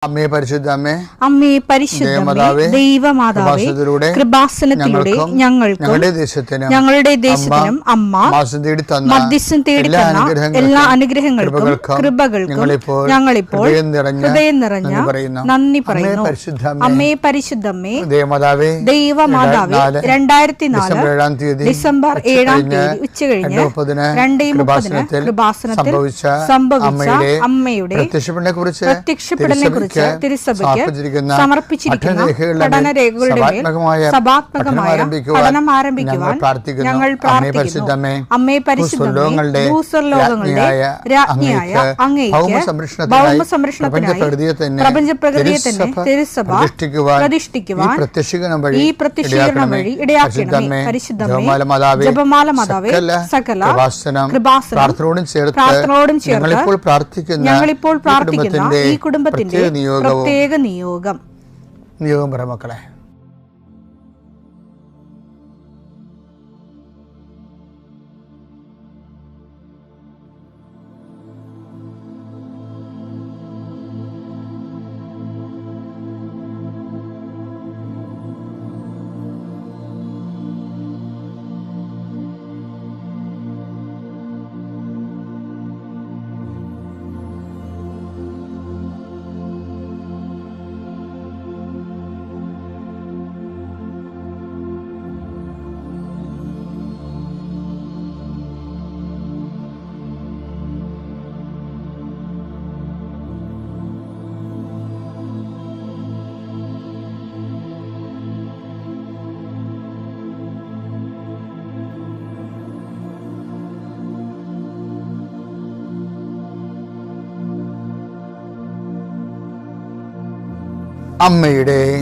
അമ്മേ പരിശുദ്ധമ്മേ, അമ്മേ പരിശുദ്ധമേ, ദൈവമാതാവേ, കൃപാസനത്തിലൂടെ ഞങ്ങൾക്കും ഞങ്ങളുടെ ദേശത്തിനും അമ്മ മധ്യസ്ഥം തേടി തന്ന എല്ലാ അനുഗ്രഹങ്ങൾക്കും കൃപകൾക്കും ഞങ്ങളിപ്പോൾ ഹൃദയം നിറഞ്ഞ നന്ദി പറയുന്നു. അമ്മേ പരിശുദ്ധമ്മേ, ദൈവമാതാവേ, 2004 ഡിസംബർ 7 ഉച്ചകഴിഞ്ഞ് 2:30 കൃപാസനത്തിൽ സംഭവിച്ച അമ്മയുടെ പ്രത്യക്ഷപ്പെടലിനെ കുറിച്ച് തിരുസഭയ്ക്ക് സമർപ്പിച്ചിരിക്കുന്ന പഠനരേഖകളുടെ മേൽ സഭാത്മകമായ പഠനം ആരംഭിക്കുവാൻ ഞങ്ങൾ പ്രാർത്ഥിക്കുന്നു. അമ്മേ പരിശുദ്ധമേ, ഭൂസ്വർലോകങ്ങളുടെ രാജ്ഞിയായ അങ്ങേയ്ക്ക് ഭൗമസംരക്ഷണത്തിനായി പ്രപഞ്ചപ്രകൃതിയെ തന്നെ തിരുസഭ പ്രതിഷ്ഠിക്കുവാൻ ഈ പ്രത്യക്ഷീകരണം വഴി ഇടയാക്കണമേ. പരിശുദ്ധമേ, ജപമാല മാതാവേ, സകല കൃപാസനം പ്രാർത്ഥനയോടും ചേർത്ത് ഞങ്ങളിപ്പോൾ പ്രാർത്ഥിക്കുന്ന ഈ കുടുംബത്തിന്റെ പ്രത്യേക നിയോഗം പറ മക്കളെ.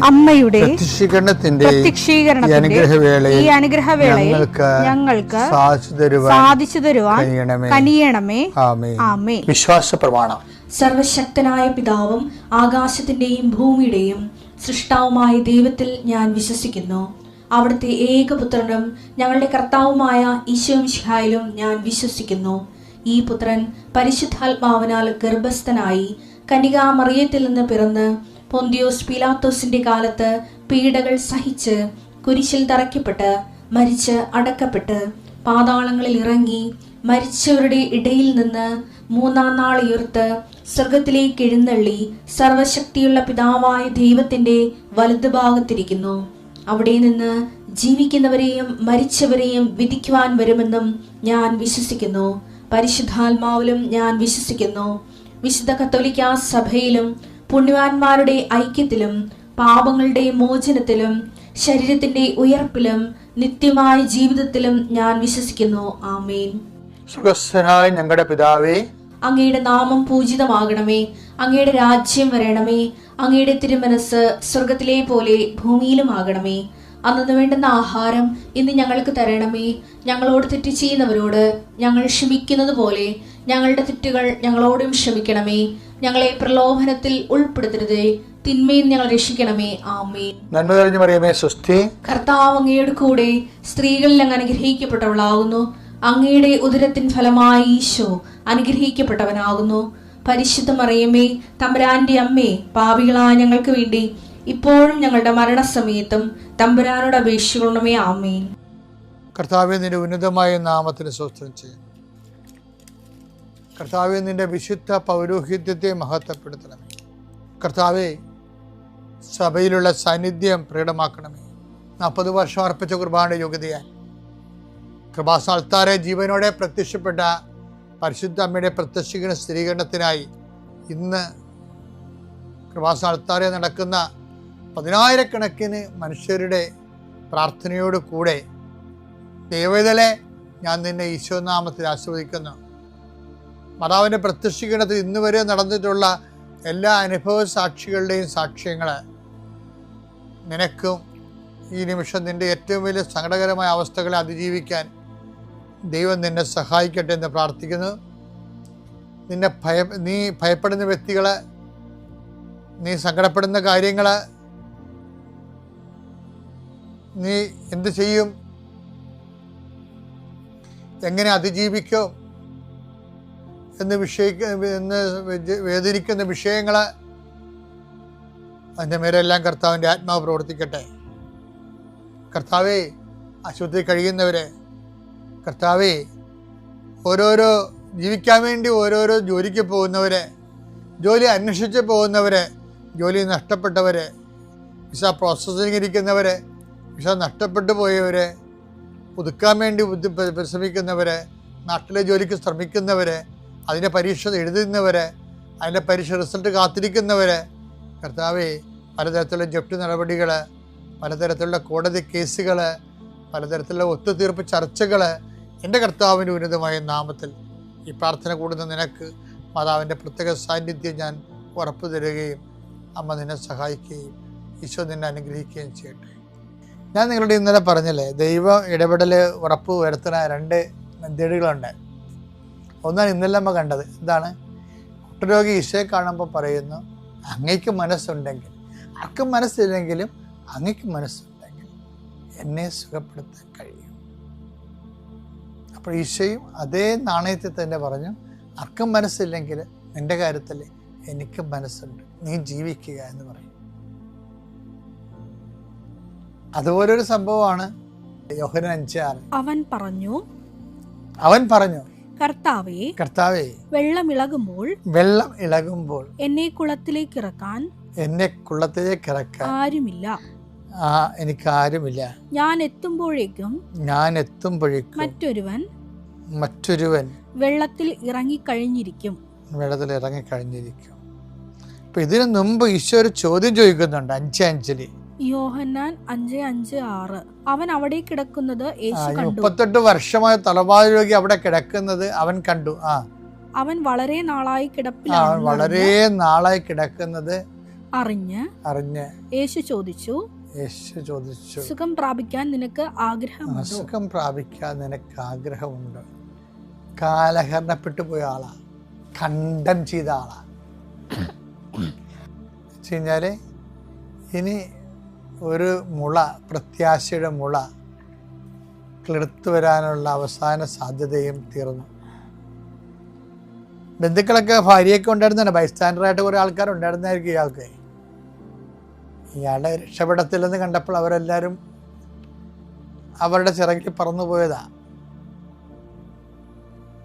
അമ്മയുടെ പ്രത്യക്ഷീകരണത്തിന്റെ ഈ അനുഗ്രഹവേളയിൽ ഞങ്ങൾക്ക് സാധിച്ചു തരുവാൻ കനിയണമേ. ആമേൻ. വിശ്വാസ പ്രമാണം. സർവശക്തനായ പിതാവും ആകാശത്തിന്റെയും ഭൂമിയുടെയും സൃഷ്ടാവുമായ ദൈവത്തിൽ ഞാൻ വിശ്വസിക്കുന്നു. അവിടുത്തെ ഏകപുത്രനും ഞങ്ങളുടെ കർത്താവുമായ ഈശോമിശിഹായിലും ഞാൻ വിശ്വസിക്കുന്നു. ഈ പുത്രൻ പരിശുദ്ധാത്മാവിനാൽ ഗർഭസ്ഥനായി കന്യകാമറിയത്തിൽ നിന്ന് പിറന്ന് പൊന്തിയോസ് പീലാത്തോസിന്റെ കാലത്ത് പീഡകൾ സഹിച്ച് കുരിശിൽ തറയ്ക്കപ്പെട്ട് മരിച്ച് അടക്കപ്പെട്ട് പാതാളങ്ങളിൽ ഇറങ്ങി മരിച്ചവരുടെ ഇടയിൽ നിന്ന് 3-ാം നാൾ ഉയർത്ത് സ്വർഗത്തിലേക്ക് എഴുന്നള്ളി സർവശക്തിയുള്ള പിതാവായ ദൈവത്തിന്റെ വലതുഭാഗത്തിരിക്കുന്നു. അവിടെ നിന്ന് ജീവിക്കുന്നവരെയും മരിച്ചവരെയും വിധിക്കുവാൻ വരുമെന്നും ഞാൻ വിശ്വസിക്കുന്നു. പരിശുദ്ധാത്മാവിലും ഞാൻ വിശ്വസിക്കുന്നു. വിശുദ്ധ കത്തോലിക്കാ സഭയിലും പുണ്യവാന്മാരുടെ ഐക്യത്തിലും പാപങ്ങളുടെ മോചനത്തിലും ശരീരത്തിന്റെ ഉയർപ്പിലും നിത്യമായ ജീവിതത്തിലും ഞാൻ വിശ്വസിക്കുന്നു. ആമേൻ. സുഖസ്ഥനായ ഞങ്ങളുടെ പിതാവേ, അങ്ങയുടെ നാമം പൂജിതമാകണമേ. അങ്ങയുടെ രാജ്യം വരണമേ. അങ്ങയുടെ തിരുമനസ് സ്വർഗത്തിലെ പോലെ ഭൂമിയിലും ആകണമേ. അന്നു വേണ്ടുന്ന ആഹാരം ഇന്ന് ഞങ്ങൾക്ക് തരണമേ. ഞങ്ങളോട് തെറ്റ് ചെയ്യുന്നവരോട് ഞങ്ങൾ ക്ഷമിക്കുന്നത് പോലെ ഞങ്ങളുടെ തെറ്റുകൾ ഞങ്ങളോടും ക്ഷമിക്കണമേ. ഞങ്ങളെ പ്രലോഭനത്തിൽ ഉൾപ്പെടുത്തരുതേ, തിന്മയിൽ ഞങ്ങൾ രക്ഷിക്കണമേ. ആമേൻ. നന്മ നിറഞ്ഞ മറിയമേ, സ്വസ്തി. കർത്താവ് അങ്ങയുടെ കൂടെ സ്ത്രീകളിൽ അങ്ങ് അനുഗ്രഹിക്കപ്പെട്ടവളാകുന്നു. അങ്ങയുടെ ഉദരത്തിൻ ഫലമായി ഈശോ അനുഗ്രഹിക്കപ്പെട്ടവനാകുന്നു. പരിശുദ്ധ മറിയമേ, തമ്പുരാന്റെ അമ്മേ, പാപികളായ ഞങ്ങൾക്ക് വേണ്ടി ഇപ്പോഴും ഞങ്ങളുടെ മരണസമയത്തും തമ്പുരാനോട് അപേക്ഷിക്കണമേ. ആമേൻ. കർത്താവേ, നിന്റെ ഉന്നതമായ നാമത്തിന് സ്തോത്രം ചെയ്യും. കർത്താവേ, നിന്റെ വിശുദ്ധ പൗരോഹിത്യത്തെ മഹത്വപ്പെടുത്തണമേ. കർത്താവേ, സഭയിലുള്ള സാന്നിധ്യം പ്രകടമാക്കണമേ. 40 വർഷം അർപ്പിച്ച കുർബാനയുടെ യോഗ്യതയാൽ കൃപാസ്ഥാനത്താരെ ജീവനോടെ പ്രത്യക്ഷപ്പെട്ട പരിശുദ്ധ അമ്മയുടെ പ്രത്യക്ഷീകരണ സ്ഥിരീകരണത്തിനായി ഇന്ന് കൃപാസ്ഥാനത്താരെ നടക്കുന്ന 10,000-കണക്കിന് മനുഷ്യരുടെ പ്രാർത്ഥനയോട് കൂടെ ദൈവവേദനെ ഞാൻ നിന്നെ ഈശോനാമത്തിൽ ആസ്വദിക്കുന്നു. മാതാവിൻ്റെ പ്രത്യക്ഷീകരണത്തിൽ ഇന്ന് വരെ നടന്നിട്ടുള്ള എല്ലാ അനുഭവ സാക്ഷികളുടെയും സാക്ഷ്യങ്ങൾ നിനക്കും ഈ നിമിഷം നിൻ്റെ ഏറ്റവും വലിയ സങ്കടകരമായ അവസ്ഥകളെ അതിജീവിക്കാൻ ദൈവം നിന്നെ സഹായിക്കട്ടെ എന്ന് പ്രാർത്ഥിക്കുന്നു. നീ ഭയപ്പെടുന്ന വ്യക്തികൾ, നീ സങ്കടപ്പെടുന്ന കാര്യങ്ങൾ, നീ എന്ത് ചെയ്യും, എങ്ങനെ അതിജീവിക്കും എന്ന് വേദനിക്കുന്ന വിഷയങ്ങൾ അതിൻ്റെ മേലെല്ലാം കർത്താവിൻ്റെ ആത്മാവ് പ്രവർത്തിക്കട്ടെ. കർത്താവേ, ആശുപത്രി കഴിയുന്നവരെ, കർത്താവേ, ഓരോരോ ജീവിക്കാൻ വേണ്ടി ഓരോരോ ജോലിക്ക് പോകുന്നവരെ, ജോലി അന്വേഷിച്ച് പോകുന്നവരെ, ജോലി നഷ്ടപ്പെട്ടവരെ, വിസ പ്രോസസ്സിംഗ് ഇരിക്കുന്നവരെ, വിസ നഷ്ടപ്പെട്ടു പോയവരെ, പുതുക്കാൻ വേണ്ടി പരിശ്രമിക്കുന്നവരെ, നാട്ടിലെ ജോലിക്ക് ശ്രമിക്കുന്നവരെ, അതിൻ്റെ പരീക്ഷ എഴുതുന്നവരെ, അതിൻ്റെ പരീക്ഷ റിസൾട്ട് കാത്തിരിക്കുന്നവരെ, കർത്താവേ, പലതരത്തിലുള്ള ജപ്തി നടപടികൾ, പലതരത്തിലുള്ള കോടതി കേസുകൾ, പലതരത്തിലുള്ള ഒത്തുതീർപ്പ് ചർച്ചകൾ, എൻ്റെ കർത്താവിൻ്റെ ഉന്നതമായ നാമത്തിൽ ഈ പ്രാർത്ഥന കൂടുന്ന നിനക്ക് മാതാവിൻ്റെ പ്രത്യേക സാന്നിധ്യം ഞാൻ ഉറപ്പ് തരികയും അമ്മ നിന്നെ സഹായിക്കുകയും ഈശോ നിന്നെ അനുഗ്രഹിക്കുകയും ചെയ്യട്ടെ. ഞാൻ നിങ്ങളുടെ ഇന്നലെ പറഞ്ഞില്ലേ, ദൈവ ഇടപെടൽ ഉറപ്പ് വരുത്തുന്ന 2 മെത്തേഡുകളുണ്ട്. ഒന്നാണ് ഇന്നലെ അമ്മ കണ്ടത്. എന്താണ്? കുഷ്ഠരോഗി ഈശോയെ കാണുമ്പോൾ പറയുന്നു, അങ്ങയ്ക്ക് മനസ്സുണ്ടെങ്കിൽ, ആർക്കും മനസ്സില്ലെങ്കിലും അങ്ങയ്ക്ക് മനസ്സുണ്ടെങ്കിൽ എന്നെ സുഖപ്പെടുത്താൻ കഴിയും. അപ്പോൾ ഈശോയും അതേ നാണയത്തിൽ തന്നെ പറഞ്ഞു, ആർക്കും മനസ്സില്ലെങ്കിൽ നിൻ്റെ കാര്യത്തിൽ എനിക്ക് മനസ്സുണ്ട്, നീ ജീവിക്കുക എന്ന് പറയും. അതുപോലൊരു സംഭവമാണ് യോഹന്നാൻ 5:6. അവൻ പറഞ്ഞു കർത്താവേ, വെള്ളം ഇളകുമ്പോൾ എന്നെ കുളത്തിലേക്ക് ഇറക്കാൻ ആരുമില്ല. എനിക്ക് ആരുമില്ല. ഞാൻ എത്തുമ്പോഴേക്കും മറ്റൊരുവൻ വെള്ളത്തിൽ ഇറങ്ങിക്കഴിഞ്ഞിരിക്കും. അപ്പൊ ഇതിനു മുമ്പ് ഈശോ ഒരു ചോദ്യം ചോദിക്കുന്നുണ്ട് 5:5. യോഹന്നാൻ 5:5-6. അവൻ അവിടെ കിടക്കുന്നത് യേശു കണ്ടു. 38 വർഷമായ തലവാദ രോഗി അവിടെ കിടക്കുന്നത് അവൻ കണ്ടു. അവൻ വളരെ നാളായി കിടക്കുന്നത് അറിഞ്ഞ് യേശു ചോദിച്ചു, സുഖം പ്രാപിക്കാൻ നിനക്ക് ആഗ്രഹമുണ്ടോ? കാലഹരണപ്പെട്ടു പോയ ആളാ, ഖണ്ഡം ചെയ്ത ആളാ. വെച്ചുകഴിഞ്ഞാല് ഇനി ഒരു മുള, പ്രത്യാശയുടെ മുള കിളിർത്തു വരാനുള്ള അവസാന സാധ്യതയും തീർന്നു. ബന്ധുക്കളൊക്കെ ഭാര്യയൊക്കെ ഉണ്ടായിരുന്നതാണ്, ബൈസ്റ്റാൻഡറായിട്ട് കുറേ ആൾക്കാരുണ്ടായിരുന്നായിരിക്കും ഇയാൾക്ക്. ഇയാളെ രക്ഷപ്പെടത്തില്ലെന്ന് കണ്ടപ്പോൾ അവരെല്ലാവരും അവരുടെ ചിറകിൽ പറന്നു പോയതാ.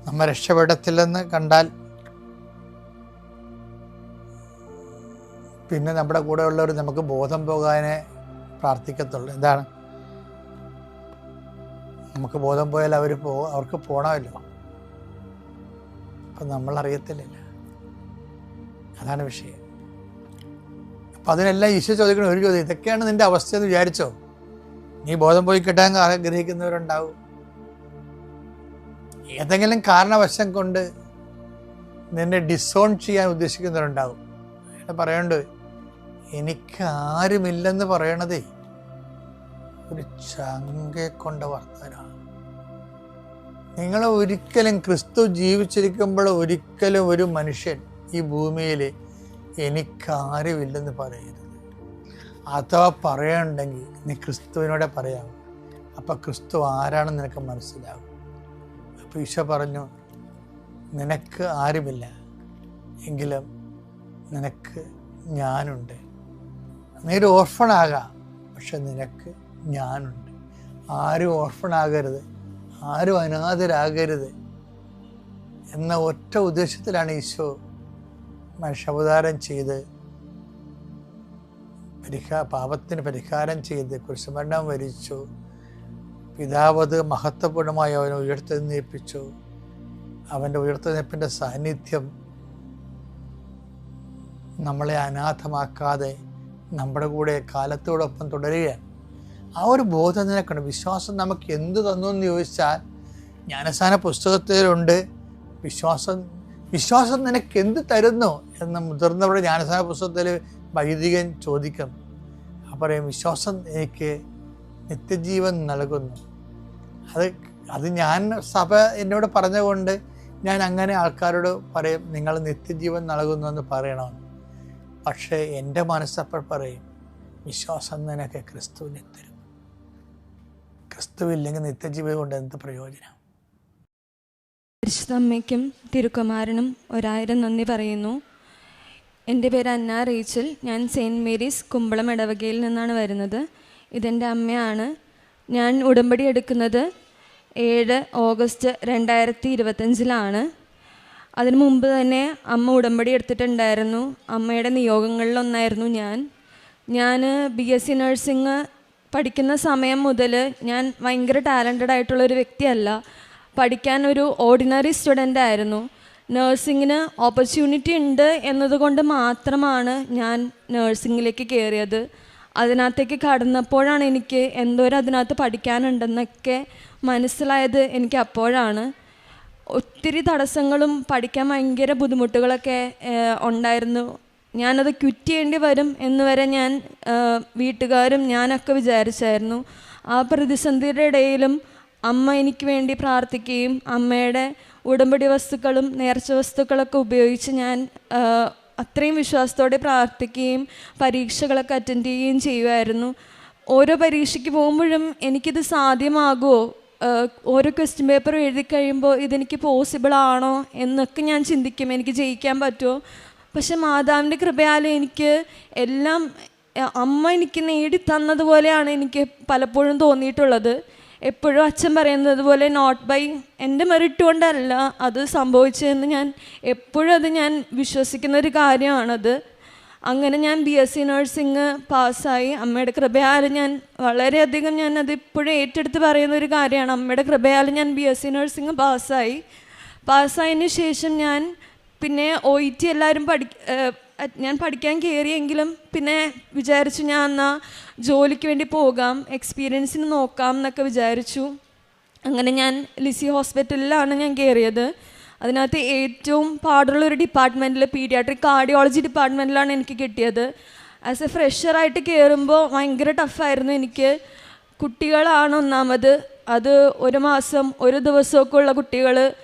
നമ്മ രക്ഷപ്പെടത്തില്ലെന്ന് കണ്ടാൽ പിന്നെ നമ്മുടെ കൂടെ ഉള്ളവർ നമുക്ക് ബോധം പോകാനേ പ്രാർത്ഥിക്കത്തുള്ളൂ. എന്താണ്? നമുക്ക് ബോധം പോയാൽ അവർക്ക് പോകണമല്ലോ. അപ്പം നമ്മൾ അറിയത്തില്ല. അതാണ് വിഷയം. അപ്പം അതിനെല്ലാം ഈശോ ചോദിക്കണം ഒരു ചോദ്യം, ഇതൊക്കെയാണ് നിന്റെ അവസ്ഥയെന്ന് വിചാരിച്ചോ? നീ ബോധം പോയി കിട്ടാൻ ആഗ്രഹിക്കുന്നവരുണ്ടാവും. ഏതെങ്കിലും കാരണവശം കൊണ്ട് നിന്നെ ഡിസോൺ ചെയ്യാൻ ഉദ്ദേശിക്കുന്നവരുണ്ടാവും. പറയണ്ട്, എനിക്ക് ആരുമില്ലെന്ന് പറയണതേ ഒരു ചങ്കെ കൊണ്ട വർത്തനാണ്. നിങ്ങൾ ഒരിക്കലും ക്രിസ്തു ജീവിച്ചിരിക്കുമ്പോൾ ഒരിക്കലും ഒരു മനുഷ്യൻ ഈ ഭൂമിയിൽ എനിക്കാരുമില്ലെന്ന് പറയരുത്. അഥവാ പറയുന്നുണ്ടെങ്കിൽ നീ ക്രിസ്തുവിനോടെ പറയാം. അപ്പം ക്രിസ്തു ആരാണെന്ന് നിനക്ക് മനസ്സിലാവും. അപ്പോൾ ഈശോ പറഞ്ഞു, നിനക്ക് ആരുമില്ല എങ്കിലും നിനക്ക് ഞാനുണ്ട്. നീ ഒരു ഓർഫണാകാം, പക്ഷെ നിനക്ക് ഞാനുണ്ട്. ആരും ഓർഫണാകരുത്, ആരും അനാഥരാകരുത് എന്ന ഒറ്റ ഉദ്ദേശത്തിലാണ് ഈശോ മനുഷ്യാവതാരം ചെയ്ത് പാപത്തിന് പരിഹാരം ചെയ്ത് കുരിശുമരണം വരിച്ചു. പിതാവത് മഹത്വപൂർണമായി അവനെ ഉയർത്തെഴുന്നേൽപ്പിച്ചു. അവൻ്റെ ഉയർത്തെഴുന്നേൽപ്പിൻ്റെ സാന്നിധ്യം നമ്മളെ അനാഥമാക്കാതെ നമ്മുടെ കൂടെ കാലത്തോടൊപ്പം തുടരുകയാണ്. ആ ഒരു ബോധം നിനക്കുണ്ട്. വിശ്വാസം നമുക്ക് എന്ത് തന്നു എന്ന് ചോദിച്ചാൽ ജ്ഞാനസ്നാന പുസ്തകത്തിലുണ്ട്. വിശ്വാസം നിനക്ക് എന്ത് തരുന്നു എന്ന് മുതിർന്നവരുടെ ജ്ഞാനസ്നാന പുസ്തകത്തിൽ വൈദികൻ ചോദിക്കും. പറയും, വിശ്വാസം എനിക്ക് നിത്യജീവൻ നൽകുന്നു. അത് ഞാൻ സഭ എന്നോട് പറഞ്ഞുകൊണ്ട് ഞാൻ അങ്ങനെ ആൾക്കാരോട് പറയും, നിങ്ങൾ നിത്യജീവൻ നൽകുന്നു എന്ന് പറയണമെന്ന്. പക്ഷേ എൻ്റെ മനസ്സപ്പോൾ പറയും, വിശ്വാസം നിനക്ക് ക്രിസ്തുവിനെ തരും. ക്രിസ്തുവില്ലെങ്കിൽ നിത്യജീവൻ കൊണ്ട് എന്ത് പ്രയോജനം? പരിശുദ്ധ അമ്മയ്ക്കും തിരുക്കുമാരനും 1000 നന്ദി പറയുന്നു. എൻ്റെ പേര് അന്ന റീച്ചൽ. ഞാൻ സെയിൻറ്റ് മേരീസ് കുമ്പളം ഇടവകയിൽ നിന്നാണ് വരുന്നത്. ഇതെൻ്റെ അമ്മയാണ്. ഞാൻ ഉടമ്പടി എടുക്കുന്നത് 7 ഓഗസ്റ്റ് 2025 അതിനു മുമ്പ് തന്നെ അമ്മ ഉടമ്പടി എടുത്തിട്ടുണ്ടായിരുന്നു. അമ്മയുടെ നിയോഗങ്ങളിലൊന്നായിരുന്നു ഞാൻ BSc നഴ്സിംഗ് പഠിക്കുന്ന സമയം മുതൽ ഞാൻ ഭയങ്കര ടാലൻറ്റഡ് ആയിട്ടുള്ളൊരു വ്യക്തിയല്ല. പഠിക്കാൻ ഒരു ഓർഡിനറി സ്റ്റുഡൻ്റ് ആയിരുന്നു. നേഴ്സിങ്ങിന് ഓപ്പർച്യൂണിറ്റി ഉണ്ട് എന്നതുകൊണ്ട് മാത്രമാണ് ഞാൻ നേഴ്സിങ്ങിലേക്ക് കയറിയത്. അതിനകത്തേക്ക് കടന്നപ്പോഴാണ് എനിക്ക് എന്തോരം അതിനകത്ത് പഠിക്കാനുണ്ടെന്നൊക്കെ മനസ്സിലായത്. എനിക്ക് അപ്പോഴാണ് ഒത്തിരി തടസ്സങ്ങളും പഠിക്കാൻ ഭയങ്കര ബുദ്ധിമുട്ടുകളൊക്കെ ഉണ്ടായിരുന്നു. ഞാനത് ക്വിറ്റ് ചെയ്യേണ്ടി വരും എന്ന് വരെ ഞാൻ വീട്ടുകാരും ഞാനൊക്കെ വിചാരിച്ചായിരുന്നു. ആ പ്രതിസന്ധിയുടെ ഇടയിലും അമ്മ എനിക്ക് വേണ്ടി പ്രാർത്ഥിക്കുകയും അമ്മയുടെ ഉടമ്പടി വസ്തുക്കളും നേർച്ച വസ്തുക്കളൊക്കെ ഉപയോഗിച്ച് ഞാൻ അത്രയും വിശ്വാസത്തോടെ പ്രാർത്ഥിക്കുകയും പരീക്ഷകളൊക്കെ അറ്റൻഡ് ചെയ്യുകയും ചെയ്യുമായിരുന്നു. ഓരോ പരീക്ഷയ്ക്ക് പോകുമ്പോഴും എനിക്കിത് സാധ്യമാകുമോ, ഓരോ ക്വസ്റ്റ്യൻ പേപ്പർ എഴുതി കഴിയുമ്പോൾ ഇതെനിക്ക് പോസിബിൾ ആണോ എന്നൊക്കെ ഞാൻ ചിന്തിക്കും, എനിക്ക് ജയിക്കാൻ പറ്റുമോ. പക്ഷെ മാതാവിൻ്റെ കൃപയാൽ എനിക്ക് എല്ലാം അമ്മ എനിക്ക് നേടിത്തന്നതുപോലെയാണ് എനിക്ക് പലപ്പോഴും തോന്നിയിട്ടുള്ളത്. എപ്പോഴും അച്ഛൻ പറയുന്നത് പോലെ നോട്ട് ബൈ എൻ്റെ മെറിറ്റ് കൊണ്ടല്ല അത് സംഭവിച്ചതെന്ന് ഞാൻ എപ്പോഴും അത് ഞാൻ വിശ്വസിക്കുന്ന ഒരു കാര്യമാണത്. അങ്ങനെ ഞാൻ BSc നഴ്സിംഗ് പാസ്സായി. അമ്മയുടെ കൃപയാൽ ഞാൻ വളരെയധികം ഞാൻ അതിപ്പോഴും ഏറ്റെടുത്ത് പറയുന്ന ഒരു കാര്യമാണ്. അമ്മയുടെ കൃപയാൽ ഞാൻ BSc നഴ്സിംഗ് പാസ്സായതിന് ശേഷം ഞാൻ പിന്നെ OET എല്ലാവരും ഞാൻ പഠിക്കാൻ കയറിയെങ്കിലും പിന്നെ വിചാരിച്ചു ഞാൻ എന്നാൽ ജോലിക്ക് വേണ്ടി പോകാം, എക്സ്പീരിയൻസിന് നോക്കാം എന്നൊക്കെ വിചാരിച്ചു. അങ്ങനെ ഞാൻ ലിസി ഹോസ്പിറ്റലിലാണ് ഞാൻ കയറിയത്. അതിനകത്ത് ഏറ്റവും പാടുള്ളൊരു ഡിപ്പാർട്ട്മെൻറ്റിൽ പീഡിയാട്രിക് കാർഡിയോളജി ഡിപ്പാർട്ട്മെൻറ്റിലാണ് എനിക്ക് കിട്ടിയത്. ആസ് എ ഫ്രഷറായിട്ട് കയറുമ്പോൾ ഭയങ്കര ടഫായിരുന്നു എനിക്ക്. കുട്ടികളാണ് ഒന്നാമത്. അത് 1 മാസം 1 ദിവസമൊക്കെ ഉള്ള കുട്ടികൾ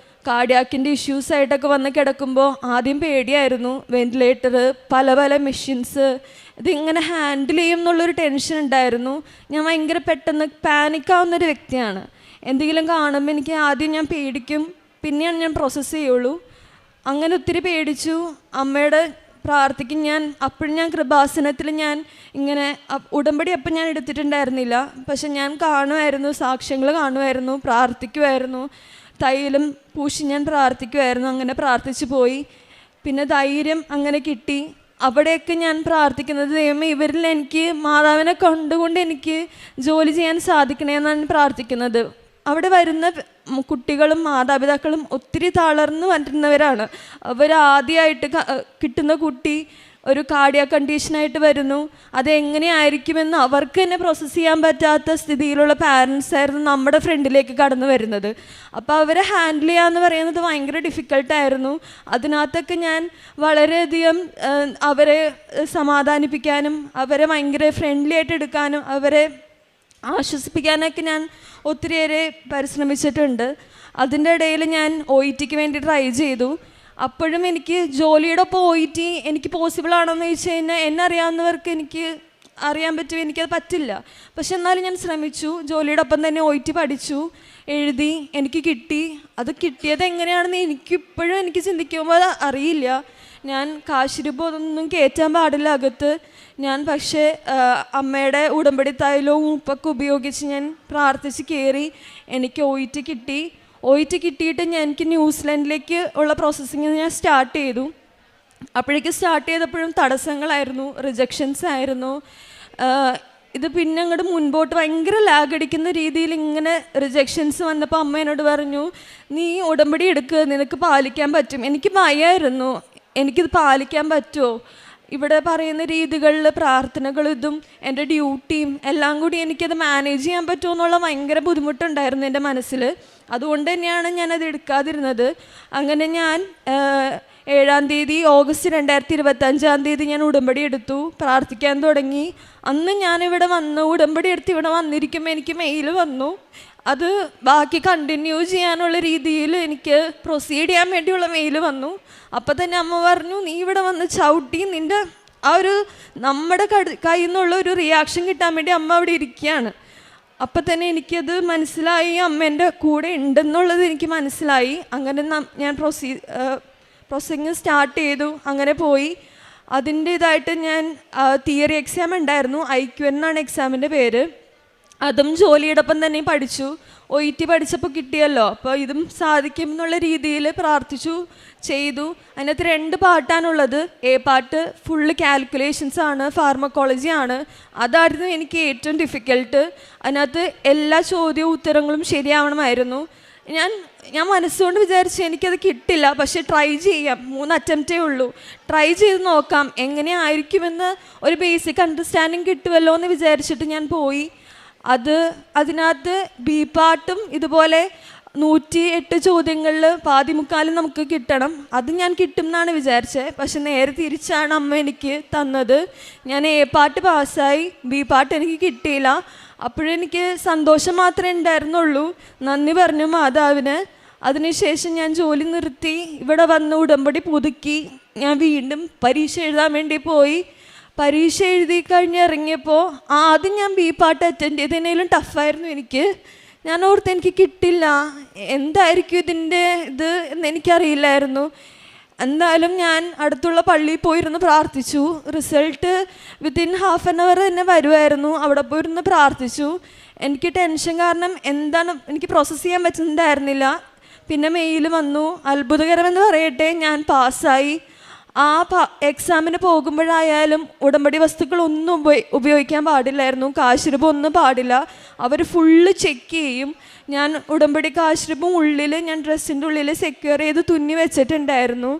കാർഡിയാക്കിൻ്റെ ഇഷ്യൂസായിട്ടൊക്കെ വന്ന് കിടക്കുമ്പോൾ ആദ്യം പേടിയായിരുന്നു. വെൻറ്റിലേറ്റർ, പല മെഷീൻസ്, ഇതിങ്ങനെ ഹാൻഡിൽ ചെയ്യും എന്നുള്ളൊരു ടെൻഷൻ ഉണ്ടായിരുന്നു. ഞാൻ ഭയങ്കര പെട്ടെന്ന് പാനിക്കാവുന്നൊരു വ്യക്തിയാണ്. എന്തെങ്കിലും കാണുമ്പോൾ എനിക്ക് ആദ്യം ഞാൻ പേടിക്കും, പിന്നെയാണ് ഞാൻ പ്രോസസ്സ് ചെയ്യുള്ളൂ. അങ്ങനെ ഒത്തിരി പേടിച്ചു. അമ്മയുടെ പ്രാർത്ഥിക്കും ഞാൻ. അപ്പോഴും ഞാൻ കൃപാസനത്തിൽ ഞാൻ ഇങ്ങനെ ഉടമ്പടി അപ്പം ഞാൻ എടുത്തിട്ടുണ്ടായിരുന്നില്ല. പക്ഷെ ഞാൻ കാണുമായിരുന്നു, സാക്ഷ്യങ്ങൾ കാണുമായിരുന്നു, പ്രാർത്ഥിക്കുമായിരുന്നു, തൈലം പൂശി ഞാൻ പ്രാർത്ഥിക്കുമായിരുന്നു. അങ്ങനെ പ്രാർത്ഥിച്ചു പോയി. പിന്നെ ധൈര്യം അങ്ങനെ കിട്ടി. അവിടെയൊക്കെ ഞാൻ പ്രാർത്ഥിക്കുന്നത്, ദൈവമേ ഇവരിൽ എനിക്ക് മാതാവിനെ കണ്ടുകൊണ്ട് എനിക്ക് ജോലി ചെയ്യാൻ സാധിക്കണേ എന്നാണ് പ്രാർത്ഥിക്കുന്നത്. അവിടെ വരുന്ന കുട്ടികളും മാതാപിതാക്കളും ഒത്തിരി തളർന്നു വരുന്നവരാണ്. അവരാദ്യമായിട്ട് കിട്ടുന്ന കുട്ടി ഒരു കാർഡിയാക് കണ്ടീഷനായിട്ട് വരുന്നു. അതെങ്ങനെയായിരിക്കുമെന്ന് അവർക്ക് തന്നെ പ്രോസസ്സ് ചെയ്യാൻ പറ്റാത്ത സ്ഥിതിയിലുള്ള പാരൻസ് ആയിരുന്നു നമ്മുടെ ഫ്രണ്ടിലേക്ക് കടന്നു വരുന്നത്. അപ്പോൾ അവരെ ഹാൻഡിൽ ചെയ്യാന്ന് പറയുന്നത് ഭയങ്കര ഡിഫിക്കൽട്ടായിരുന്നു. അതിനകത്തൊക്കെ ഞാൻ വളരെയധികം അവരെ സമാധാനിപ്പിക്കാനും അവരെ ഭയങ്കര ഫ്രണ്ട്ലി ആയിട്ട് എടുക്കാനും അവരെ ആശ്വസിപ്പിക്കാനൊക്കെ ഞാൻ ഒത്തിരിയേറെ പരിശ്രമിച്ചിട്ടുണ്ട്. അതിൻ്റെ ഇടയിൽ ഞാൻ OETക്ക് വേണ്ടി ട്രൈ ചെയ്തു. അപ്പോഴും എനിക്ക് ജോലിയുടെ ഒപ്പം OET എനിക്ക് പോസിബിൾ ആണോയെന്ന് ചോദിച്ചു കഴിഞ്ഞാൽ എന്നെ അറിയാവുന്നവർക്ക് എനിക്ക് അറിയാൻ പറ്റും, എനിക്കത് പറ്റില്ല. പക്ഷെ എന്നാലും ഞാൻ ശ്രമിച്ചു. ജോലിയുടെ ഒപ്പം തന്നെ OET പഠിച്ചു, എഴുതി, എനിക്ക് കിട്ടി. അത് കിട്ടിയത് എങ്ങനെയാണെന്ന് എനിക്കിപ്പോഴും എനിക്ക് ചിന്തിക്കുമ്പോൾ അറിയില്ല. ഞാൻ കാശിരൂപം അതൊന്നും കയറ്റാൻ പാടില്ല അകത്ത്. ഞാൻ പക്ഷേ അമ്മയുടെ ഉടമ്പടി തൈലവും ഉപ്പൊക്കെ ഉപയോഗിച്ച് ഞാൻ പ്രാർത്ഥിച്ച് കയറി. എനിക്ക് OET കിട്ടി. OET കിട്ടിയിട്ട് എനിക്ക് ന്യൂസിലൻഡിലേക്ക് ഉള്ള പ്രോസസ്സിങ് ഞാൻ സ്റ്റാർട്ട് ചെയ്തു. അപ്പോഴേക്ക് സ്റ്റാർട്ട് ചെയ്തപ്പോഴും തടസ്സങ്ങളായിരുന്നു, റിജക്ഷൻസ് ആയിരുന്നു. ഇത് പിന്നെ അങ്ങോട്ട് മുൻപോട്ട് ഭയങ്കര ലാഗ് അടിക്കുന്ന രീതിയിൽ ഇങ്ങനെ റിജക്ഷൻസ് വന്നപ്പോൾ അമ്മ എന്നോട് പറഞ്ഞു, നീ ഉടമ്പടി എടുക്കുക, നിനക്ക് പാലിക്കാൻ പറ്റും. എനിക്ക് ഭയമായിരുന്നു, എനിക്കിത് പാലിക്കാൻ പറ്റുമോ, ഇവിടെ പറയുന്ന രീതികളിൽ പ്രാർത്ഥനകളും ഇതും എൻ്റെ ഡ്യൂട്ടിയും എല്ലാം കൂടി എനിക്കത് മാനേജ് ചെയ്യാൻ പറ്റുമോ എന്നുള്ള ഭയങ്കര ബുദ്ധിമുട്ടുണ്ടായിരുന്നു എൻ്റെ മനസ്സിൽ. അതുകൊണ്ട് തന്നെയാണ് ഞാനത് എടുക്കാതിരുന്നത്. അങ്ങനെ ഞാൻ 7-ാം തീയതി ഓഗസ്റ്റ് 2025 ഞാൻ ഉടമ്പടി എടുത്തു, പ്രാർത്ഥിക്കാൻ തുടങ്ങി. അന്ന് ഞാനിവിടെ വന്നു, ഉടമ്പടി എടുത്ത് ഇവിടെ വന്നിരിക്കുമ്പോൾ എനിക്ക് മെയിൽ വന്നു. അത് ബാക്കി കണ്ടിന്യൂ ചെയ്യാനുള്ള രീതിയിൽ എനിക്ക് പ്രൊസീഡ് ചെയ്യാൻ വേണ്ടിയുള്ള മെയിൽ വന്നു. അപ്പം തന്നെ അമ്മ പറഞ്ഞു, നീ ഇവിടെ വന്ന് ചവിട്ടി നിൻ്റെ ആ ഒരു നമ്മുടെ കയ്യിൽ നിന്നുള്ള ഒരു റിയാക്ഷൻ കിട്ടാൻ വേണ്ടി അമ്മ അവിടെ ഇരിക്കുകയാണ്. അപ്പം തന്നെ എനിക്കത് മനസ്സിലായി, അമ്മ എൻ്റെ കൂടെ ഉണ്ടെന്നുള്ളത് എനിക്ക് മനസ്സിലായി. അങ്ങനെ ഞാൻ പ്രൊസീജിങ് സ്റ്റാർട്ട് ചെയ്തു. അങ്ങനെ പോയി. അതിൻ്റെ ഇതായിട്ട് ഞാൻ തിയറി എക്സാം ഉണ്ടായിരുന്നു, IQN എന്നാണ് എക്സാമിൻ്റെ പേര്. അതും ജോലിയോടൊപ്പം തന്നെ പഠിച്ചു. OET പഠിച്ചപ്പോൾ കിട്ടിയല്ലോ, അപ്പോൾ ഇതും സാധിക്കും എന്നുള്ള രീതിയിൽ പ്രാർത്ഥിച്ചു, ചെയ്തു. അതിനകത്ത് 2 പാർട്ടാണുള്ളത്. A പാർട്ട് ഫുള്ള് കാൽക്കുലേഷൻസ് ആണ്, ഫാർമക്കോളജി ആണ്. അതായിരുന്നു എനിക്ക് ഏറ്റവും ഡിഫിക്കൽട്ട്. അതിനകത്ത് എല്ലാ ചോദ്യവും ഉത്തരങ്ങളും ശരിയാവണമായിരുന്നു. ഞാൻ മനസ്സുകൊണ്ട് വിചാരിച്ചു എനിക്കത് കിട്ടില്ല, പക്ഷേ ട്രൈ ചെയ്യാം. 3 അറ്റംപ്റ്റേ ഉള്ളൂ, ട്രൈ ചെയ്ത് നോക്കാം എങ്ങനെയായിരിക്കുമെന്ന് ഒരു ബേസിക് അണ്ടർസ്റ്റാൻഡിങ് കിട്ടുമല്ലോ എന്ന് വിചാരിച്ചിട്ട് ഞാൻ പോയി. അതിനകത്ത് B പാർട്ടും ഇതുപോലെ 108 ചോദ്യങ്ങളിൽ പാതിമുക്കാലും നമുക്ക് കിട്ടണം. അത് ഞാൻ കിട്ടും എന്നാണ് വിചാരിച്ചത്, പക്ഷെ നേരെ തിരിച്ചാണ് അമ്മ എനിക്ക് തന്നത്. ഞാൻ A പാർട്ട് പാസ്സായി, B പാർട്ട് എനിക്ക് കിട്ടിയില്ല. അപ്പോഴെനിക്ക് സന്തോഷം മാത്രമേ ഉണ്ടായിരുന്നുള്ളൂ. നന്ദി പറഞ്ഞു മാതാവിന്. അതിനുശേഷം ഞാൻ ജോലി നിർത്തി ഇവിടെ വന്ന് ഉടമ്പടി പുതുക്കി ഞാൻ വീണ്ടും പരീക്ഷ എഴുതാൻ വേണ്ടി പോയി. പരീക്ഷ എഴുതി കഴിഞ്ഞ് ഇറങ്ങിയപ്പോൾ ആദ്യം ഞാൻ B പാർട്ട് അറ്റൻഡ് ചെയ്തതിനേലും ടഫായിരുന്നു എനിക്ക്. ഞാൻ ഓർത്ത് എനിക്ക് കിട്ടില്ല, എന്തായിരിക്കും ഇതിൻ്റെ ഇത് എന്ന് എനിക്കറിയില്ലായിരുന്നു. എന്തായാലും ഞാൻ അടുത്തുള്ള പള്ളിയിൽ പോയിരുന്ന് പ്രാർത്ഥിച്ചു. Result within half an hour തന്നെ വരുമായിരുന്നു. അവിടെ പോയിരുന്ന് പ്രാർത്ഥിച്ചു. എനിക്ക് ടെൻഷൻ കാരണം എന്താണ് എനിക്ക് പ്രോസസ്സ് ചെയ്യാൻ പറ്റുന്നുണ്ടായിരുന്നില്ല. പിന്നെ മെയിൽ വന്നു. അത്ഭുതകരമെന്ന് പറയട്ടെ, ഞാൻ പാസ്സായി. എക്സാമിന് പോകുമ്പോഴായാലും ഉടമ്പടി വസ്തുക്കളൊന്നും ഉപയോഗിക്കാൻ പാടില്ലായിരുന്നു. കാശുരൂപം ഒന്നും പാടില്ല. അവർ ഫുള്ള് ചെക്ക് ചെയ്യും. ഞാൻ ഉടമ്പടി കാശുരൂപം ഉള്ളിൽ ഞാൻ ഡ്രസ്സിൻ്റെ ഉള്ളിൽ സെക്യൂർ ചെയ്ത് തുന്നി വെച്ചിട്ടുണ്ടായിരുന്നു.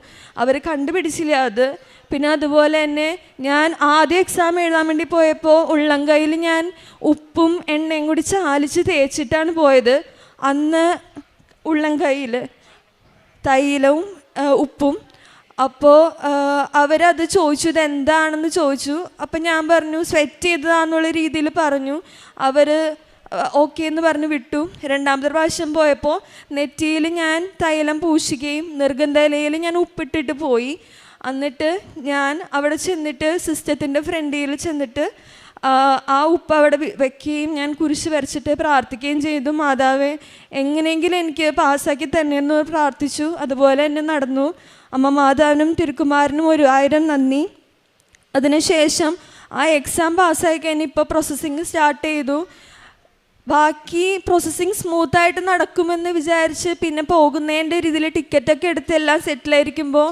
അവർ കണ്ടുപിടിച്ചില്ല അത്. പിന്നെ അതുപോലെ തന്നെ ഞാൻ ആദ്യം എക്സാം എഴുതാൻ വേണ്ടി പോയപ്പോൾ ഉള്ളംകൈയിൽ ഞാൻ ഉപ്പും എണ്ണയും കൂടി ചാലിച്ച് തേച്ചിട്ടാണ് പോയത്. അന്ന് ഉള്ളംകൈയിൽ തൈലവും ഉപ്പും. അപ്പോൾ അവരത് ചോദിച്ചു, ഇതെന്താണെന്ന് ചോദിച്ചു. അപ്പം ഞാൻ പറഞ്ഞു സ്വെറ്റ് ചെയ്തതാന്നുള്ള രീതിയിൽ പറഞ്ഞു. അവർ ഓക്കെ എന്ന് പറഞ്ഞ് വിട്ടു. 2ാമത്തെ പ്രാവശ്യം പോയപ്പോൾ നെറ്റിയിൽ ഞാൻ തൈലം പൂശുകയും നിർഗന്ധയിലയിൽ ഞാൻ ഉപ്പിട്ടിട്ട് പോയി. എന്നിട്ട് ഞാൻ അവിടെ ചെന്നിട്ട് സിസ്റ്റത്തിൻ്റെ ഫ്രണ്ടിൽ ചെന്നിട്ട് ആ ഉപ്പ് അവിടെ വയ്ക്കുകയും ഞാൻ കുരിശ് വരച്ചിട്ട് പ്രാർത്ഥിക്കുകയും ചെയ്തു. മാതാവേ, എങ്ങനെയെങ്കിലും എനിക്ക് പാസ്സാക്കി തന്നെയെന്ന് പ്രാർത്ഥിച്ചു. അതുപോലെ തന്നെ നടന്നു. അമ്മ മാതാവിനും തിരുക്കുമാരനും 1000 നന്ദി. അതിനുശേഷം ആ എക്സാം പാസ്സായി കഴിഞ്ഞ് ഇപ്പോൾ പ്രോസസ്സിങ് സ്റ്റാർട്ട് ചെയ്തു. ബാക്കി പ്രോസസ്സിങ് സ്മൂത്തായിട്ട് നടക്കുമെന്ന് വിചാരിച്ച് പിന്നെ പോകുന്നതിൻ്റെ രീതിയിൽ ടിക്കറ്റൊക്കെ എടുത്ത് എല്ലാം സെറ്റിലായിരിക്കുമ്പോൾ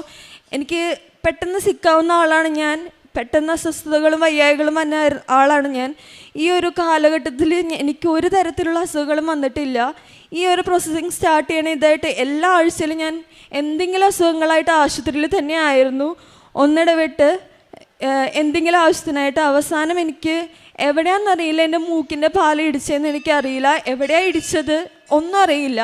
എനിക്ക് പെട്ടെന്ന് സിക്കാവുന്ന ആളാണ് ഞാൻ. പെട്ടെന്ന് അസ്വസ്ഥതകളും വയ്യായ്കളും വന്ന ആളാണ് ഞാൻ. ഈ ഒരു കാലഘട്ടത്തിൽ എനിക്ക് ഒരു തരത്തിലുള്ള അസുഖങ്ങളും വന്നിട്ടില്ല. ഈ ഒരു പ്രോസസ്സിങ് സ്റ്റാർട്ട് ചെയ്യണ ഇതായിട്ട് എല്ലാ ആഴ്ചയിലും ഞാൻ എന്തെങ്കിലും അസുഖങ്ങളായിട്ട് ആശുപത്രിയിൽ തന്നെ ആയിരുന്നു. ഒന്നിടവിട്ട് എന്തെങ്കിലും ആവശ്യത്തിനായിട്ട്. അവസാനം എനിക്ക് എവിടെയാണെന്നറിയില്ല, എൻ്റെ മൂക്കിൻ്റെ പാല് ഇടിച്ചതെന്ന് എനിക്കറിയില്ല. എവിടെയാണ് ഇടിച്ചത് ഒന്നും അറിയില്ല.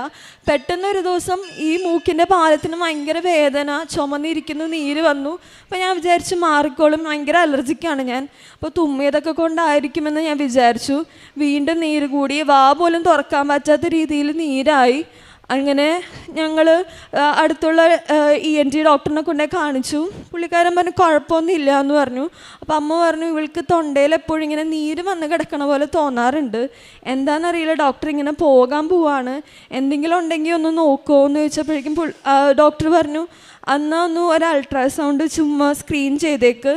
പെട്ടെന്നൊരു ദിവസം ഈ മൂക്കിൻ്റെ പാലത്തിന് ഭയങ്കര വേദന, ചുമന്നിരിക്കുന്നു, നീര് വന്നു. അപ്പോൾ ഞാൻ വിചാരിച്ചു മാറിക്കോളും, ഭയങ്കര അലർജിക്കാണ് ഞാൻ. അപ്പോൾ തുമ്മിയതൊക്കെ കൊണ്ടായിരിക്കുമെന്ന് ഞാൻ വിചാരിച്ചു. വീണ്ടും നീര് കൂടി, വാ പോലും തുറക്കാൻ പറ്റാത്ത രീതിയിൽ നീരായി. അങ്ങനെ ഞങ്ങൾ അടുത്തുള്ള ENT ഡോക്ടറിനെ കൊണ്ടേ കാണിച്ചു. പുള്ളിക്കാരൻ പറഞ്ഞു കുഴപ്പമൊന്നുമില്ല എന്ന് പറഞ്ഞു. അപ്പോൾ അമ്മ പറഞ്ഞു ഇവൾക്ക് തൊണ്ടയിൽ എപ്പോഴും ഇങ്ങനെ നീര് വന്ന് കിടക്കണ പോലെ തോന്നാറുണ്ട്, എന്താണെന്നറിയില്ല, ഡോക്ടർ ഇങ്ങനെ പോകാൻ പോവാണ്, എന്തെങ്കിലും ഉണ്ടെങ്കിൽ ഒന്ന് നോക്കുമോ എന്ന് ചോദിച്ചപ്പോഴേക്കും ഡോക്ടർ പറഞ്ഞു ഒന്ന് ഒരു അൾട്രാസൗണ്ട് ചുമ്മാ സ്ക്രീൻ ചെയ്തേക്ക്,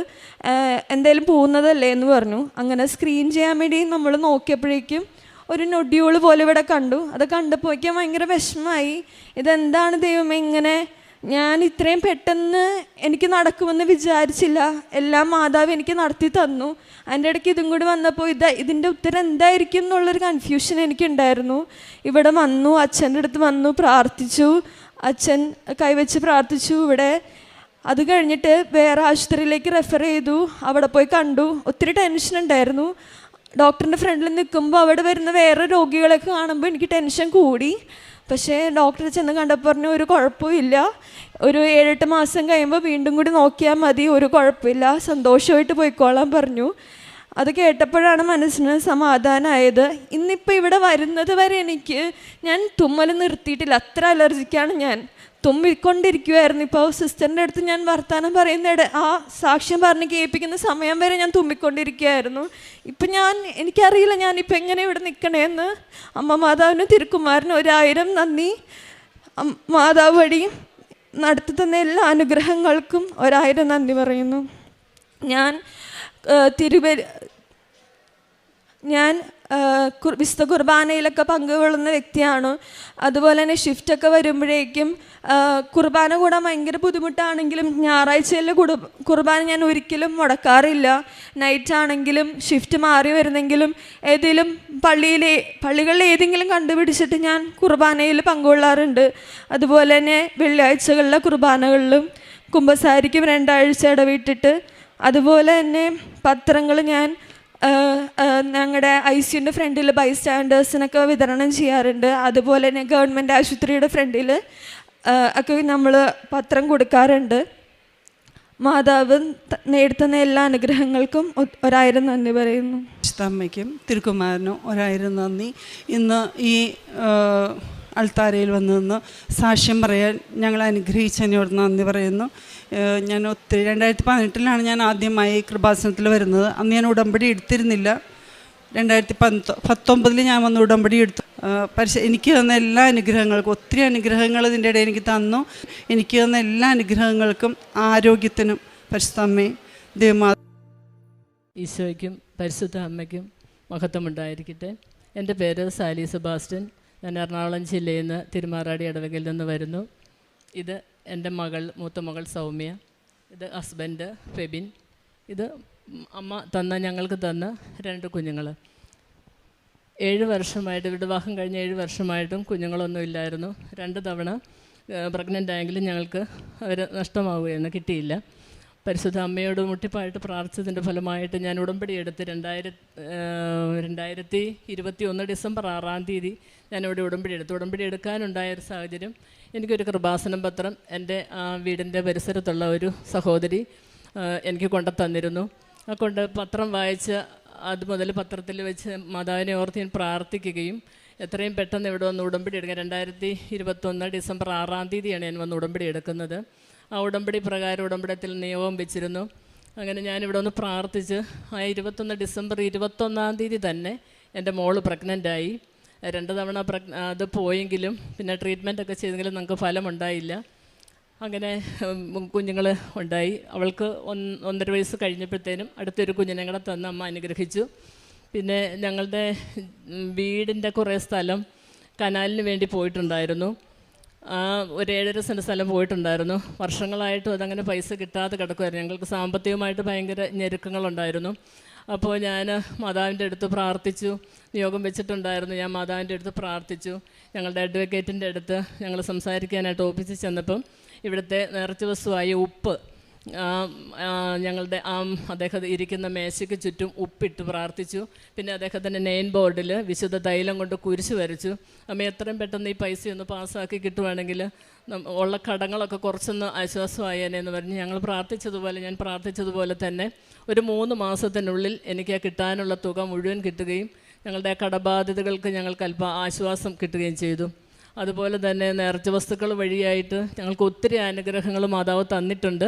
എന്തായാലും പോകുന്നതല്ലേ എന്ന് പറഞ്ഞു. അങ്ങനെ സ്ക്രീൻ ചെയ്യാൻ വേണ്ടി നമ്മൾ നോക്കിയപ്പോഴേക്കും ഒരു നൊഡ്യൂള് പോലെ ഇവിടെ കണ്ടു. അത് കണ്ടപ്പോഴേക്കും ഭയങ്കര വിഷമമായി. ഇതെന്താണ് ദൈവമേ ഇങ്ങനെ, ഞാൻ ഇത്രയും പെട്ടെന്ന് എനിക്ക് നടക്കുമെന്ന് വിചാരിച്ചില്ല. എല്ലാം മാതാവ് എനിക്ക് നടത്തി തന്നു. അതിൻ്റെ ഇടയ്ക്ക് ഇതും കൂടി വന്നപ്പോൾ ഇതിൻ്റെ ഉത്തരം എന്തായിരിക്കും എന്നുള്ളൊരു കൺഫ്യൂഷൻ എനിക്കുണ്ടായിരുന്നു. ഇവിടെ വന്നു, അച്ഛൻ്റെ അടുത്ത് വന്നു, പ്രാർത്ഥിച്ചു. അച്ഛൻ കൈവച്ച് പ്രാർത്ഥിച്ചു ഇവിടെ. അത് കഴിഞ്ഞിട്ട് വേറെ ആശുപത്രിയിലേക്ക് റെഫർ ചെയ്തു. അവിടെ പോയി കണ്ടു. ഒത്തിരി ടെൻഷൻ ഉണ്ടായിരുന്നു. ഡോക്ടറിൻ്റെ ഫ്രണ്ടിൽ നിൽക്കുമ്പോൾ അവിടെ വരുന്ന വേറെ രോഗികളൊക്കെ കാണുമ്പോൾ എനിക്ക് ടെൻഷൻ കൂടി. പക്ഷേ ഡോക്ടറെ ചെന്ന് കണ്ടപ്പോൾ പറഞ്ഞു ഒരു കുഴപ്പമില്ല, ഒരു 7-8 മാസം കഴിയുമ്പോൾ വീണ്ടും കൂടി നോക്കിയാൽ മതി, ഒരു കുഴപ്പമില്ല, സന്തോഷമായിട്ട് പോയിക്കോളാൻ പറഞ്ഞു. അത് കേട്ടപ്പോഴാണ് മനസ്സിന് സമാധാനമായത്. ഇന്നിപ്പോൾ ഇവിടെ വരുന്നത് വരെ ഞാൻ തുമ്മൽ നിർത്തിയിട്ടില്ല, അത്ര അലർജിക്കാണ് ഞാൻ. തുമ്മിക്കൊണ്ടിരിക്കുമായിരുന്നു. ഇപ്പോൾ സിസ്റ്ററിൻ്റെ അടുത്ത് ഞാൻ വർത്തമാനം പറയുന്നിടെ ആ സാക്ഷ്യം പറഞ്ഞ് കേൾപ്പിക്കുന്ന സമയം വരെ ഞാൻ തുമ്മിക്കൊണ്ടിരിക്കുകയായിരുന്നു. ഇപ്പം എനിക്കറിയില്ല ഞാനിപ്പോൾ എങ്ങനെ ഇവിടെ നിൽക്കണേന്ന്. അമ്മ മാതാവിനും തിരുക്കുമാരനും 1000 നന്ദി. മാതാവ് വഴി നടത്തി തന്ന എല്ലാ അനുഗ്രഹങ്ങൾക്കും 1000 നന്ദി പറയുന്നു. ഞാൻ വിശുദ്ധ കുർബാനയിലൊക്കെ പങ്കുകൊള്ളുന്ന വ്യക്തിയാണ്. അതുപോലെ തന്നെ ഷിഫ്റ്റൊക്കെ വരുമ്പോഴേക്കും കുർബാന കൂടാൻ ഭയങ്കര ബുദ്ധിമുട്ടാണെങ്കിലും ഞായറാഴ്ചയിലെ കുർബാന ഞാൻ ഒരിക്കലും മുടക്കാറില്ല. നൈറ്റാണെങ്കിലും ഷിഫ്റ്റ് മാറി വരുന്നെങ്കിലും ഏതെങ്കിലും പള്ളികളിൽ ഏതെങ്കിലും കണ്ടുപിടിച്ചിട്ട് ഞാൻ കുർബാനയിൽ പങ്കുകൊള്ളാറുണ്ട്. അതുപോലെ തന്നെ വെള്ളിയാഴ്ചകളിലെ കുർബാനകളിലും കുമ്പസാരിക്കും 2 ആഴ്ച ഇടവിട്ടിട്ട്. അതുപോലെ തന്നെ പത്രങ്ങൾ ഞാൻ ഞങ്ങളുടെ ICUൻ്റെ ഫ്രണ്ടിൽ ബൈസ്റ്റാൻഡേഴ്സിനൊക്കെ വിതരണം ചെയ്യാറുണ്ട്. അതുപോലെ തന്നെ ഗവൺമെൻറ് ആശുപത്രിയുടെ ഫ്രണ്ടിൽ ഒക്കെ നമ്മൾ പത്രം കൊടുക്കാറുണ്ട്. മാതാവ് നേടുത്തുന്ന എല്ലാ അനുഗ്രഹങ്ങൾക്കും 1000 നന്ദി പറയുന്നു. അമ്മയ്ക്കും തിരുക്കുമാരനും 1000 നന്ദി. ഇന്ന് ഈ അൾത്താരയിൽ വന്നു നിന്ന് സാക്ഷ്യം പറയാൻ ഞങ്ങളെ അനുഗ്രഹിച്ചതിനോട് നന്ദി പറയുന്നു. ഞാൻ ഒത്തിരി 2018 ഞാൻ ആദ്യമായി കൃപാസനത്തിൽ വരുന്നത്. അന്ന് ഞാൻ ഉടമ്പടി എടുത്തിരുന്നില്ല. 2019 ഞാൻ വന്ന് ഉടമ്പടി എടുത്തു. എനിക്ക് തന്ന എല്ലാ അനുഗ്രഹങ്ങൾക്കും, ഒത്തിരി അനുഗ്രഹങ്ങൾ ഇതിൻ്റെ ഇടയിൽ എനിക്ക് തന്നു. എനിക്ക് തന്ന എല്ലാ അനുഗ്രഹങ്ങൾക്കും ആരോഗ്യത്തിനും പരിശുദ്ധ അമ്മയും ദൈവമാ ഈശോയ്ക്കും പരിശുദ്ധ അമ്മയ്ക്കും മഹത്വമുണ്ടായിരിക്കട്ടെ. എൻ്റെ പേര് സാലി സെബാസ്റ്റ്യൻ. ഞാൻ എറണാകുളം ജില്ലയിൽ നിന്ന് തിരുമാറാടി ഇടവകയിൽ നിന്ന് വരുന്നു. ഇത് എൻ്റെ മൂത്ത മകൾ സൗമ്യ. ഇത് ഹസ്ബൻഡ് ഫെബിൻ. ഇത് അമ്മ ഞങ്ങൾക്ക് തന്ന 2 കുഞ്ഞുങ്ങൾ. 7 വർഷമായിട്ട്, വിവാഹം കഴിഞ്ഞ് 7 വർഷമായിട്ടും കുഞ്ഞുങ്ങളൊന്നും ഇല്ലായിരുന്നു. 2 തവണ പ്രഗ്നൻ്റ് ആയെങ്കിലും ഞങ്ങൾക്ക് അവർ നഷ്ടമാവുകയാണ്, കിട്ടിയില്ല. പരിശുദ്ധ അമ്മയോട് മുട്ടിപ്പായിട്ട് പ്രാർത്ഥിച്ചതിൻ്റെ ഫലമായിട്ട് ഞാൻ ഉടമ്പടി എടുത്ത് 2021 ഡിസംബർ 6-ാം തീയതി ഞാനിവിടെ ഉടമ്പടി എടുത്തു. ഉടമ്പടി എടുക്കാനുണ്ടായൊരു സാഹചര്യം, എനിക്കൊരു കൃപാസനം പത്രം എൻ്റെ വീടിൻ്റെ പരിസരത്തുള്ള ഒരു സഹോദരി എനിക്ക് തന്നിരുന്നു. പത്രം വായിച്ച് അത് മുതൽ പത്രത്തിൽ വെച്ച് മാതാവിനെ ഓർത്ത് ഞാൻ പ്രാർത്ഥിക്കുകയും എത്രയും പെട്ടെന്ന് ഇവിടെ വന്ന് ഉടമ്പടി എടുക്കുക. 2021 ഡിസംബർ 6-ാം തീയതിയാണ് ഞാൻ വന്ന് ഉടമ്പടി എടുക്കുന്നത്. ആ ഉടമ്പടി പ്രകാരം ഉടമ്പടത്തിൽ നിയോഗം വെച്ചിരുന്നു. അങ്ങനെ ഞാനിവിടെ ഒന്ന് പ്രാർത്ഥിച്ച് 21 ഡിസംബർ 21-ാം തീയതി തന്നെ എൻ്റെ മോള് പ്രഗ്നൻ്റായി. 2 തവണ അത് പോയെങ്കിലും പിന്നെ ട്രീറ്റ്മെൻറ്റൊക്കെ ചെയ്തെങ്കിലും നമുക്ക് ഫലമുണ്ടായില്ല. അങ്ങനെ കുഞ്ഞുങ്ങൾ ഉണ്ടായി. അവൾക്ക് 1.5 വയസ്സ് കഴിഞ്ഞപ്പോഴത്തേനും അടുത്തൊരു കുഞ്ഞിനെ കൂടെ തന്ന് അമ്മ അനുഗ്രഹിച്ചു. പിന്നെ ഞങ്ങളുടെ വീടിൻ്റെ കുറേ സ്ഥലം കനാലിന് വേണ്ടി പോയിട്ടുണ്ടായിരുന്നു. ഒരു 7.5 സെൻറ്റ് സ്ഥലം പോയിട്ടുണ്ടായിരുന്നു. വർഷങ്ങളായിട്ടും അതങ്ങനെ പൈസ കിട്ടാതെ കിടക്കുമായിരുന്നു. ഞങ്ങൾക്ക് സാമ്പത്തികമായിട്ട് ഭയങ്കര ഞെരുക്കങ്ങളുണ്ടായിരുന്നു. അപ്പോൾ ഞാൻ മാതാവിൻ്റെ അടുത്ത് പ്രാർത്ഥിച്ചു. നിയോഗം വെച്ചിട്ടുണ്ടായിരുന്നു. ഞാൻ മാതാവിൻ്റെ അടുത്ത് പ്രാർത്ഥിച്ചു. ഞങ്ങളുടെ അഡ്വക്കേറ്റിൻ്റെ അടുത്ത് ഞങ്ങൾ സംസാരിക്കാനായിട്ട് ഓഫീസിൽ ചെന്നപ്പം ഇവിടുത്തെ നേർച്ച വസ്തുവായ ഉപ്പ് ഞങ്ങളുടെ അദ്ദേഹം ഇരിക്കുന്ന മേശയ്ക്ക് ചുറ്റും ഉപ്പിട്ട് പ്രാർത്ഥിച്ചു. പിന്നെ അദ്ദേഹത്തിൻ്റെ നെയിൻ ബോർഡിൽ വിശുദ്ധ തൈലം കൊണ്ട് കുരിശ് വരച്ചു. അമ്മ എത്രയും പെട്ടെന്ന് ഈ പൈസയൊന്ന് പാസ്സാക്കി കിട്ടുവാണെങ്കിൽ ഉള്ള കടങ്ങളൊക്കെ കുറച്ചൊന്ന് ആശ്വാസമായേനെന്ന് പറഞ്ഞ് ഞാൻ പ്രാർത്ഥിച്ചതുപോലെ തന്നെ ഒരു 3 മാസത്തിനുള്ളിൽ എനിക്ക് കിട്ടാനുള്ള തുക മുഴുവൻ കിട്ടുകയും ഞങ്ങളുടെ കടബാധ്യതകൾക്ക് ഞങ്ങൾക്ക് അല്പം ആശ്വാസം കിട്ടുകയും ചെയ്തു. അതുപോലെ തന്നെ നേർച്ച വസ്തുക്കൾ വഴിയായിട്ട് ഞങ്ങൾക്ക് ഒത്തിരി അനുഗ്രഹങ്ങൾ മാതാവ് തന്നിട്ടുണ്ട്.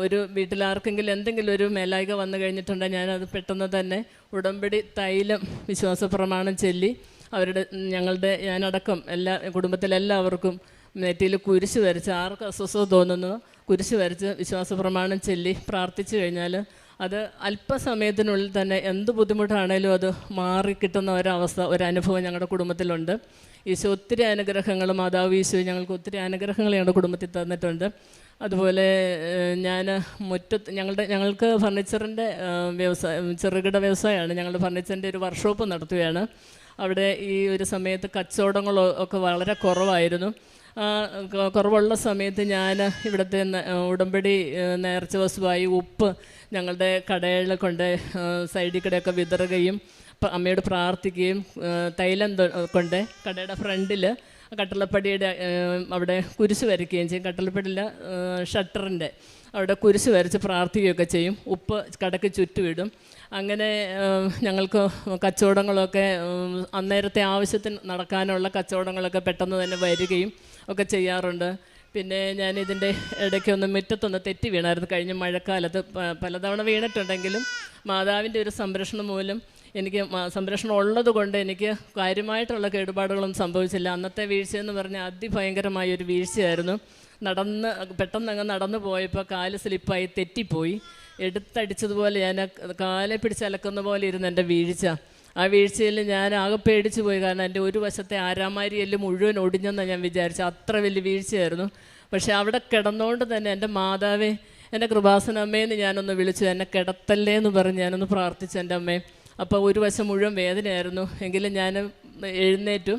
ഒരു വീട്ടിലാർക്കെങ്കിലും എന്തെങ്കിലും ഒരു മേലായിക വന്നു കഴിഞ്ഞിട്ടുണ്ടെങ്കിൽ ഞാനത് പെട്ടെന്ന് തന്നെ ഉടമ്പടി തൈലം വിശ്വാസ പ്രമാണം ചൊല്ലി ഞാനടക്കം കുടുംബത്തിലെല്ലാവർക്കും നെറ്റിയിൽ കുരിശ് വരച്ച്, ആർക്ക് അസ്വസ്ഥത തോന്നുന്നു കുരിശ് വരച്ച് വിശ്വാസ പ്രമാണം ചൊല്ലി പ്രാർത്ഥിച്ചു കഴിഞ്ഞാൽ അത് അല്പസമയത്തിനുള്ളിൽ തന്നെ എന്ത് ബുദ്ധിമുട്ടാണേലും അത് മാറിക്കിട്ടുന്ന ഒരനുഭവം ഞങ്ങളുടെ കുടുംബത്തിലുണ്ട്. ഈശോ ഒത്തിരി അനുഗ്രഹങ്ങൾ, മാതാവ് ഈശോ ഞങ്ങൾക്ക് ഒത്തിരി അനുഗ്രഹങ്ങൾ ഞങ്ങളുടെ കുടുംബത്തിൽ തന്നിട്ടുണ്ട്. അതുപോലെ ഞാൻ ഞങ്ങൾക്ക് ഫർണിച്ചറിൻ്റെ ചെറുകിട വ്യവസായമാണ്. ഞങ്ങൾ ഫർണിച്ചറിൻ്റെ ഒരു വർക്ക്ഷോപ്പ് നടത്തുകയാണ്. അവിടെ ഈ ഒരു സമയത്ത് കച്ചവടങ്ങളൊക്കെ വളരെ കുറവായിരുന്നു. കുറവുള്ള സമയത്ത് ഞാൻ ഇവിടുത്തെ ഉടമ്പടി നേർച്ച വസ്തുവായി ഉപ്പ് ഞങ്ങളുടെ കടകളിൽ കൊണ്ട് സൈഡിൽ കൂടെയൊക്കെ വിതറുകയും അമ്മയോട് പ്രാർത്ഥിക്കുകയും തൈലം കൊണ്ട് കടയുടെ ഫ്രണ്ടിൽ കട്ടളപ്പടിയുടെ അവിടെ കുരിശ് വരയ്ക്കുകയും ചെയ്യും. കട്ടളപ്പടിയിലെ ഷട്ടറിൻ്റെ അവിടെ കുരിശ് വരച്ച് പ്രാർത്ഥിക്കുകയൊക്കെ ചെയ്യും. ഉപ്പ് കടയ്ക്ക് ചുറ്റുവിടും. അങ്ങനെ ഞങ്ങൾക്ക് കച്ചവടങ്ങളൊക്കെ അന്നേരത്തെ ആവശ്യത്തിന് നടക്കാനുള്ള കച്ചവടങ്ങളൊക്കെ പെട്ടെന്ന് തന്നെ വരികയും ഒക്കെ ചെയ്യാറുണ്ട്. പിന്നെ ഞാനിതിൻ്റെ ഇടയ്ക്കൊന്ന് മുറ്റത്തൊന്ന് തെറ്റി വീണായിരുന്നു കഴിഞ്ഞ മഴക്കാലത്ത്. പലതവണ വീണിട്ടുണ്ടെങ്കിലും മാതാവിൻ്റെ ഒരു സംരക്ഷണം മൂലം എനിക്ക് സംരക്ഷണം ഉള്ളത് കൊണ്ട് എനിക്ക് കാര്യമായിട്ടുള്ള കേടുപാടുകളൊന്നും സംഭവിച്ചില്ല. അന്നത്തെ വീഴ്ചയെന്ന് പറഞ്ഞാൽ അതിഭയങ്കരമായ ഒരു വീഴ്ചയായിരുന്നു. പെട്ടെന്ന് അങ്ങ് നടന്നു പോയപ്പോൾ കാല് സ്ലിപ്പായി തെറ്റിപ്പോയി. എടുത്തടിച്ചതുപോലെ ഞാൻ കാലെ പിടിച്ചലക്കുന്ന പോലെ ഇരുന്ന് എൻ്റെ വീഴ്ച. ആ വീഴ്ചയിൽ ഞാൻ ആകെ പേടിച്ചു പോയി. കാരണം എൻ്റെ ഒരു വശത്തെ ആരാമാരിയെല്ലാം മുഴുവൻ ഒടിഞ്ഞെന്നാണ് ഞാൻ വിചാരിച്ചത്. അത്ര വലിയ വീഴ്ചയായിരുന്നു. പക്ഷേ അവിടെ കിടന്നുകൊണ്ട് തന്നെ എൻ്റെ മാതാവേ, എൻ്റെ കൃപാസനമ്മേന്ന് ഞാനൊന്ന് വിളിച്ചു. എന്നെ കിടത്തല്ലേ എന്ന് പറഞ്ഞ് ഞാനൊന്ന് പ്രാർത്ഥിച്ചു എൻ്റെ അമ്മയെ. അപ്പോൾ ഒരു വശം മുഴുവൻ വേദനയായിരുന്നു. എങ്കിലും ഞാൻ എഴുന്നേറ്റ്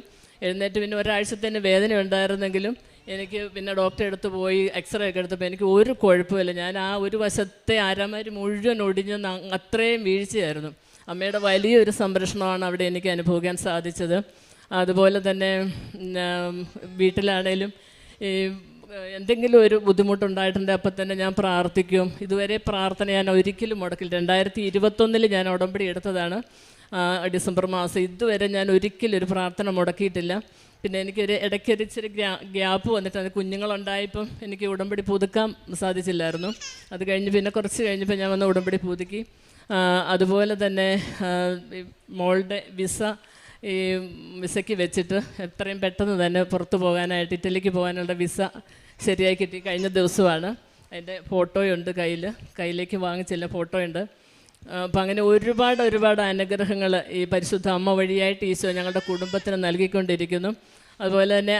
പിന്നെ ഒരാഴ്ചത്തേന് വേദന ഉണ്ടായിരുന്നെങ്കിലും എനിക്ക് പിന്നെ ഡോക്ടറെ അടുത്ത് പോയി എക്സ്റേ ഒക്കെ എടുത്തപ്പോൾ എനിക്ക് ഒരു കുഴപ്പമില്ല. ഞാൻ ആ ഒരു വശത്തെ ആരാമാരി മുഴുവൻ ഒടിഞ്ഞെന്ന് അത്രയും വീഴ്ചയായിരുന്നു. അമ്മയുടെ വലിയൊരു സംരക്ഷണമാണ് അവിടെ എനിക്ക് അനുഭവിക്കാൻ സാധിച്ചത്. അതുപോലെ തന്നെ വീട്ടിലാണേലും ഈ എന്തെങ്കിലും ഒരു ബുദ്ധിമുട്ടുണ്ടായിട്ടുണ്ട് അപ്പം തന്നെ ഞാൻ പ്രാർത്ഥിക്കും. ഇതുവരെ പ്രാർത്ഥന ഞാൻ ഒരിക്കലും മുടക്കില്ല. 2021 ഞാൻ ഉടമ്പടി എടുത്തതാണ്, ഡിസംബർ മാസം. ഇതുവരെ ഞാൻ ഒരിക്കലും ഒരു പ്രാർത്ഥന മുടക്കിയിട്ടില്ല. പിന്നെ എനിക്കൊരു ഇടയ്ക്കൊരു ഇച്ചിരി ഗ്യാപ്പ് വന്നിട്ട് കുഞ്ഞുങ്ങളുണ്ടായപ്പം എനിക്ക് ഉടമ്പടി പുതുക്കാൻ സാധിച്ചില്ലായിരുന്നു. അത് കഴിഞ്ഞ് പിന്നെ കുറച്ച് കഴിഞ്ഞപ്പോൾ ഞാൻ വന്ന് ഉടമ്പടി പുതുക്കി. അതുപോലെ തന്നെ മോളുടെ വിസയ്ക്ക് വെച്ചിട്ട് എത്രയും പെട്ടെന്ന് തന്നെ പുറത്ത് പോകാനായിട്ട് ഇറ്റലിക്ക് പോകാനുള്ള വിസ ശരിയായി കിട്ടി. കഴിഞ്ഞ ദിവസമാണ്. അതിൻ്റെ ഫോട്ടോയുണ്ട്, കയ്യിലേക്ക് വാങ്ങിച്ചില്ല, ഫോട്ടോയുണ്ട്. അപ്പം അങ്ങനെ ഒരുപാട് അനുഗ്രഹങ്ങൾ ഈ പരിശുദ്ധ അമ്മ വഴിയായിട്ട് ഈശോ ഞങ്ങളുടെ കുടുംബത്തിന് നൽകിക്കൊണ്ടിരിക്കുന്നു. അതുപോലെ തന്നെ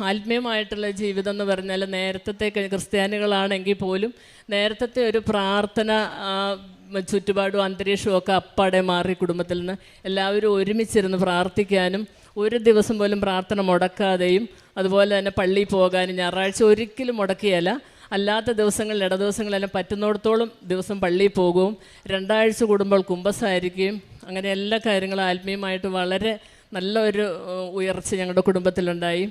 ആത്മീയമായിട്ടുള്ള ജീവിതം എന്ന് പറഞ്ഞാൽ നേരത്തെ ക്രിസ്ത്യാനികളാണെങ്കിൽ പോലും നേരത്തെ ഒരു പ്രാർത്ഥന ചുറ്റുപാടും അന്തരീക്ഷവും ഒക്കെ അപ്പാടെ മാറി കുടുംബത്തിൽ നിന്ന് എല്ലാവരും ഒരുമിച്ചിരുന്ന് പ്രാർത്ഥിക്കാനും ഒരു ദിവസം പോലും പ്രാർത്ഥന മുടക്കാതെയും അതുപോലെ തന്നെ പള്ളിയിൽ പോകാനും ഞായറാഴ്ച ഒരിക്കലും മുടക്കിയല്ല. അല്ലാത്ത ദിവസങ്ങളിൽ ഇടദിവസങ്ങളെല്ലാം പറ്റുന്നിടത്തോളം ദിവസം പള്ളിയിൽ പോകും. 2 ആഴ്ച കൂടുമ്പോൾ കുമ്പസാരിക്കുകയും അങ്ങനെ എല്ലാ കാര്യങ്ങളും ആത്മീയമായിട്ട് വളരെ നല്ലൊരു ഉയർച്ച ഞങ്ങളുടെ കുടുംബത്തിലുണ്ടായി.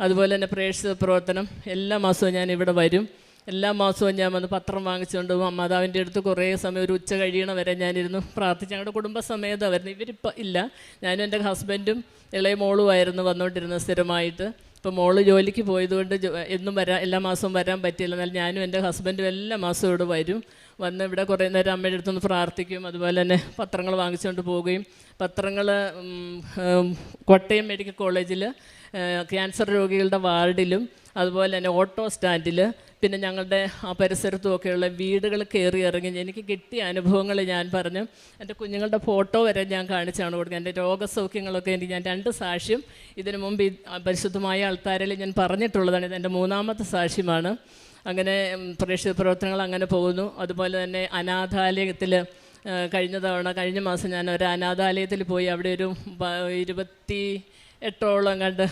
അതുപോലെ തന്നെ പ്രേക്ഷിത പ്രവർത്തനം എല്ലാ മാസവും ഞാൻ ഇവിടെ വരും. എല്ലാ മാസവും ഞാൻ വന്ന് പത്രം വാങ്ങിച്ചുകൊണ്ട് പോകും. മാതാവിൻ്റെ അടുത്ത് കുറേ സമയം ഒരു ഉച്ച കഴിയണ വരെ ഞാനിരുന്നു പ്രാർത്ഥിച്ച്. ഞങ്ങളുടെ കുടുംബസമേതമായിരുന്നു. ഇവരിപ്പോൾ ഇല്ല. ഞാനും എൻ്റെ ഹസ്ബൻഡും ഇളയ മോളുമായിരുന്നു വന്നുകൊണ്ടിരുന്നത് സ്ഥിരമായിട്ട്. ഇപ്പോൾ മോള് ജോലിക്ക് പോയതുകൊണ്ട് എന്നും എല്ലാ മാസവും വരാൻ പറ്റിയില്ല. എന്നാൽ ഞാനും എൻ്റെ ഹസ്ബൻഡും എല്ലാ മാസവും ഇവിടെ വരും. വന്ന് ഇവിടെ കുറേ നേരം അമ്മയുടെ അടുത്തൊന്ന് പ്രാർത്ഥിക്കും. അതുപോലെ തന്നെ പത്രങ്ങൾ വാങ്ങിച്ചുകൊണ്ട് പോവുകയും പത്രങ്ങൾ കോട്ടയം മെഡിക്കൽ കോളേജിൽ ക്യാൻസർ രോഗികളുടെ വാർഡിലും അതുപോലെ തന്നെ ഓട്ടോ സ്റ്റാൻഡിൽ പിന്നെ ഞങ്ങളുടെ ആ പരിസരത്തുമൊക്കെയുള്ള വീടുകൾ കയറി ഇറങ്ങി എനിക്ക് കിട്ടിയ അനുഭവങ്ങൾ ഞാൻ പറഞ്ഞു. എൻ്റെ കുഞ്ഞുങ്ങളുടെ ഫോട്ടോ വരെ ഞാൻ കാണിച്ചാണ് കൊടുക്കുക. എൻ്റെ രോഗസൗഖ്യങ്ങളൊക്കെ എനിക്ക് ഞാൻ 2 സാക്ഷ്യം ഇതിനു മുമ്പ് ഈ പരിശുദ്ധമായ ആൾക്കാരിൽ ഞാൻ പറഞ്ഞിട്ടുള്ളതാണ്. ഇത് എൻ്റെ 3ാമത്തെ സാക്ഷ്യമാണ്. അങ്ങനെ പ്രേക്ഷിത പ്രവർത്തനങ്ങൾ അങ്ങനെ പോകുന്നു. അതുപോലെ തന്നെ അനാഥാലയത്തിൽ കഴിഞ്ഞ മാസം ഞാൻ ഒരു അനാഥാലയത്തിൽ പോയി. അവിടെ ഒരു 28ഓളം കണ്ട്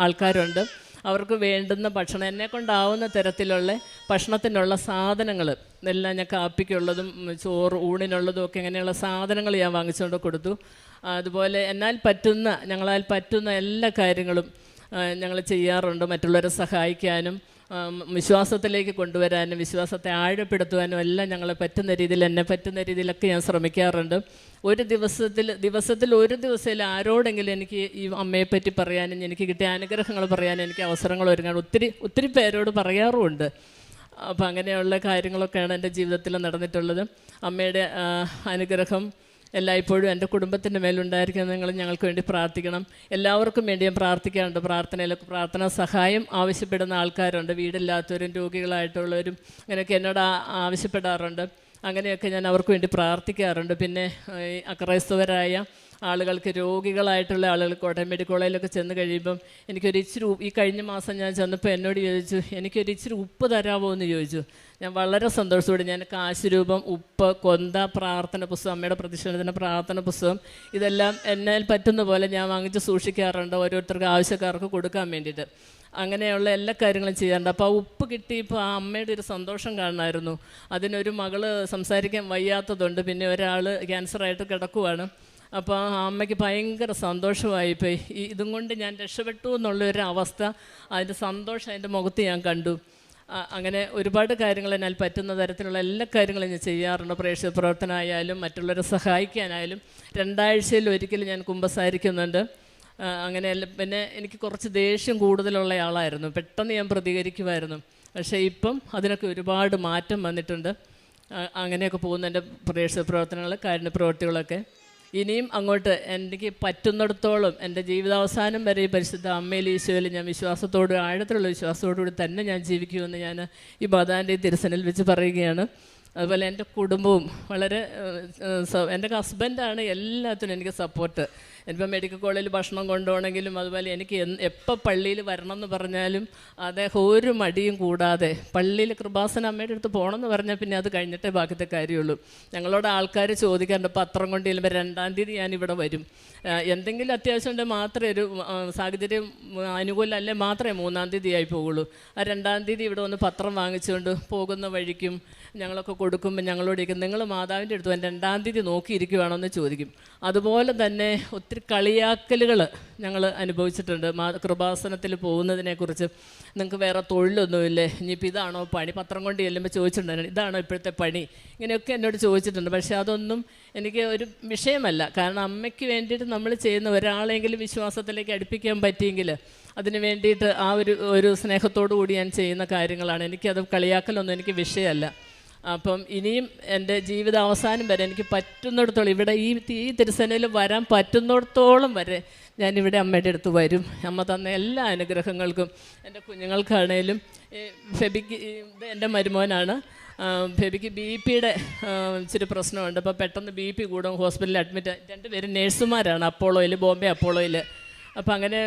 ആൾക്കാരുണ്ട്. അവർക്ക് വേണ്ടുന്ന ഭക്ഷണം എന്നെക്കൊണ്ടാവുന്ന തരത്തിലുള്ള ഭക്ഷണത്തിനുള്ള സാധനങ്ങൾ എല്ലാം ഞാൻ കാപ്പിക്കുള്ളതും ഊണിനുള്ളതും ഒക്കെ ഇങ്ങനെയുള്ള സാധനങ്ങൾ ഞാൻ വാങ്ങിച്ചുകൊണ്ട് കൊടുത്തു. അതുപോലെ ഞങ്ങളാൽ പറ്റുന്ന എല്ലാ കാര്യങ്ങളും ഞങ്ങൾ ചെയ്യാറുണ്ട്. മറ്റുള്ളവരെ സഹായിക്കാനും വിശ്വാസത്തിലേക്ക് കൊണ്ടുവരാനും വിശ്വാസത്തെ ആഴപ്പെടുത്തുവാനും എല്ലാം എന്നെ പറ്റുന്ന രീതിയിലൊക്കെ ഞാൻ ശ്രമിക്കാറുണ്ട്. ഒരു ദിവസത്തിൽ ഒരു ദിവസത്തിൽ ആരോടെങ്കിലും എനിക്ക് ഈ അമ്മയെപ്പറ്റി പറയാനും എനിക്ക് കിട്ടിയ അനുഗ്രഹങ്ങൾ പറയാനും എനിക്ക് അവസരങ്ങൾ ഒരുങ്ങാൻ ഒത്തിരി പേരോട് പറയാറുമുണ്ട്. അപ്പോൾ അങ്ങനെയുള്ള കാര്യങ്ങളൊക്കെയാണ് എൻ്റെ ജീവിതത്തിൽ നടന്നിട്ടുള്ളത്. അമ്മയുടെ അനുഗ്രഹം എല്ലായ്പ്പോഴും എൻ്റെ കുടുംബത്തിൻ്റെ മേലുണ്ടായിരിക്കുന്നത് നിങ്ങൾ ഞങ്ങൾക്ക് വേണ്ടി പ്രാർത്ഥിക്കണം. എല്ലാവർക്കും വേണ്ടി ഞാൻ പ്രാർത്ഥിക്കാറുണ്ട്. പ്രാർത്ഥനാ സഹായം ആവശ്യപ്പെടുന്ന ആൾക്കാരുണ്ട്. വീടില്ലാത്തവരും രോഗികളായിട്ടുള്ളവരും അങ്ങനെയൊക്കെ എന്നോട് ആവശ്യപ്പെടാറുണ്ട്. അങ്ങനെയൊക്കെ ഞാൻ അവർക്ക് വേണ്ടി പ്രാർത്ഥിക്കാറുണ്ട്. പിന്നെ അക്രൈസ്തവരായ ആളുകൾക്ക് രോഗികളായിട്ടുള്ള ആളുകൾ കോട്ടയം മെഡിക്കൽ കോളേജിലൊക്കെ ചെന്ന് കഴിയുമ്പം ഈ കഴിഞ്ഞ മാസം ഞാൻ ചെന്നപ്പോൾ എന്നോട് ചോദിച്ചു, എനിക്കൊരിച്ചിരി ഉപ്പ് തരാമോ എന്ന് ചോദിച്ചു. ഞാൻ വളരെ സന്തോഷത്തോടെ ഞാൻ കാശുരൂപം, ഉപ്പ്, കൊന്ത, പ്രാർത്ഥന പുസ്തകം, അമ്മയുടെ പ്രതിഷ്ഠാനത്തിൻ്റെ പ്രാർത്ഥന പുസ്തകം ഇതെല്ലാം എന്നാൽ പറ്റുന്ന പോലെ ഞാൻ വാങ്ങിച്ച് സൂക്ഷിക്കാറുണ്ട് ഓരോരുത്തർക്ക് ആവശ്യക്കാർക്ക് കൊടുക്കാൻ വേണ്ടിയിട്ട്. അങ്ങനെയുള്ള എല്ലാ കാര്യങ്ങളും ചെയ്യാറുണ്ട്. അപ്പോൾ ആ ഉപ്പ് കിട്ടിയപ്പോൾ ആ അമ്മയുടെ ഒരു സന്തോഷം കാണുമായിരുന്നു. അതിനൊരു മകള് സംസാരിക്കാൻ വയ്യാത്തതുണ്ട്, പിന്നെ ഒരാൾ ക്യാൻസറായിട്ട് കിടക്കുവാണ്. അപ്പോൾ ആ അമ്മയ്ക്ക് ഭയങ്കര സന്തോഷമായിപ്പോയി. ഇതും കൊണ്ട് ഞാൻ രക്ഷപ്പെട്ടു എന്നുള്ളൊരു അവസ്ഥ, അതിൻ്റെ സന്തോഷം എൻ്റെ മുഖത്ത് ഞാൻ കണ്ടു. അങ്ങനെ ഒരുപാട് കാര്യങ്ങൾ എന്നാൽ പറ്റുന്ന തരത്തിലുള്ള എല്ലാ കാര്യങ്ങളും ഞാൻ ചെയ്യാറുണ്ട്. പ്രേക്ഷിത പ്രവർത്തനമായാലും മറ്റുള്ളവരെ സഹായിക്കാനായാലും 2 ആഴ്ചയിൽ ഒരിക്കലും ഞാൻ കുമ്പസാരിക്കുന്നുണ്ട്. അങ്ങനെയല്ല. പിന്നെ എനിക്ക് കുറച്ച് ദേഷ്യം കൂടുതലുള്ള ആളായിരുന്നു, പെട്ടെന്ന് ഞാൻ പ്രതികരിക്കുമായിരുന്നു. പക്ഷേ ഇപ്പം അതിനൊക്കെ ഒരുപാട് മാറ്റം വന്നിട്ടുണ്ട്. അങ്ങനെയൊക്കെ പോകുന്ന എൻ്റെ പ്രേക്ഷിത പ്രവർത്തനങ്ങൾ, കാരുണ്യ പ്രവർത്തികളൊക്കെ ഇനിയും അങ്ങോട്ട് എനിക്ക് പറ്റുന്നിടത്തോളം എൻ്റെ ജീവിതാവസാനം വരെ ഈ പരിശുദ്ധ അമ്മയിൽ ഈശോയിൽ ഞാൻ ആഴത്തിലുള്ള വിശ്വാസത്തോടുകൂടി തന്നെ ഞാൻ ജീവിക്കുമെന്ന് ഞാൻ ഈ മാതാവിൻ്റെ തിരുസനിൽ വെച്ച് പറയുകയാണ്. അതുപോലെ എൻ്റെ കുടുംബവും വളരെ എൻ്റെ ഹസ്ബൻഡാണ് എല്ലാത്തിനും എനിക്ക് സപ്പോർട്ട്. ഇപ്പം മെഡിക്കൽ കോളേജിൽ ഭക്ഷണം കൊണ്ടുപോകണമെങ്കിലും അതുപോലെ എനിക്ക് എപ്പോൾ പള്ളിയിൽ വരണം എന്ന് പറഞ്ഞാലും അദ്ദേഹം ഒരു മടിയും കൂടാതെ പള്ളിയിൽ കൃപാസന അമ്മയുടെ അടുത്ത് പോകണമെന്ന് പറഞ്ഞാൽ പിന്നെ അത് കഴിഞ്ഞിട്ടേ ബാക്കിത്തെ കാര്യമുള്ളൂ. ഞങ്ങളോട് ആൾക്കാർ ചോദിക്കാറുണ്ട് പത്രം കൊണ്ട് ചെല്ലുമ്പോൾ 2-ാം തീയതി ഞാനിവിടെ വരും, എന്തെങ്കിലും അത്യാവശ്യം ഉണ്ടെങ്കിൽ മാത്രമേ ഒരു സാഹചര്യം അനുകൂലമല്ലേ മാത്രമേ 3-ാം തീയതി ആയി പോകുള്ളൂ. ആ 2-ാം തീയതി ഇവിടെ വന്ന് പത്രം വാങ്ങിച്ചുകൊണ്ട് പോകുന്ന വഴിക്കും ഞങ്ങളൊക്കെ കൊടുക്കുമ്പോൾ ഞങ്ങളോടേക്ക് നിങ്ങൾ മാതാവിൻ്റെ അടുത്ത് 2-ാം തീയതി നോക്കിയിരിക്കുവാണോ എന്ന് ചോദിക്കും. അതുപോലെ തന്നെ ഒത്തിരി കളിയാക്കലുകൾ ഞങ്ങൾ അനുഭവിച്ചിട്ടുണ്ട് കൃപാസനത്തിൽ പോകുന്നതിനെക്കുറിച്ച്. നിങ്ങൾക്ക് വേറെ തൊഴിലൊന്നുമില്ലേ, ഇനിയിപ്പോൾ ഇതാണോ പണി, പത്രം കൊണ്ട് ചെല്ലുമ്പോൾ ചോദിച്ചിട്ടുണ്ടായിരുന്നു ഇതാണോ ഇപ്പോഴത്തെ പണി, ഇങ്ങനെയൊക്കെ എന്നോട് ചോദിച്ചിട്ടുണ്ട്. പക്ഷേ അതൊന്നും എനിക്ക് ഒരു വിഷയമല്ല. കാരണം അമ്മയ്ക്ക് വേണ്ടിയിട്ട് നമ്മൾ ചെയ്യുന്ന ഒരാളെങ്കിലും വിശ്വാസത്തിലേക്ക് അടുപ്പിക്കാൻ പറ്റിയെങ്കിൽ അതിന് വേണ്ടിയിട്ട് ആ ഒരു സ്നേഹത്തോടു കൂടി ഞാൻ ചെയ്യുന്ന കാര്യങ്ങളാണ്. എനിക്കത് കളിയാക്കലൊന്നും എനിക്ക് വിഷയമല്ല. അപ്പം ഇനിയും എൻ്റെ ജീവിത അവസാനം വരെ എനിക്ക് പറ്റുന്നിടത്തോളം ഇവിടെ ഈ തിരുസേനയിൽ വരാൻ പറ്റുന്നിടത്തോളം വരെ ഞാനിവിടെ അമ്മയുടെ അടുത്ത് വരും. അമ്മ തന്ന എല്ലാ അനുഗ്രഹങ്ങൾക്കും എൻ്റെ കുഞ്ഞുങ്ങൾക്കാണേലും ഫെബിക്ക് ഇത് എൻ്റെ മരുമോനാണ്. ഫെബിക്ക് BP-യുടെ ഇച്ചിരി പ്രശ്നമുണ്ട്. അപ്പോൾ പെട്ടെന്ന് BP കൂടും, ഹോസ്പിറ്റലിൽ അഡ്മിറ്റ്. 2 പേരും നേഴ്സുമാരാണ് അപ്പോളോയിൽ, ബോംബെ അപ്പോളോയിൽ. അപ്പോൾ അങ്ങനെ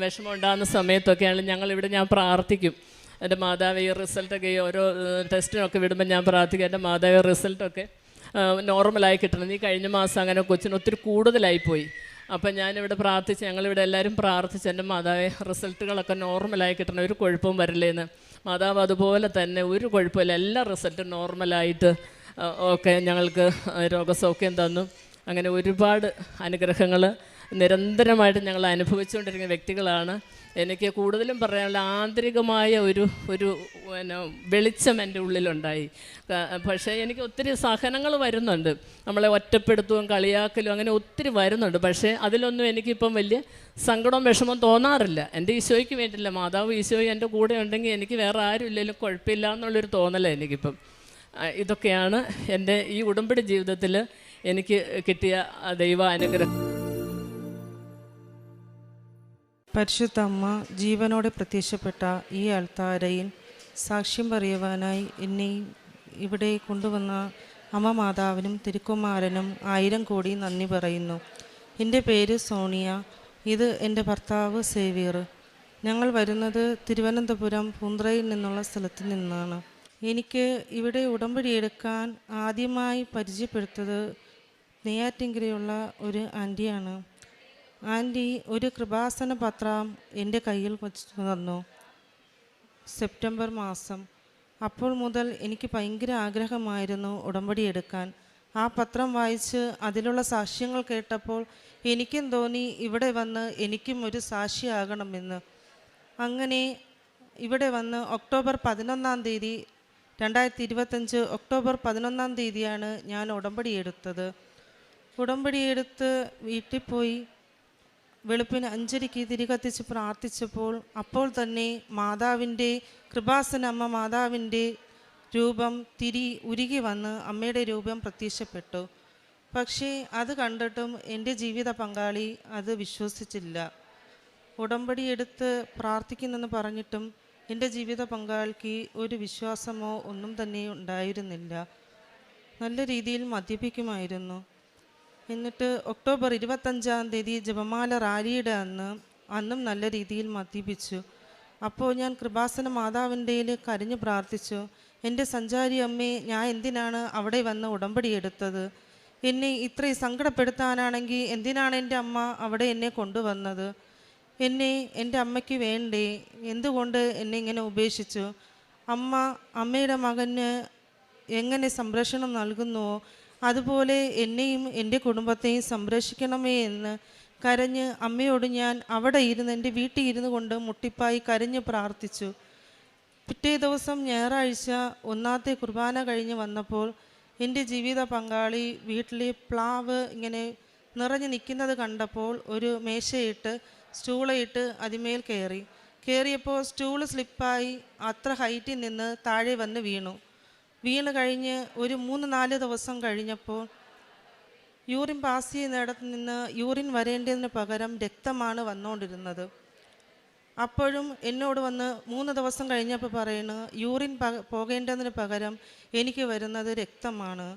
വിഷമം ഉണ്ടാകുന്ന സമയത്തൊക്കെയാണ് ഞങ്ങളിവിടെ ഞാൻ പ്രാർത്ഥിക്കും. എൻ്റെ മാതാവ് ഈ റിസൾട്ടൊക്കെ ഓരോ ടെസ്റ്റിനൊക്കെ വിടുമ്പോൾ ഞാൻ പ്രാർത്ഥിക്കും എൻ്റെ മാതാവ് റിസൾട്ടൊക്കെ നോർമലായി കിട്ടണം. ഈ കഴിഞ്ഞ മാസം അങ്ങനെ കൊച്ചിന് ഒത്തിരി കൂടുതലായിപ്പോയി. അപ്പം ഞാനിവിടെ പ്രാർത്ഥിച്ച്, ഞങ്ങളിവിടെ എല്ലാവരും പ്രാർത്ഥിച്ച് എൻ്റെ മാതാവെ റിസൾട്ടുകളൊക്കെ നോർമലായി കിട്ടണം, ഒരു കുഴപ്പവും വരില്ലേന്ന്. മാതാവ് അതുപോലെ തന്നെ ഒരു കുഴപ്പമില്ല, എല്ലാ റിസൾട്ടും നോർമലായിട്ട് ഒക്കെ ഞങ്ങൾക്ക് രോഗസൗഖ്യം തന്നു. അങ്ങനെ ഒരുപാട് അനുഗ്രഹങ്ങൾ നിരന്തരമായിട്ട് ഞങ്ങൾ അനുഭവിച്ചുകൊണ്ടിരിക്കുന്ന വ്യക്തികളാണ്. എനിക്ക് കൂടുതലും പറയാനുള്ള ആന്തരികമായ ഒരു വെളിച്ചം എൻ്റെ ഉള്ളിലുണ്ടായി. പക്ഷേ എനിക്ക് ഒത്തിരി സഹനങ്ങൾ വരുന്നുണ്ട്, നമ്മളെ ഒറ്റപ്പെടുത്തുകയും കളിയാക്കലും അങ്ങനെ ഒത്തിരി വരുന്നുണ്ട്. പക്ഷേ അതിലൊന്നും എനിക്കിപ്പം വലിയ സങ്കടവും വിഷമവും തോന്നാറില്ല. എൻ്റെ ഈശോയ്ക്ക് വേണ്ടിയില്ല, മാതാവ് ഈശോയും എൻ്റെ കൂടെ ഉണ്ടെങ്കിൽ എനിക്ക് വേറെ ആരും ഇല്ലെങ്കിലും കുഴപ്പമില്ല എന്നുള്ളൊരു തോന്നലാണ് എനിക്കിപ്പം. ഇതൊക്കെയാണ് എൻ്റെ ഈ ഉടമ്പടി ജീവിതത്തിൽ എനിക്ക് കിട്ടിയ ദൈവ അനുഗ്രഹം. പരിശുദ്ധ അമ്മ ജീവനോടെ പ്രത്യക്ഷപ്പെട്ട ഈ അൾത്താരയിൽ സാക്ഷ്യം പറയുവാനായി എന്നെ ഇവിടെ കൊണ്ടുവന്ന അമ്മ മാതാവിനും തിരുക്കുമാരനും 1000 കോടി നന്ദി പറയുന്നു. എൻ്റെ പേര് സോണിയ, ഇത് എൻ്റെ ഭർത്താവ് സേവ്യർ. ഞങ്ങൾ വരുന്നത് തിരുവനന്തപുരം പൂന്തുറയിൽ നിന്നുള്ള സ്ഥലത്ത് നിന്നാണ്. എനിക്ക് ഇവിടെ ഉടമ്പടി എടുക്കാൻ ആദ്യമായി പരിചയപ്പെടുത്തത് നെയ്യാറ്റിൻകരയുള്ള ഒരു ആൻറ്റിയാണ്. ആൻറ്റി ഒരു കൃപാസന പത്രം എൻ്റെ കയ്യിൽ വച്ച് തന്നു സെപ്റ്റംബർ മാസം. അപ്പോൾ മുതൽ എനിക്ക് ഭയങ്കര ആഗ്രഹമായിരുന്നു ഉടമ്പടി എടുക്കാൻ. ആ പത്രം വായിച്ച് അതിലുള്ള സാക്ഷ്യങ്ങൾ കേട്ടപ്പോൾ എനിക്കും തോന്നി ഇവിടെ വന്ന് എനിക്കും ഒരു സാക്ഷിയാകണമെന്ന്. അങ്ങനെ ഇവിടെ വന്ന് ഒക്ടോബർ 11-ാം തീയതി 2025 ഒക്ടോബർ 11-ാം തീയതിയാണ് ഞാൻ ഉടമ്പടി എടുത്തത്. ഉടമ്പടി എടുത്ത് വീട്ടിൽ പോയി വെളുപ്പിന് 5:00 തിരി കത്തിച്ച് പ്രാർത്ഥിച്ചപ്പോൾ അപ്പോൾ തന്നെ മാതാവിൻ്റെ കൃപാസന അമ്മ മാതാവിൻ്റെ രൂപം ഉരുകി വന്ന് അമ്മയുടെ രൂപം പ്രത്യക്ഷപ്പെട്ടു. പക്ഷേ അത് കണ്ടിട്ടും എൻ്റെ ജീവിത പങ്കാളി അത് വിശ്വസിച്ചില്ല. ഉടമ്പടി എടുത്ത് പ്രാർത്ഥിക്കുന്നെന്ന് പറഞ്ഞിട്ടും എൻ്റെ ജീവിത പങ്കാളിക്ക് ഒരു വിശ്വാസമോ ഒന്നും തന്നെ ഉണ്ടായിരുന്നില്ല. നല്ല രീതിയിൽ മദ്യപിക്കുമായിരുന്നു. എന്നിട്ട് ഒക്ടോബർ 25-ാം തീയതി ജപമാല റാലിയുടെ അന്നും നല്ല രീതിയിൽ മദ്യപിച്ചു. അപ്പോൾ ഞാൻ കൃപാസന മാതാവിൻ്റെ കരഞ്ഞു പ്രാർത്ഥിച്ചു, എൻ്റെ സഞ്ചാരി അമ്മേ, ഞാൻ എന്തിനാണ് അവിടെ വന്ന് ഉടമ്പടി എടുത്തത്? എന്നെ ഇത്രയും സങ്കടപ്പെടുത്താനാണെങ്കിൽ എന്തിനാണ് എൻ്റെ അമ്മ അവിടെ എന്നെ കൊണ്ടുവന്നത്? എൻ്റെ അമ്മയ്ക്ക് വേണ്ടേ? എന്തുകൊണ്ട് എന്നെ ഇങ്ങനെ ഉപേക്ഷിച്ചു? അമ്മയുടെ മകന് എങ്ങനെ സംരക്ഷണം നൽകുന്നുവോ അതുപോലെ എന്നെയും എൻ്റെ കുടുംബത്തെയും സംരക്ഷിക്കണമേ എന്ന് കരഞ്ഞ് അമ്മയോട് ഞാൻ അവിടെ ഇരുന്ന് എൻ്റെ വീട്ടിൽ ഇരുന്ന് കൊണ്ട് മുട്ടിപ്പായി കരഞ്ഞ് പ്രാർത്ഥിച്ചു. പിറ്റേ ദിവസം ഞായറാഴ്ച 1-ാമത്തെ കുർബാന കഴിഞ്ഞ് വന്നപ്പോൾ എൻ്റെ ജീവിത പങ്കാളി വീട്ടിലെ പ്ലാവ് ഇങ്ങനെ നിറഞ്ഞു നിൽക്കുന്നത് കണ്ടപ്പോൾ ഒരു മേശയിട്ട് സ്റ്റൂളയിട്ട് അതിമേൽ കയറിയപ്പോൾ സ്റ്റൂള് സ്ലിപ്പായി അത്ര ഹൈറ്റിൽ നിന്ന് താഴെ വന്ന് വീണ് കഴിഞ്ഞ് ഒരു 3-4 ദിവസം കഴിഞ്ഞപ്പോൾ യൂറിൻ പാസ് ചെയ്യുന്നിടത്ത് നിന്ന് യൂറിൻ വരേണ്ടതിന് പകരം രക്തമാണ് വന്നുകൊണ്ടിരുന്നത്. അപ്പോഴും എന്നോട് വന്ന് 3 ദിവസം കഴിഞ്ഞപ്പോൾ പറയുന്നു, യൂറിൻ പോകേണ്ടതിന് പകരം എനിക്ക് വരുന്നത് രക്തമാണ്.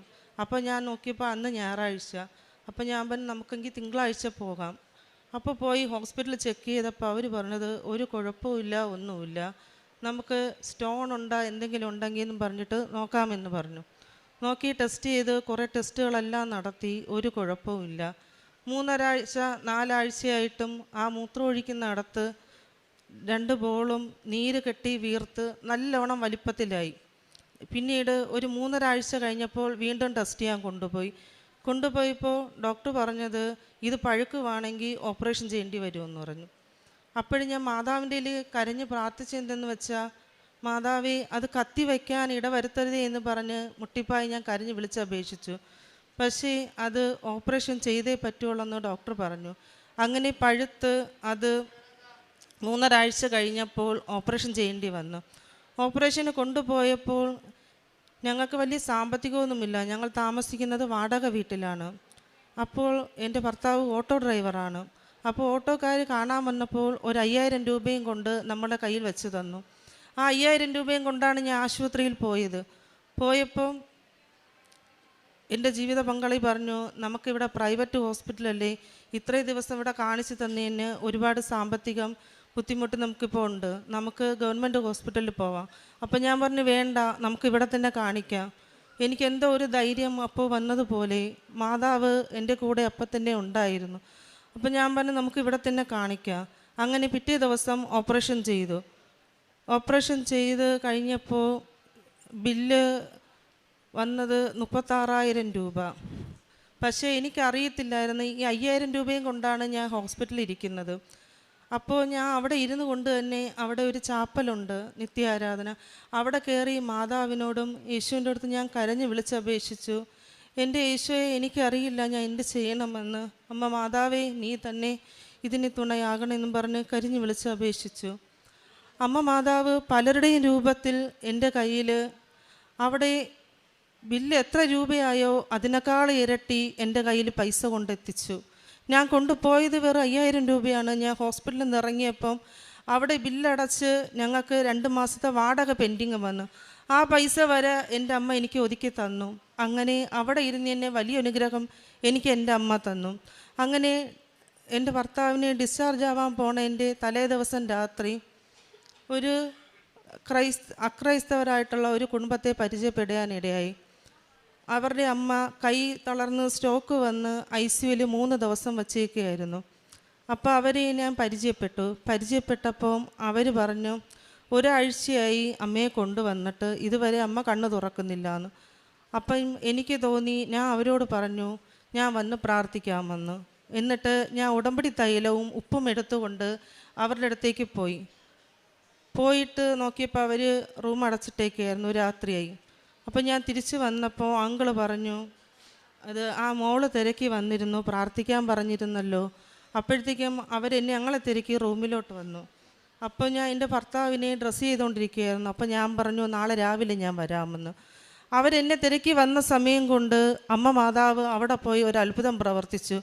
അപ്പോൾ ഞാൻ നോക്കിയപ്പോൾ അന്ന് ഞായറാഴ്ച. അപ്പോൾ ഞാൻ പറഞ്ഞു നമുക്കെങ്കിൽ തിങ്കളാഴ്ച പോകാം. അപ്പോൾ പോയി ഹോസ്പിറ്റലിൽ ചെക്ക് ചെയ്തപ്പോൾ അവർ പറഞ്ഞത് ഒരു കുഴപ്പമില്ല, ഒന്നുമില്ല, നമുക്ക് സ്റ്റോൺ ഉണ്ടോ എന്തെങ്കിലും ഉണ്ടെങ്കിൽ എന്നും പറഞ്ഞിട്ട് നോക്കാമെന്ന് പറഞ്ഞു. നോക്കി ടെസ്റ്റ് ചെയ്ത് കുറേ ടെസ്റ്റുകളെല്ലാം നടത്തി, ഒരു കുഴപ്പമില്ല. 4 ആഴ്ചയായിട്ടും ആ മൂത്രം ഒഴിക്കുന്നിടത്ത് 2 ബോളും നീര് കെട്ടി വീർത്ത് നല്ലോണം വലിപ്പത്തിലായി. പിന്നീട് ഒരു 3.5 ആഴ്ച കഴിഞ്ഞപ്പോൾ വീണ്ടും ടെസ്റ്റ് ചെയ്യാൻ കൊണ്ടുപോയപ്പോൾ ഡോക്ടർ പറഞ്ഞത് ഇത് പഴുക്കുവാണെങ്കിൽ ഓപ്പറേഷൻ ചെയ്യേണ്ടി വരുമെന്ന് പറഞ്ഞു. അപ്പോഴും ഞാൻ മാതാവിൻ്റെ കരഞ്ഞ് പ്രാർത്ഥിച്ചെന്തെന്ന് വെച്ചാൽ, മാതാവേ അത് കത്തി വയ്ക്കാൻ ഇടവരുത്തരുതേ എന്ന് പറഞ്ഞ് മുട്ടിപ്പായി ഞാൻ കരഞ്ഞ് വിളിച്ചപേക്ഷിച്ചു. പക്ഷേ അത് ഓപ്പറേഷൻ ചെയ്തേ പറ്റുള്ളൂ ഡോക്ടർ പറഞ്ഞു. അങ്ങനെ പഴുത്ത് അത് 3.5 ആഴ്ച കഴിഞ്ഞപ്പോൾ ഓപ്പറേഷൻ ചെയ്യേണ്ടി വന്നു. ഓപ്പറേഷന് കൊണ്ടുപോയപ്പോൾ ഞങ്ങൾക്ക് വലിയ സാമ്പത്തികമൊന്നുമില്ല. ഞങ്ങൾ താമസിക്കുന്നത് വാടക വീട്ടിലാണ്. അപ്പോൾ എൻ്റെ ഭർത്താവ് ഓട്ടോ ഡ്രൈവറാണ്. അപ്പോൾ ഓട്ടോക്കാർ കാണാൻ വന്നപ്പോൾ ഒരു 5000 രൂപയും കൊണ്ട് നമ്മുടെ കയ്യിൽ വെച്ച് തന്നു. ആ 5000 രൂപയും കൊണ്ടാണ് ഞാൻ ആശുപത്രിയിൽ പോയപ്പോൾ എൻ്റെ ജീവിത പങ്കാളി പറഞ്ഞു, നമുക്കിവിടെ പ്രൈവറ്റ് ഹോസ്പിറ്റലല്ലേ, ഇത്രയും ദിവസം ഇവിടെ കാണിച്ചു തന്നതിന് ഒരുപാട് സാമ്പത്തികം ബുദ്ധിമുട്ട് നമുക്കിപ്പോൾ ഉണ്ട്, നമുക്ക് ഗവൺമെൻറ് ഹോസ്പിറ്റലിൽ പോവാം. അപ്പോൾ ഞാൻ പറഞ്ഞു വേണ്ട, നമുക്കിവിടെ തന്നെ കാണിക്കാം. എനിക്കെന്തോ ഒരു ധൈര്യം അപ്പോൾ വന്നതുപോലെ മാതാവ് എൻ്റെ കൂടെ അപ്പം തന്നെ ഉണ്ടായിരുന്നു. അപ്പോൾ ഞാൻ പറഞ്ഞു നമുക്കിവിടെ തന്നെ കാണിക്കാം. അങ്ങനെ പിറ്റേ ദിവസം ഓപ്പറേഷൻ ചെയ്ത് കഴിഞ്ഞപ്പോൾ ബില്ല് വന്നത് 36,000 രൂപ. പക്ഷേ എനിക്കറിയത്തില്ലായിരുന്നു ഈ 5000 രൂപയും കൊണ്ടാണ് ഞാൻ ഹോസ്പിറ്റലിൽ ഇരിക്കുന്നത്. അപ്പോൾ ഞാൻ അവിടെ ഇരുന്നു കൊണ്ട് തന്നെ അവിടെ ഒരു ചാപ്പലുണ്ട്, നിത്യാരാധന. അവിടെ കയറി മാതാവിനോടും യേശുവിൻ്റെ അടുത്ത് ഞാൻ കരഞ്ഞ് വിളിച്ചപേക്ഷിച്ചു, എൻ്റെ യേശുവെ എനിക്കറിയില്ല ഞാൻ എന്ത് ചെയ്യണമെന്ന്, അമ്മ മാതാവേ നീ തന്നെ ഇതിന് തുണയാകണമെന്നും പറഞ്ഞ് കരിഞ്ഞ് വിളിച്ചപേക്ഷിച്ചു. അമ്മ മാതാവ് പലരുടെയും രൂപത്തിൽ എൻ്റെ കയ്യിൽ അവിടെ ബില്ല് എത്ര രൂപയായോ അതിനേക്കാൾ ഇരട്ടി എൻ്റെ കയ്യിൽ പൈസ കൊണ്ടെത്തിച്ചു. ഞാൻ കൊണ്ടുപോയത് വെറും 5000 രൂപയാണ്. ഞാൻ ഹോസ്പിറ്റലിൽ നിന്ന് ഇറങ്ങിയപ്പം അവിടെ ബില്ലടച്ച് ഞങ്ങൾക്ക് 2 മാസത്തെ വാടക പെൻഡിങ് വന്നു. ആ പൈസ വരെ എൻ്റെ അമ്മ എനിക്ക് ഒതുക്കി തന്നു. അങ്ങനെ അവിടെ ഇരുന്ന് എന്നെ വലിയ അനുഗ്രഹം എനിക്ക് എൻ്റെ അമ്മ തന്നു. അങ്ങനെ എൻ്റെ ഭർത്താവിനെ ഡിസ്ചാർജ് ആവാൻ പോണതിൻ്റെ തലേ ദിവസം രാത്രി ഒരു അക്രൈസ്തവരായിട്ടുള്ള ഒരു കുടുംബത്തെ പരിചയപ്പെടാനിടയായി. അവരുടെ അമ്മ കൈ തളർന്ന് സ്ട്രോക്ക് വന്ന് ICUവിൽ 3 ദിവസം വച്ചേക്കുകയായിരുന്നു. അപ്പോൾ അവരെ ഞാൻ പരിചയപ്പെട്ടപ്പോൾ അവർ പറഞ്ഞു ഒരാഴ്ചയായി അമ്മയെ കൊണ്ടുവന്നിട്ട് ഇതുവരെ അമ്മ കണ്ണ് തുറക്കുന്നില്ല എന്ന്. അപ്പം എനിക്ക് തോന്നി, ഞാൻ അവരോട് പറഞ്ഞു ഞാൻ വന്ന് പ്രാർത്ഥിക്കാമെന്ന്. എന്നിട്ട് ഞാൻ ഉടമ്പടി തൈലവും ഉപ്പും എടുത്തുകൊണ്ട് അവരുടെ അടുത്തേക്ക് പോയിട്ട് നോക്കിയപ്പോൾ അവർ റൂം അടച്ചിട്ടേക്കായിരുന്നു, രാത്രിയായി. അപ്പം ഞാൻ തിരിച്ച് വന്നപ്പോൾ അങ്കിള് പറഞ്ഞു, അത് ആ മോള് തിരക്കി വന്നിരുന്നു, പ്രാർത്ഥിക്കാൻ പറഞ്ഞിരുന്നല്ലോ. അപ്പോഴത്തേക്കും ഞങ്ങളെ തിരക്കി റൂമിലോട്ട് വന്നു. അപ്പോൾ ഞാൻ എൻ്റെ ഭർത്താവിനെ ഡ്രസ്സ് ചെയ്തുകൊണ്ടിരിക്കുകയായിരുന്നു. അപ്പോൾ ഞാൻ പറഞ്ഞു നാളെ രാവിലെ ഞാൻ വരാമെന്ന്. അവരെന്നെ തിരക്കി വന്ന സമയം കൊണ്ട് അമ്മ മാതാവ് അവിടെ പോയി ഒരു അത്ഭുതം പ്രവർത്തിച്ചു.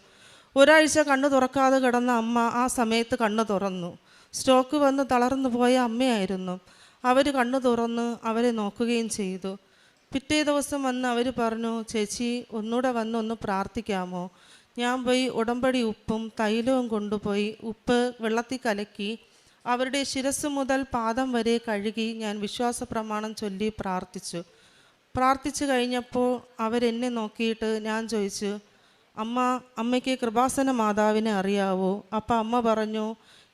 ഒരാഴ്ച കണ്ണ് തുറക്കാതെ കിടന്ന അമ്മ ആ സമയത്ത് കണ്ണ് തുറന്നു. സ്ട്രോക്ക് വന്ന് തളർന്നു പോയ അമ്മയായിരുന്നു. അവർ കണ്ണ് തുറന്ന് അവരെ നോക്കുകയും ചെയ്തു. പിറ്റേ ദിവസം വന്ന് അവർ പറഞ്ഞു, ചേച്ചി ഒന്നുകൂടെ വന്ന് ഒന്ന് പ്രാർത്ഥിക്കാമോ? ഞാൻ പോയി ഉടമ്പടി ഉപ്പും തൈലവും കൊണ്ടുപോയി ഉപ്പ് വെള്ളത്തിൽ കലക്കി അവരുടെ ശിരസ് മുതൽ പാദം വരെ കഴുകി ഞാൻ വിശ്വാസ പ്രമാണം ചൊല്ലി പ്രാർത്ഥിച്ചു കഴിഞ്ഞപ്പോൾ അവരെന്നെ നോക്കിയിട്ട് ഞാൻ ചോദിച്ചു, അമ്മയ്ക്ക് കൃപാസന മാതാവിനെ അറിയാവോ? അപ്പം അമ്മ പറഞ്ഞു,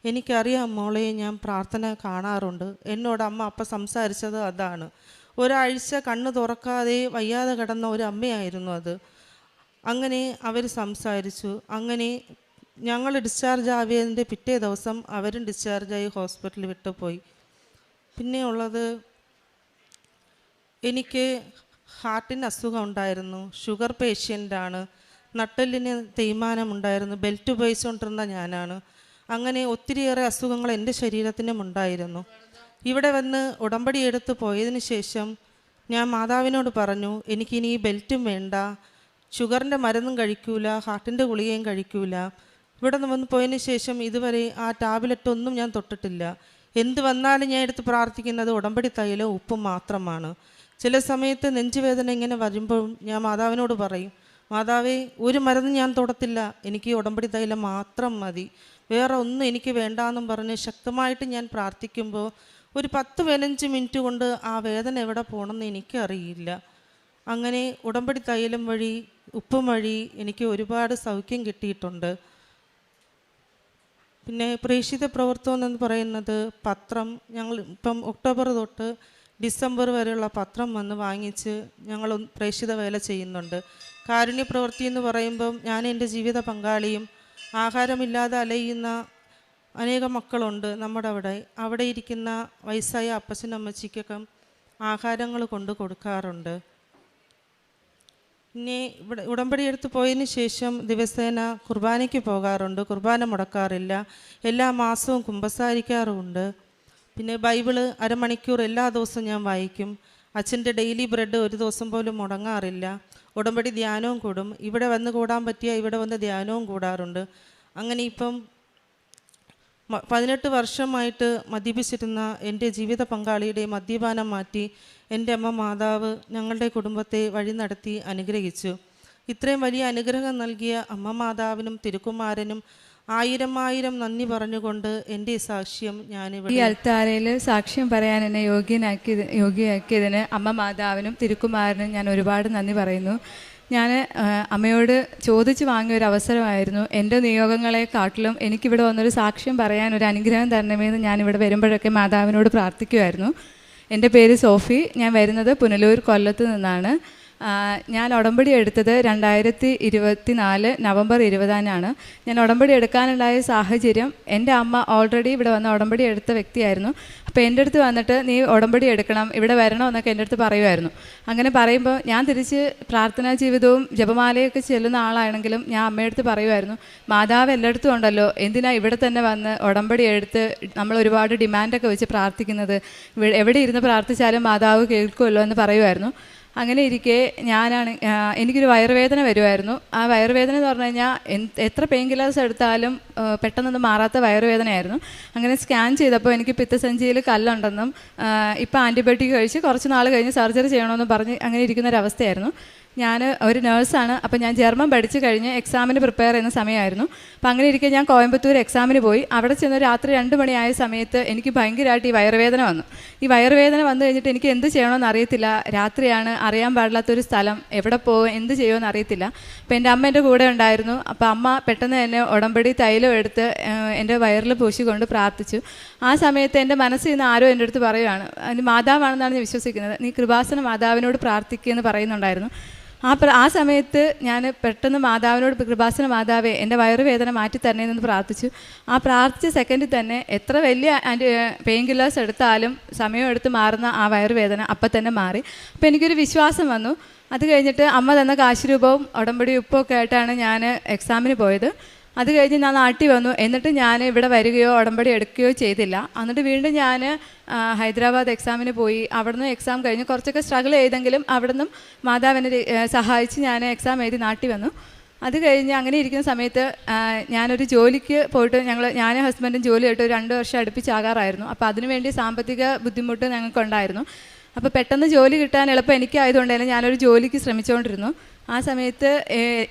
എനിക്കറിയാം മോളെ, ഞാൻ പ്രാർത്ഥന കാണാറുണ്ട്. എന്നോട് അമ്മ അപ്പം സംസാരിച്ചത് അതാണ്. ഒരാഴ്ച കണ്ണ് തുറക്കാതെ വയ്യാതെ കിടന്ന ഒരു അമ്മയായിരുന്നു അത്. അങ്ങനെ അവർ സംസാരിച്ചു. അങ്ങനെ ഞങ്ങൾ ഡിസ്ചാർജ് ആവിയതിൻ്റെ പിറ്റേ ദിവസം അവരും ഡിസ്ചാർജായി ഹോസ്പിറ്റലിൽ വിട്ടുപോയി. പിന്നെ ഉള്ളത്, എനിക്ക് ഹാർട്ടിന് അസുഖം ഉണ്ടായിരുന്നു, ഷുഗർ പേഷ്യൻ്റാണ്, നട്ടെല്ലിന് തേയ്മാനമുണ്ടായിരുന്നു, ബെൽറ്റ് ഉപയോഗിച്ചുകൊണ്ടിരുന്ന ഞാനാണ്. അങ്ങനെ ഒത്തിരിയേറെ അസുഖങ്ങൾ എൻ്റെ ശരീരത്തിനും ഉണ്ടായിരുന്നു. ഇവിടെ വന്ന് ഉടമ്പടി എടുത്ത് പോയതിന് ശേഷം ഞാൻ മാതാവിനോട് പറഞ്ഞു, എനിക്കിനി ഈ ബെൽറ്റും വേണ്ട, ഷുഗറിൻ്റെ മരുന്നും കഴിക്കൂല, ഹാർട്ടിൻ്റെ ഗുളികയും കഴിക്കൂല, ഇവിടെ നിന്ന് വന്ന് പോയതിന് ശേഷം ഇതുവരെ ആ ടാബ്ലറ്റ് ഒന്നും ഞാൻ തൊട്ടിട്ടില്ല. എന്ത് വന്നാലും ഞാൻ എടുത്ത് പ്രാർത്ഥിക്കുന്നത് ഉടമ്പടി തൈലവും ഉപ്പും മാത്രമാണ്. ചില സമയത്ത് നെഞ്ചുവേദന ഇങ്ങനെ വരുമ്പോൾ ഞാൻ മാതാവിനോട് പറയും, മാതാവേ, ഒരു മരുന്ന് ഞാൻ തൊടത്തില്ല, എനിക്ക് ഉടമ്പടി തൈലം മാത്രം മതി, വേറെ ഒന്നും എനിക്ക് വേണ്ടാന്നും പറഞ്ഞ് ശക്തമായിട്ട് ഞാൻ പ്രാർത്ഥിക്കുമ്പോൾ ഒരു 10-15 മിനിറ്റ് കൊണ്ട് ആ വേദന എവിടെ പോകണമെന്ന് എനിക്കറിയില്ല. അങ്ങനെ ഉടമ്പടി തൈലം വഴി ഉപ്പും വഴി എനിക്ക് ഒരുപാട് സൗഖ്യം കിട്ടിയിട്ടുണ്ട്. പിന്നെ പ്രേക്ഷിത പ്രവർത്തനം എന്ന് പറയുന്നത് പത്രം, ഞങ്ങൾ ഇപ്പം ഒക്ടോബർ തൊട്ട് ഡിസംബർ വരെയുള്ള പത്രം വന്ന് വാങ്ങിച്ച് ഞങ്ങൾ പ്രേക്ഷിത വേല ചെയ്യുന്നുണ്ട്. കാരുണ്യ പ്രവൃത്തി എന്ന് പറയുമ്പം ഞാൻ എൻ്റെ ജീവിത പങ്കാളിയും ആഹാരമില്ലാതെ അലയുന്ന അനേകം മക്കളുണ്ട് നമ്മുടെ അവിടെ ഇരിക്കുന്ന വയസ്സായ അപ്പച്ചനും അമ്മച്ചിക്കൊക്കെ ആഹാരങ്ങൾ കൊണ്ട് കൊടുക്കാറുണ്ട്. പിന്നെ ഇവിടെ ഉടമ്പടി എടുത്ത് പോയതിന് ശേഷം ദിവസേന കുർബാനയ്ക്ക് പോകാറുണ്ട്, കുർബാന മുടക്കാറില്ല, എല്ലാ മാസവും കുമ്പസാരിക്കാറുമുണ്ട്. പിന്നെ ബൈബിള് അരമണിക്കൂർ എല്ലാ ദിവസവും ഞാൻ വായിക്കും. അച്ഛൻ്റെ ഡെയിലി ബ്രെഡ് ഒരു ദിവസം പോലും മുടങ്ങാറില്ല. ഉടമ്പടി ധ്യാനവും കൂടും, ഇവിടെ വന്ന് കൂടാൻ പറ്റിയ ഇവിടെ വന്ന് ധ്യാനവും കൂടാറുണ്ട്. അങ്ങനെ ഇപ്പം 18 വർഷമായിട്ട് മദ്യപിച്ചിരുന്ന എൻ്റെ ജീവിത പങ്കാളിയുടെ മദ്യപാനം മാറ്റി എൻ്റെ അമ്മ മാതാവ് ഞങ്ങളുടെ കുടുംബത്തെ വഴി നടത്തി അനുഗ്രഹിച്ചു. ഇത്രയും വലിയ അനുഗ്രഹം നൽകിയ അമ്മ മാതാവിനും തിരുക്കുമാരനും 1000 നന്ദി പറഞ്ഞുകൊണ്ട് എൻ്റെ സാക്ഷ്യം ഞാനിവിടെ ഈ അൽത്താരയിൽ സാക്ഷ്യം പറയാൻ എന്നെ യോഗ്യയാക്കിയതിന് അമ്മ മാതാവിനും തിരുക്കുമാരനും ഞാൻ ഒരുപാട് നന്ദി പറയുന്നു. ഞാൻ അമ്മയോട് ചോദിച്ചു വാങ്ങിയ ഒരു അവസരമായിരുന്നു. എൻ്റെ നിയോഗങ്ങളെക്കാട്ടിലും എനിക്കിവിടെ വന്നൊരു സാക്ഷ്യം പറയാൻ ഒരു അനുഗ്രഹം തരണമെന്ന് ഞാനിവിടെ വരുമ്പോഴൊക്കെ മാതാവിനോട് പ്രാർത്ഥിക്കുമായിരുന്നു. എൻ്റെ പേര് സോഫി, ഞാൻ വരുന്നത് പുനലൂർ, കൊല്ലത്ത് നിന്നാണ്. ഞാൻ ഉടമ്പടി എടുത്തത് 2024 നവംബർ 20-നാണ്. ഞാൻ ഉടമ്പടി എടുക്കാനുണ്ടായ സാഹചര്യം, എൻ്റെ അമ്മ ഓൾറെഡി ഇവിടെ വന്ന് ഉടമ്പടി എടുത്ത വ്യക്തിയായിരുന്നു. അപ്പോൾ എൻ്റെ അടുത്ത് വന്നിട്ട് നീ ഉടമ്പടി എടുക്കണം, ഇവിടെ വരണമെന്നൊക്കെ എൻ്റെ അടുത്ത് പറയുമായിരുന്നു. അങ്ങനെ പറയുമ്പോൾ ഞാൻ തിരിച്ച് പ്രാർത്ഥനാ ജീവിതവും ജപമാലയൊക്കെ ചെല്ലുന്ന ആളാണെങ്കിലും ഞാൻ അമ്മയുടെ അടുത്ത് പറയുമായിരുന്നു, മാതാവ് എല്ലായിടത്തും ഉണ്ടല്ലോ, എന്തിനാ ഇവിടെ തന്നെ വന്ന് ഉടമ്പടി എടുത്ത് നമ്മൾ ഒരുപാട് ഡിമാൻഡൊക്കെ വെച്ച് പ്രാർത്ഥിക്കുന്നത്, എവിടെ ഇരുന്ന് പ്രാർത്ഥിച്ചാലും മാതാവ് കേൾക്കുമല്ലോ എന്ന് പറയുമായിരുന്നു. അങ്ങനെ ഇരിക്കെ എനിക്കൊരു വയറുവേദന വരുമായിരുന്നു. ആ വയറുവേദന എന്ന് പറഞ്ഞു കഴിഞ്ഞാൽ എത്ര പെയിൻ കില്ലേഴ്സ് എടുത്താലും പെട്ടെന്നൊന്നും മാറാത്ത വയറുവേദനയായിരുന്നു. അങ്ങനെ സ്കാൻ ചെയ്തപ്പോൾ എനിക്ക് പിത്തസഞ്ചിയിൽ കല്ലുണ്ടെന്നും ഇപ്പോൾ ആൻറ്റിബയോട്ടിക് കഴിച്ച് കുറച്ച് നാൾ കഴിഞ്ഞ് സർജറി ചെയ്യണമെന്നും പറഞ്ഞ് അങ്ങനെ ഇരിക്കുന്നൊരവസ്ഥയായിരുന്നു. ഞാൻ ഒരു നേഴ്സാണ്. അപ്പോൾ ഞാൻ ജർമ്മൻ പഠിച്ച് കഴിഞ്ഞ് എക്സാമിന് പ്രിപ്പയർ ചെയ്യുന്ന സമയമായിരുന്നു. അപ്പോൾ അങ്ങനെ ഇരിക്കെ ഞാൻ കോയമ്പത്തൂർ എക്സാമിന് പോയി. അവിടെ ചെന്ന് രാത്രി 2 മണിയായ സമയത്ത് എനിക്ക് ഭയങ്കരമായിട്ട് ഈ വയറുവേദന വന്നു. ഈ വയറുവേദന വന്നു കഴിഞ്ഞിട്ട് എനിക്ക് എന്ത് ചെയ്യണമെന്ന് അറിയത്തില്ല. രാത്രിയാണ്, അറിയാൻ പാടില്ലാത്തൊരു സ്ഥലം, എവിടെ പോകും, എന്ത് ചെയ്യുമെന്ന് അറിയത്തില്ല. അപ്പോൾ എൻ്റെ അമ്മ എൻ്റെ കൂടെ ഉണ്ടായിരുന്നു. അപ്പോൾ അമ്മ പെട്ടെന്ന് തന്നെ ഉടമ്പടി തൈലം എടുത്ത് എൻ്റെ വയറിൽ പൂശിക്കൊണ്ട് പ്രാർത്ഥിച്ചു. ആ സമയത്ത് എൻ്റെ മനസ്സിൽ നിന്ന് ആരോ എൻ്റെ അടുത്ത് പറയുകയാണ്, അതിന് മാതാവാണെന്നാണ് ഞാൻ വിശ്വസിക്കുന്നത്, നീ കൃപാസന മാതാവിനോട് പ്രാർത്ഥിക്കുകയെന്ന് പറയുന്നുണ്ടായിരുന്നു. ആ സമയത്ത് ഞാൻ പെട്ടെന്ന് മാതാവിനോട്, കൃപാസന മാതാവേ എൻ്റെ വയറുവേദന മാറ്റി തരണേന്ന് പ്രാർത്ഥിച്ചു. ആ പ്രാർത്ഥിച്ച സെക്കൻഡിൽ തന്നെ എത്ര വലിയ പെയിൻ കില്ലേഴ്സ് എടുത്താലും സമയമെടുത്ത് മാറുന്ന ആ വയറുവേദന അപ്പം തന്നെ മാറി. അപ്പോൾ എനിക്കൊരു വിശ്വാസം വന്നു. അത് കഴിഞ്ഞിട്ട് അമ്മ തന്ന കാശ് രൂപവും ഉടമ്പടി ഉപ്പൊക്കെ ആയിട്ടാണ് ഞാൻ എക്സാമിന് പോയത്. അത് കഴിഞ്ഞ് ഞാൻ നാട്ടിൽ വന്നു. എന്നിട്ട് ഞാൻ ഇവിടെ വരികയോ ഉടമ്പടി എടുക്കുകയോ ചെയ്തില്ല. എന്നിട്ട് വീണ്ടും ഞാൻ ഹൈദരാബാദ് എക്സാമിന് പോയി. അവിടുന്ന് എക്സാം കഴിഞ്ഞ് കുറച്ചൊക്കെ സ്ട്രഗിൾ ചെയ്തെങ്കിലും അവിടുന്ന് മാതാവിനെ സഹായിച്ച് ഞാൻ എക്സാം എഴുതി നാട്ടിൽ വന്നു. അത് കഴിഞ്ഞ് അങ്ങനെ ഇരിക്കുന്ന സമയത്ത് ഞാനൊരു ജോലിക്ക് പോയിട്ട് ഞാനും ഹസ്ബൻഡും ജോലി ആയിട്ട് 2 വർഷം അടുപ്പിച്ചാകാറായിരുന്നു. അപ്പോൾ അതിനുവേണ്ടി സാമ്പത്തിക ബുദ്ധിമുട്ട് ഞങ്ങൾക്കുണ്ടായിരുന്നു. അപ്പോൾ പെട്ടെന്ന് ജോലി കിട്ടാൻ എളുപ്പം എനിക്കായതുകൊണ്ട് തന്നെ ഞാനൊരു ജോലിക്ക് ശ്രമിച്ചുകൊണ്ടിരുന്നു. ആ സമയത്ത്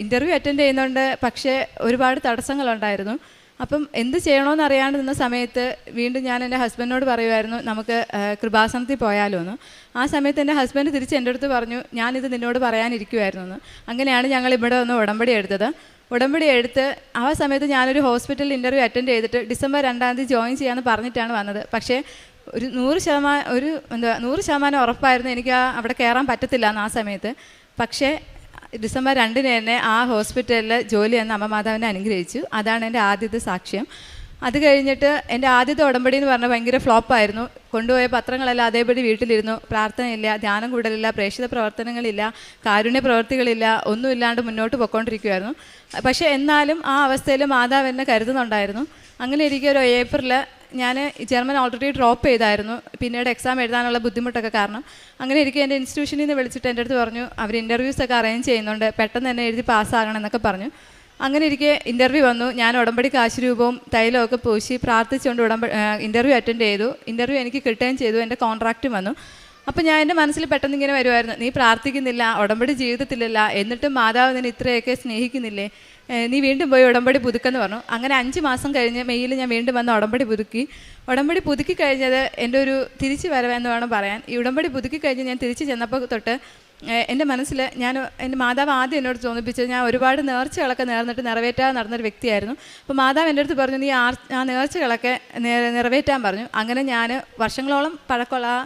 ഇൻ്റർവ്യൂ അറ്റൻഡ് ചെയ്യുന്നുണ്ട്, പക്ഷേ ഒരുപാട് തടസ്സങ്ങളുണ്ടായിരുന്നു. അപ്പം എന്ത് ചെയ്യണമെന്ന് അറിയാണ്ട് നിന്ന സമയത്ത് വീണ്ടും ഞാൻ എൻ്റെ ഹസ്ബൻഡിനോട് പറയുമായിരുന്നു, നമുക്ക് കൃപാസനത്തിൽ പോയാലോ എന്ന്. ആ സമയത്ത് എൻ്റെ ഹസ്ബൻഡ് തിരിച്ച് എൻ്റെ അടുത്ത് പറഞ്ഞു, ഞാനിത് നിന്നോട് പറയാനിരിക്കുമായിരുന്നു എന്ന്. അങ്ങനെയാണ് ഞങ്ങൾ ഇവിടെ വന്ന് ഉടമ്പടി എടുത്തത്. ഉടമ്പടി എടുത്ത് ആ സമയത്ത് ഞാനൊരു ഹോസ്പിറ്റലിൽ ഇൻ്റർവ്യൂ അറ്റൻഡ് ചെയ്തിട്ട് ഡിസംബർ 2-ാം തീയതി ജോയിൻ ചെയ്യാമെന്ന് പറഞ്ഞിട്ടാണ് വന്നത്. പക്ഷേ ഒരു 100% ഉറപ്പായിരുന്നു എനിക്ക് അവിടെ കയറാൻ പറ്റത്തില്ല എന്ന് ആ സമയത്ത്. പക്ഷേ ഡിസംബർ 2-ന് തന്നെ ആ ഹോസ്പിറ്റലിൽ ജോലി ചെയ്യുന്ന അമ്മ മാതാവിനെ അനുഗ്രഹിച്ചു. അതാണ് എൻ്റെ ആദ്യത്തെ സാക്ഷ്യം. അത് കഴിഞ്ഞിട്ട് എൻ്റെ ആദ്യത്തെ ഉടമ്പടി എന്ന് പറഞ്ഞാൽ ഭയങ്കര ഫ്ലോപ്പായിരുന്നു. കൊണ്ടുപോയ പത്രങ്ങളെല്ലാം അതേപടി വീട്ടിലിരുന്നു. പ്രാർത്ഥനയില്ല, ധ്യാനം കൂടലില്ല, പ്രേക്ഷിത പ്രവർത്തനങ്ങളില്ല, കാരുണ്യ പ്രവർത്തികളില്ല, ഒന്നുമില്ലാണ്ട് മുന്നോട്ട് പോയിക്കൊണ്ടിരിക്കുമായിരുന്നു. പക്ഷേ എന്നാലും ആ അവസ്ഥയിൽ മാതാവ് എന്നെ കരുതുന്നുണ്ടായിരുന്നു. അങ്ങനെ ഇരിക്കുക ഒരു ഏപ്രിൽ ഞാൻ ജർമ്മൻ ഓൾറെഡി ഡ്രോപ്പ് ചെയ്തായിരുന്നു, പിന്നീട് എക്സാം എഴുതാനുള്ള ബുദ്ധിമുട്ടൊക്കെ കാരണം. അങ്ങനെ ഇരിക്കുക എൻ്റെ ഇൻസ്റ്റിറ്റ്യൂഷനിൽ നിന്ന് വിളിച്ചിട്ട് എൻ്റെ അടുത്ത് പറഞ്ഞു, അവർ ഇൻ്റർവ്യൂസൊക്കെ അറേഞ്ച് ചെയ്യുന്നുണ്ട്, പെട്ടെന്ന് തന്നെ എഴുതി പാസ്സാകണം എന്നൊക്കെ പറഞ്ഞു. അങ്ങനെ ഇരിക്കെ ഇൻ്റർവ്യൂ വന്നു. ഞാൻ ഉടമ്പടി കാശ് രൂപവും തൈലമൊക്കെ പൂശി പ്രാർത്ഥിച്ചുകൊണ്ട് ഇൻ്റർവ്യൂ അറ്റൻഡ് ചെയ്തു. ഇൻ്റർവ്യൂ എനിക്ക് കിട്ടുകയും ചെയ്തു. എൻ്റെ കോൺട്രാക്റ്റും വന്നു. അപ്പോൾ ഞാൻ എൻ്റെ മനസ്സിൽ പെട്ടെന്ന് ഇങ്ങനെ വരുമായിരുന്നു, നീ പ്രാർത്ഥിക്കുന്നില്ല, ഉടമ്പടി ജീവിതത്തിലില്ല, എന്നിട്ടും മാതാവ് നിന്നെ ഇത്രയൊക്കെ സ്നേഹിക്കുന്നില്ലേ, നീ വീണ്ടും പോയി ഉടമ്പടി പുതുക്കെന്ന് പറഞ്ഞു. അങ്ങനെ 5 മാസം കഴിഞ്ഞ് മെയ്യിൽ ഞാൻ വീണ്ടും വന്ന് ഉടമ്പടി പുതുക്കി കഴിഞ്ഞത് എൻ്റെ ഒരു തിരിച്ചു വരവെന്ന് വേണം പറയാൻ. ഈ ഉടമ്പടി പുതുക്കി കഴിഞ്ഞ് ഞാൻ തിരിച്ചു ചെന്നപ്പോൾ തൊട്ട് എൻ്റെ മനസ്സിൽ എൻ്റെ മാതാവ് ആദ്യം എന്നോട് തോന്നിപ്പിച്ചത്, ഞാൻ ഒരുപാട് നേർച്ചകളൊക്കെ നേർന്നിട്ട് നിറവേറ്റാതെ നടന്നൊരു വ്യക്തിയായിരുന്നു. അപ്പോൾ മാതാവ് എൻ്റെ അടുത്ത് പറഞ്ഞു, നീ ആ നേർച്ചകളൊക്കെ നിറവേറ്റാൻ പറഞ്ഞു. അങ്ങനെ ഞാൻ വർഷങ്ങളോളം പഴക്കമുള്ള ആ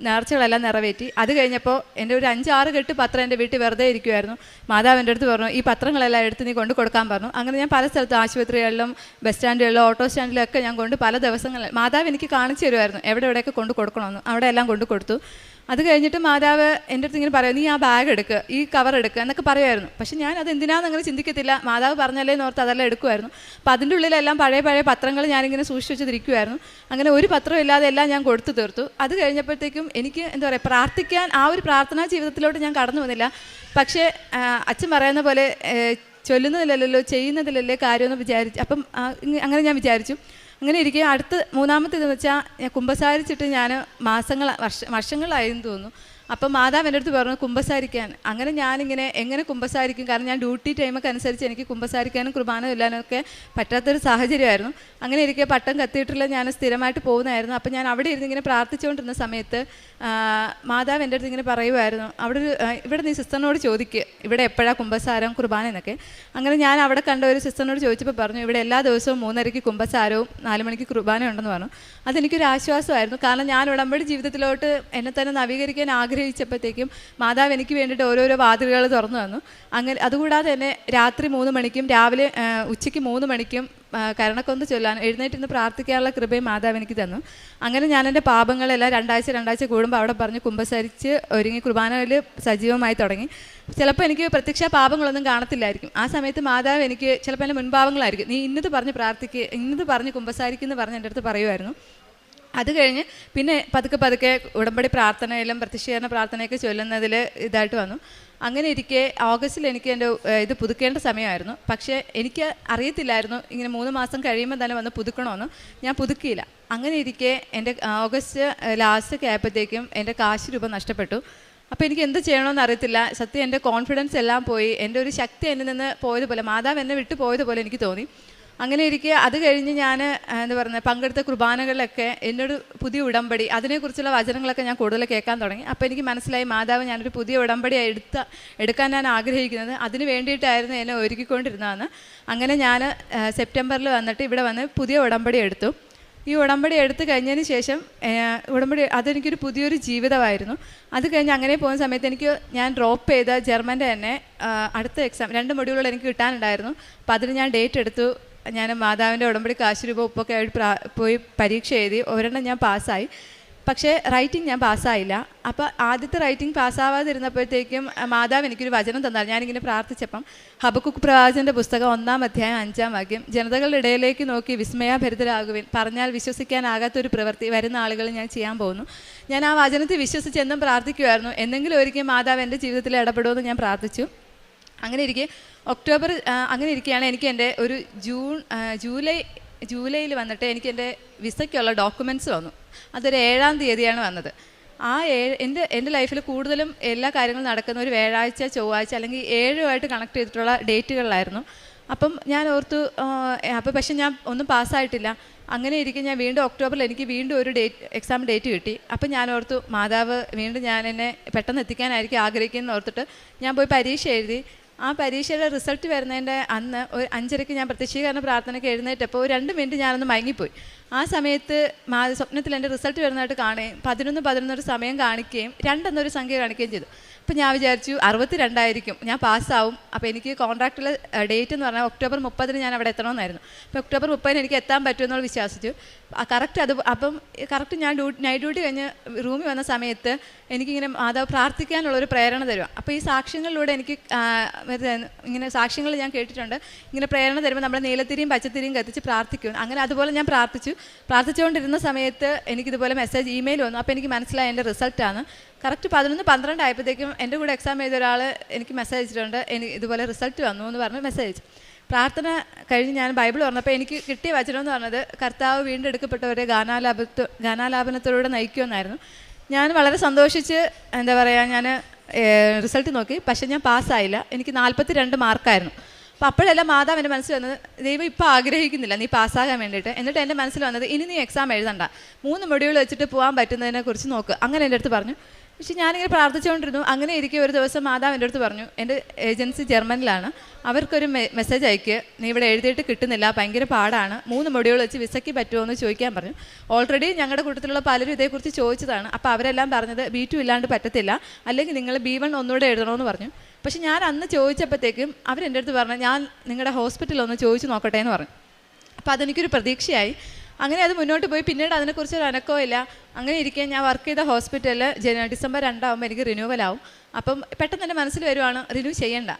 നേർച്ചകളെല്ലാം നിറവേറ്റി. അത് കഴിഞ്ഞപ്പോൾ എൻ്റെ ഒരു 5-6 കെട്ട് പത്രം എൻ്റെ വീട്ടിൽ വെറുതെ ഇരിക്കുമായിരുന്നു. മാതാവ് എൻ്റെ അടുത്ത് പറഞ്ഞു, ഈ പത്രങ്ങളെല്ലാം എടുത്ത് നീ കൊണ്ട് കൊടുക്കാൻ പറഞ്ഞു. അങ്ങനെ ഞാൻ പല സ്ഥലത്തും ആശുപത്രികളിലും ബസ് സ്റ്റാൻഡുകളിലും ഓട്ടോ സ്റ്റാൻഡിലൊക്കെ ഞാൻ കൊണ്ട് പല ദിവസങ്ങളിൽ മാതാവ് എനിക്ക് കാണിച്ചു തരുമായിരുന്നു എവിടെയൊക്കെ കൊണ്ട് കൊടുക്കണമെന്ന്. അവിടെ എല്ലാം കൊണ്ട് കൊടുത്തു. അത് കഴിഞ്ഞിട്ട് മാതാവ് എൻ്റെ അടുത്ത് ഇങ്ങനെ പറയും, നീ ആ ബാഗ് എടുക്കുക, ഈ കവർ എടുക്കുക എന്നൊക്കെ പറയുമായിരുന്നു. പക്ഷെ ഞാൻ അത് എന്തിനാണെന്ന് അങ്ങനെ ചിന്തിക്കത്തില്ല. മാതാവ് പറഞ്ഞല്ലേ എന്നോർത്ത് അതെല്ലാം എടുക്കുമായിരുന്നു. അപ്പോൾ അതിൻ്റെ ഉള്ളിലെല്ലാം പഴയ പത്രങ്ങൾ ഞാനിങ്ങനെ സൂക്ഷിച്ച് വെച്ചിരിക്കുമായിരുന്നു. അങ്ങനെ ഒരു പത്രം ഇല്ലാതെ എല്ലാം ഞാൻ കൊടുത്തു തീർത്തു. അത് കഴിഞ്ഞപ്പോഴത്തേക്കും എനിക്ക് എന്താ പറയുക, പ്രാർത്ഥിക്കാൻ ആ ഒരു പ്രാർത്ഥനാ ജീവിതത്തിലോട്ട് ഞാൻ കടന്നു വന്നില്ല. പക്ഷേ അച്ഛൻ പറയുന്ന പോലെ ചൊല്ലുന്നതിലല്ലോ ചെയ്യുന്നതിലല്ലേ കാര്യമെന്ന് വിചാരിച്ചു. അപ്പം അങ്ങനെ ഞാൻ വിചാരിച്ചു. അങ്ങനെ ഇരിക്കുക അടുത്ത് 3-ാമത്തേതെന്ന് വെച്ചാൽ ഞാൻ കുമ്പസാരിച്ചിട്ട് ഞാൻ വർഷങ്ങളായെന്ന് തോന്നുന്നു. അപ്പം മാതാവ് എൻ്റെ അടുത്ത് പറഞ്ഞു കുമ്പസാരിക്കാൻ. അങ്ങനെ ഞാനിങ്ങനെ എങ്ങനെ കുമ്പസാരിക്കും, കാരണം ഞാൻ ഡ്യൂട്ടി ടൈമൊക്കെ അനുസരിച്ച് എനിക്ക് കുമ്പസാരിക്കാനും കുർബാന ചൊല്ലാനും ഒക്കെ പറ്റാത്തൊരു സാഹചര്യമായിരുന്നു. അങ്ങനെ ഇരിക്കുക പട്ടം കത്തീഡ്രലിൽ ഞാൻ സ്ഥിരമായിട്ട് പോകുന്നതായിരുന്നു. അപ്പം ഞാൻ അവിടെ ഇരുന്ന് ഇങ്ങനെ പ്രാർത്ഥിച്ചുകൊണ്ടിരുന്ന സമയത്ത് മാതാവ് എൻ്റെ അടുത്ത് ഇങ്ങനെ പറയുമായിരുന്നു, ഇവിടെ നീ സിസ്റ്ററിനോട് ചോദിക്കുക ഇവിടെ എപ്പോഴാണ് കുമ്പസാരം കുർബാന എന്നൊക്കെ. അങ്ങനെ ഞാൻ അവിടെ കണ്ട ഒരു സിസ്റ്ററിനോട് ചോദിച്ചപ്പോൾ പറഞ്ഞു, ഇവിടെ എല്ലാ ദിവസവും 3:30 കുമ്പസാരവും 4 മണിക്ക് കുർബാന ഉണ്ടെന്ന് പറഞ്ഞു. അതെനിക്കൊരു ആശ്വാസമായിരുന്നു. കാരണം ഞാൻ ഉടമ്പടി ജീവിതത്തിലോട്ട് എന്നെ തന്നെ നവീകരിക്കാൻ ആഗ്രഹിച്ചപ്പോഴത്തേക്കും മാതാവ് എനിക്ക് വേണ്ടിയിട്ട് ഓരോരോ വാതിലുകൾ തുറന്നു തന്നു. അങ്ങനെ അതുകൂടാതെ തന്നെ രാത്രി 3 മണിക്കും രാവിലെ ഉച്ചയ്ക്ക് 3 മണിക്കും കരുണക്കൊന്ത് ചൊല്ലാൻ എഴുന്നേറ്റിരുന്ന് പ്രാർത്ഥിക്കാനുള്ള കൃപയും മാതാവ് എനിക്ക് തന്നു. അങ്ങനെ ഞാൻ എൻ്റെ പാപങ്ങളെല്ലാം 2 ആഴ്ച കൂടുമ്പോൾ അവിടെ പറഞ്ഞ് കുമ്പസരിച്ച് ഒരുങ്ങി കുർബാനയിൽ സജീവമായി തുടങ്ങി. ചിലപ്പോൾ എനിക്ക് പ്രത്യക്ഷ പാപങ്ങളൊന്നും കാണത്തില്ലായിരിക്കും. ആ സമയത്ത് മാതാവ് എനിക്ക് ചിലപ്പോൾ എൻ്റെ മുൻപാപങ്ങളായിരിക്കും, നീ ഇന്നത് പറഞ്ഞ് പ്രാർത്ഥിക്കുക, ഇന്നത് പറഞ്ഞ് കുമ്പസാരിക്കുമെന്ന് പറഞ്ഞ് എൻ്റെ അടുത്ത് പറയുമായിരുന്നു. അത് കഴിഞ്ഞ് പിന്നെ പതുക്കെ ഉടമ്പടി പ്രാർത്ഥനയിലും പ്രത്യക്ഷീകരണ പ്രാർത്ഥനയൊക്കെ ചൊല്ലുന്നതിൽ ഇതായിട്ട് വന്നു. അങ്ങനെ ഇരിക്കെ ഓഗസ്റ്റിൽ എനിക്ക് എൻ്റെ ഇത് പുതുക്കേണ്ട സമയമായിരുന്നു. പക്ഷേ എനിക്ക് അറിയത്തില്ലായിരുന്നു ഇങ്ങനെ 3 മാസം കഴിയുമ്പോൾ തന്നെ വന്ന് പുതുക്കണമെന്ന്. ഞാൻ പുതുക്കിയില്ല. അങ്ങനെ ഇരിക്കെ എൻ്റെ ഓഗസ്റ്റ് ലാസ്റ്റൊക്കെ ആയപ്പോഴത്തേക്കും എൻ്റെ കാശ് രൂപ നഷ്ടപ്പെട്ടു. അപ്പോൾ എനിക്ക് എന്ത് ചെയ്യണമെന്ന് അറിയത്തില്ല. സത്യം എൻ്റെ കോൺഫിഡൻസ് എല്ലാം പോയി, എൻ്റെ ഒരു ശക്തി എന്നിൽ നിന്ന് പോയതുപോലെ, മാതാവ് എന്നെ വിട്ടു പോയതുപോലെ എനിക്ക് തോന്നി. അങ്ങനെ ഇരിക്കുക അത് കഴിഞ്ഞ് ഞാൻ എന്താ പറയുന്നത് പങ്കെടുത്ത കുർബാനകളിലൊക്കെ എന്നോട് പുതിയ ഉടമ്പടി അതിനെക്കുറിച്ചുള്ള വചനങ്ങളൊക്കെ ഞാൻ കൂടുതൽ കേൾക്കാൻ തുടങ്ങി. അപ്പോൾ എനിക്ക് മനസ്സിലായി മാതാവ് ഞാനൊരു പുതിയ ഉടമ്പടി എടുക്കാൻ ഞാൻ ആഗ്രഹിക്കുന്നത് അതിന് വേണ്ടിയിട്ടായിരുന്നു എന്നെ ഒരുക്കിക്കൊണ്ടിരുന്നതെന്ന്. അങ്ങനെ ഞാൻ സെപ്റ്റംബറിൽ വന്നിട്ട് ഇവിടെ വന്ന് പുതിയ ഉടമ്പടി എടുത്തു. ഈ ഉടമ്പടി എടുത്തു കഴിഞ്ഞതിന് ശേഷം അതെനിക്കൊരു പുതിയൊരു ജീവിതമായിരുന്നു. അത് കഴിഞ്ഞ് അങ്ങനെ പോകുന്ന സമയത്ത് ഞാൻ ഡ്രോപ്പ് ചെയ്ത ജർമ്മൻ്റെ തന്നെ അടുത്ത എക്സാം 2 മൊഡ്യൂളുകൾ എനിക്ക് കിട്ടാനുണ്ടായിരുന്നു. അപ്പോൾ അതിന് ഞാൻ ഡേറ്റ് എടുത്തു. ഞാൻ മാതാവിൻ്റെ ഉടമ്പടി കാശ് രൂപ ഉപ്പൊക്കെ ആയിട്ട് പോയി പരീക്ഷ എഴുതി. ഒരെണ്ണം ഞാൻ പാസ്സായി. പക്ഷേ റൈറ്റിംഗ് ഞാൻ പാസ്സായില്ല. അപ്പോൾ ആദ്യത്തെ റൈറ്റിംഗ് പാസ്സാവാതിരുന്നപ്പോഴത്തേക്കും മാതാവ് എനിക്കൊരു വചനം തന്നായിരുന്നു. ഞാനിങ്ങനെ പ്രാർത്ഥിച്ചപ്പം ഹബക്കുക്ക് പ്രവാചകൻ്റെ പുസ്തകം 1-ാം അധ്യായം 5-ാം വാക്യം, ജനതകളുടെ ഇടയിലേക്ക് നോക്കി വിസ്മയാഭരിതരാകുവിൻ, പറഞ്ഞാൽ വിശ്വസിക്കാനാകാത്തൊരു പ്രവൃത്തി വരുന്ന ആളുകൾ ഞാൻ ചെയ്യാൻ പോകുന്നു. ഞാൻ ആ വചനത്തെ വിശ്വസിച്ച് എന്നും പ്രാർത്ഥിക്കുമായിരുന്നു, എന്തെങ്കിലും ഒരിക്കലും മാതാവ് എൻ്റെ ജീവിതത്തിൽ ഇടപെടുമെന്ന് ഞാൻ പ്രാർത്ഥിച്ചു. അങ്ങനെ ഇരിക്കെ ഒക്ടോബർ അങ്ങനെ ഇരിക്കുകയാണ് എനിക്ക് എൻ്റെ ഒരു ജൂലൈയിൽ വന്നിട്ട് എനിക്ക് എൻ്റെ വിസയ്ക്കുള്ള ഡോക്യുമെൻറ്റ്സ് വന്നു. അതൊരു 7-ാം തീയതിയാണ് വന്നത്. ആ എൻ്റെ ലൈഫിൽ കൂടുതലും എല്ലാ കാര്യങ്ങളും നടക്കുന്ന ഒരു വ്യാഴാഴ്ച ചൊവ്വാഴ്ച അല്ലെങ്കിൽ 7-ആയിട്ട് കണക്ട് ചെയ്തിട്ടുള്ള ഡേറ്റുകളിലായിരുന്നു. അപ്പം ഞാൻ ഓർത്തു പക്ഷെ ഞാൻ ഒന്നും പാസ്സായിട്ടില്ല. അങ്ങനെ ഇരിക്കും ഞാൻ വീണ്ടും ഒക്ടോബറിൽ എനിക്ക് വീണ്ടും ഒരു എക്സാം ഡേറ്റ് കിട്ടി. അപ്പം ഞാൻ ഓർത്തു മാതാവ് വീണ്ടും ഞാൻ എന്നെ പെട്ടെന്ന് എത്തിക്കാനായിരിക്കും ആഗ്രഹിക്കുന്നത് ഓർത്തിട്ട് ഞാൻ പോയി പരീക്ഷ എഴുതി. ആ പരീക്ഷയുടെ റിസൾട്ട് വരുന്നതിൻ്റെ അന്ന് ഒരു 5:30 ഞാൻ പ്രത്യക്ഷീകരണ പ്രാർത്ഥനയ്ക്ക് എഴുന്നേറ്റപ്പോൾ ഒരു 2 മിനിറ്റ് ഞാനൊന്ന് മയങ്ങിപ്പോയി. ആ സമയത്ത് സ്വപ്നത്തിൽ എൻ്റെ റിസൾട്ട് വരുന്നതായിട്ട് കാണുകയും 11 സമയം കാണിക്കുകയും 2 എന്നൊരു സംഖ്യ കാണിക്കുകയും ചെയ്തു. അപ്പം ഞാൻ വിചാരിച്ചു 62 ആയിരിക്കും, ഞാൻ പാസ്സാവും. അപ്പോൾ എനിക്ക് കോൺട്രാക്റ്റിലെ ഡേറ്റ് എന്ന് പറഞ്ഞാൽ ഒക്ടോബർ 30 ഞാൻ അവിടെ എത്തണമെന്നായിരുന്നു. അപ്പോൾ ഒക്ടോബർ 30 എനിക്ക് എത്താൻ പറ്റുമെന്നുള്ള വിശ്വസിച്ചു. കറക്റ്റ് ഞാൻ നൈറ്റ് ഡ്യൂട്ടി കഴിഞ്ഞ് റൂമിൽ വന്ന സമയത്ത് എനിക്കിങ്ങനെ മാതാവ് പ്രാർത്ഥിക്കാനുള്ളൊരു പ്രേരണ തരുക. അപ്പോൾ ഈ സാക്ഷ്യങ്ങളിലൂടെ എനിക്ക് ഇങ്ങനെ സാക്ഷ്യങ്ങൾ ഞാൻ കേട്ടിട്ടുണ്ട്, ഇങ്ങനെ പ്രേരണ തരുമ്പോൾ നമ്മൾ നീലത്തിരിയും പച്ചത്തിരിയും കത്തിച്ച് പ്രാർത്ഥിക്കും. അങ്ങനെ അതുപോലെ ഞാൻ പ്രാർത്ഥിച്ചുകൊണ്ടിരുന്ന സമയത്ത് എനിക്കിതുപോലെ മെസ്സേജ് ഇമെയിൽ വന്നു. അപ്പോൾ എനിക്ക് മനസ്സിലായി എൻ്റെ റിസൾട്ടാണ്. കറക്റ്റ് 11-12 ആയപ്പോഴത്തേക്കും എൻ്റെ കൂടെ എക്സാം ചെയ്ത ഒരാൾ എനിക്ക് മെസ്സേജ് അയച്ചിട്ടുണ്ട്, എനിക്ക് ഇതുപോലെ റിസൾട്ട് വന്നു എന്ന് പറഞ്ഞ് മെസ്സേജ് അയച്ചു. പ്രാർത്ഥന കഴിഞ്ഞ് ഞാൻ ബൈബിൾ പറഞ്ഞപ്പോൾ എനിക്ക് കിട്ടിയ വചനം എന്ന് പറഞ്ഞത് കർത്താവ് വീണ്ടെടുക്കപ്പെട്ടവരെ ഗാനാലാപനത്തിലൂടെ നയിക്കുമെന്നായിരുന്നു. ഞാൻ വളരെ സന്തോഷിച്ച് എന്താ പറയുക, ഞാൻ റിസൾട്ട് നോക്കി. പക്ഷേ ഞാൻ പാസ്സായില്ല. എനിക്ക് 42 മാർക്കായിരുന്നു. അപ്പോൾ അപ്പോഴെല്ലാം മാതാവ് എൻ്റെ മനസ്സിൽ വന്നത്, ദൈവം ഇപ്പോൾ ആഗ്രഹിക്കുന്നില്ല നീ പാസ്സാകാൻ വേണ്ടിയിട്ട്. എന്നിട്ട് എൻ്റെ മനസ്സിൽ വന്നത്, ഇനി നീ എക്സാം എഴുതണ്ട, 3 മൊഡ്യൂൾ വെച്ചിട്ട് പോകാൻ പറ്റുന്നതിനെക്കുറിച്ച് നോക്ക്. അങ്ങനെ എൻ്റെ അടുത്ത് പറഞ്ഞു. പക്ഷെ ഞാനിങ്ങനെ പ്രാർത്ഥിച്ചുകൊണ്ടിരുന്നു. അങ്ങനെ ഇരിക്കെ ഒരു ദിവസം മാതാവ് എൻ്റെ അടുത്ത് പറഞ്ഞു, എൻ്റെ ഏജൻസി ജർമ്മനിലാണ്, അവർക്കൊരു മെസ്സേജ് അയക്കുക, നീ ഇവിടെ എഴുതിയിട്ട് കിട്ടുന്നില്ല, ഭയങ്കര പാടാണ്, 3 മൊഡ്യൂൾ വെച്ച് വിസയ്ക്ക് പറ്റുമോ എന്ന് ചോദിക്കാൻ പറഞ്ഞു. ഓൾറെഡി ഞങ്ങളുടെ കൂട്ടത്തിലുള്ള പലരും ഇതേക്കുറിച്ച് ചോദിച്ചതാണ്. അപ്പോൾ അവരെല്ലാം പറഞ്ഞത് B2 ഇല്ലാണ്ട് പറ്റത്തില്ല, അല്ലെങ്കിൽ നിങ്ങൾ B1 ഒന്നുകൂടെ എഴുതണമെന്ന് പറഞ്ഞു. പക്ഷെ ഞാൻ അന്ന് ചോദിച്ചപ്പോഴത്തേക്കും അവരെൻ്റെ അടുത്ത് പറഞ്ഞു, ഞാൻ നിങ്ങളുടെ ഹോസ്പിറ്റലിൽ ഒന്ന് ചോദിച്ചു നോക്കട്ടെ എന്ന് പറഞ്ഞു. അപ്പോൾ അതെനിക്കൊരു പ്രതീക്ഷയായി. അങ്ങനെ അത് മുന്നോട്ട് പോയി. പിന്നീട് അതിനെക്കുറിച്ച് ഒരു അനക്കവും ഇല്ല. അങ്ങനെ ഇരിക്കാൻ ഞാൻ വർക്ക് ചെയ്ത ഹോസ്പിറ്റലിൽ ഡിസംബർ 2 ആകുമ്പോൾ എനിക്ക് റിന്യൂവൽ ആവും. അപ്പം പെട്ടെന്ന് എൻ്റെ മനസ്സിൽ വരുവാണ്, റിന്യൂ ചെയ്യണ്ട,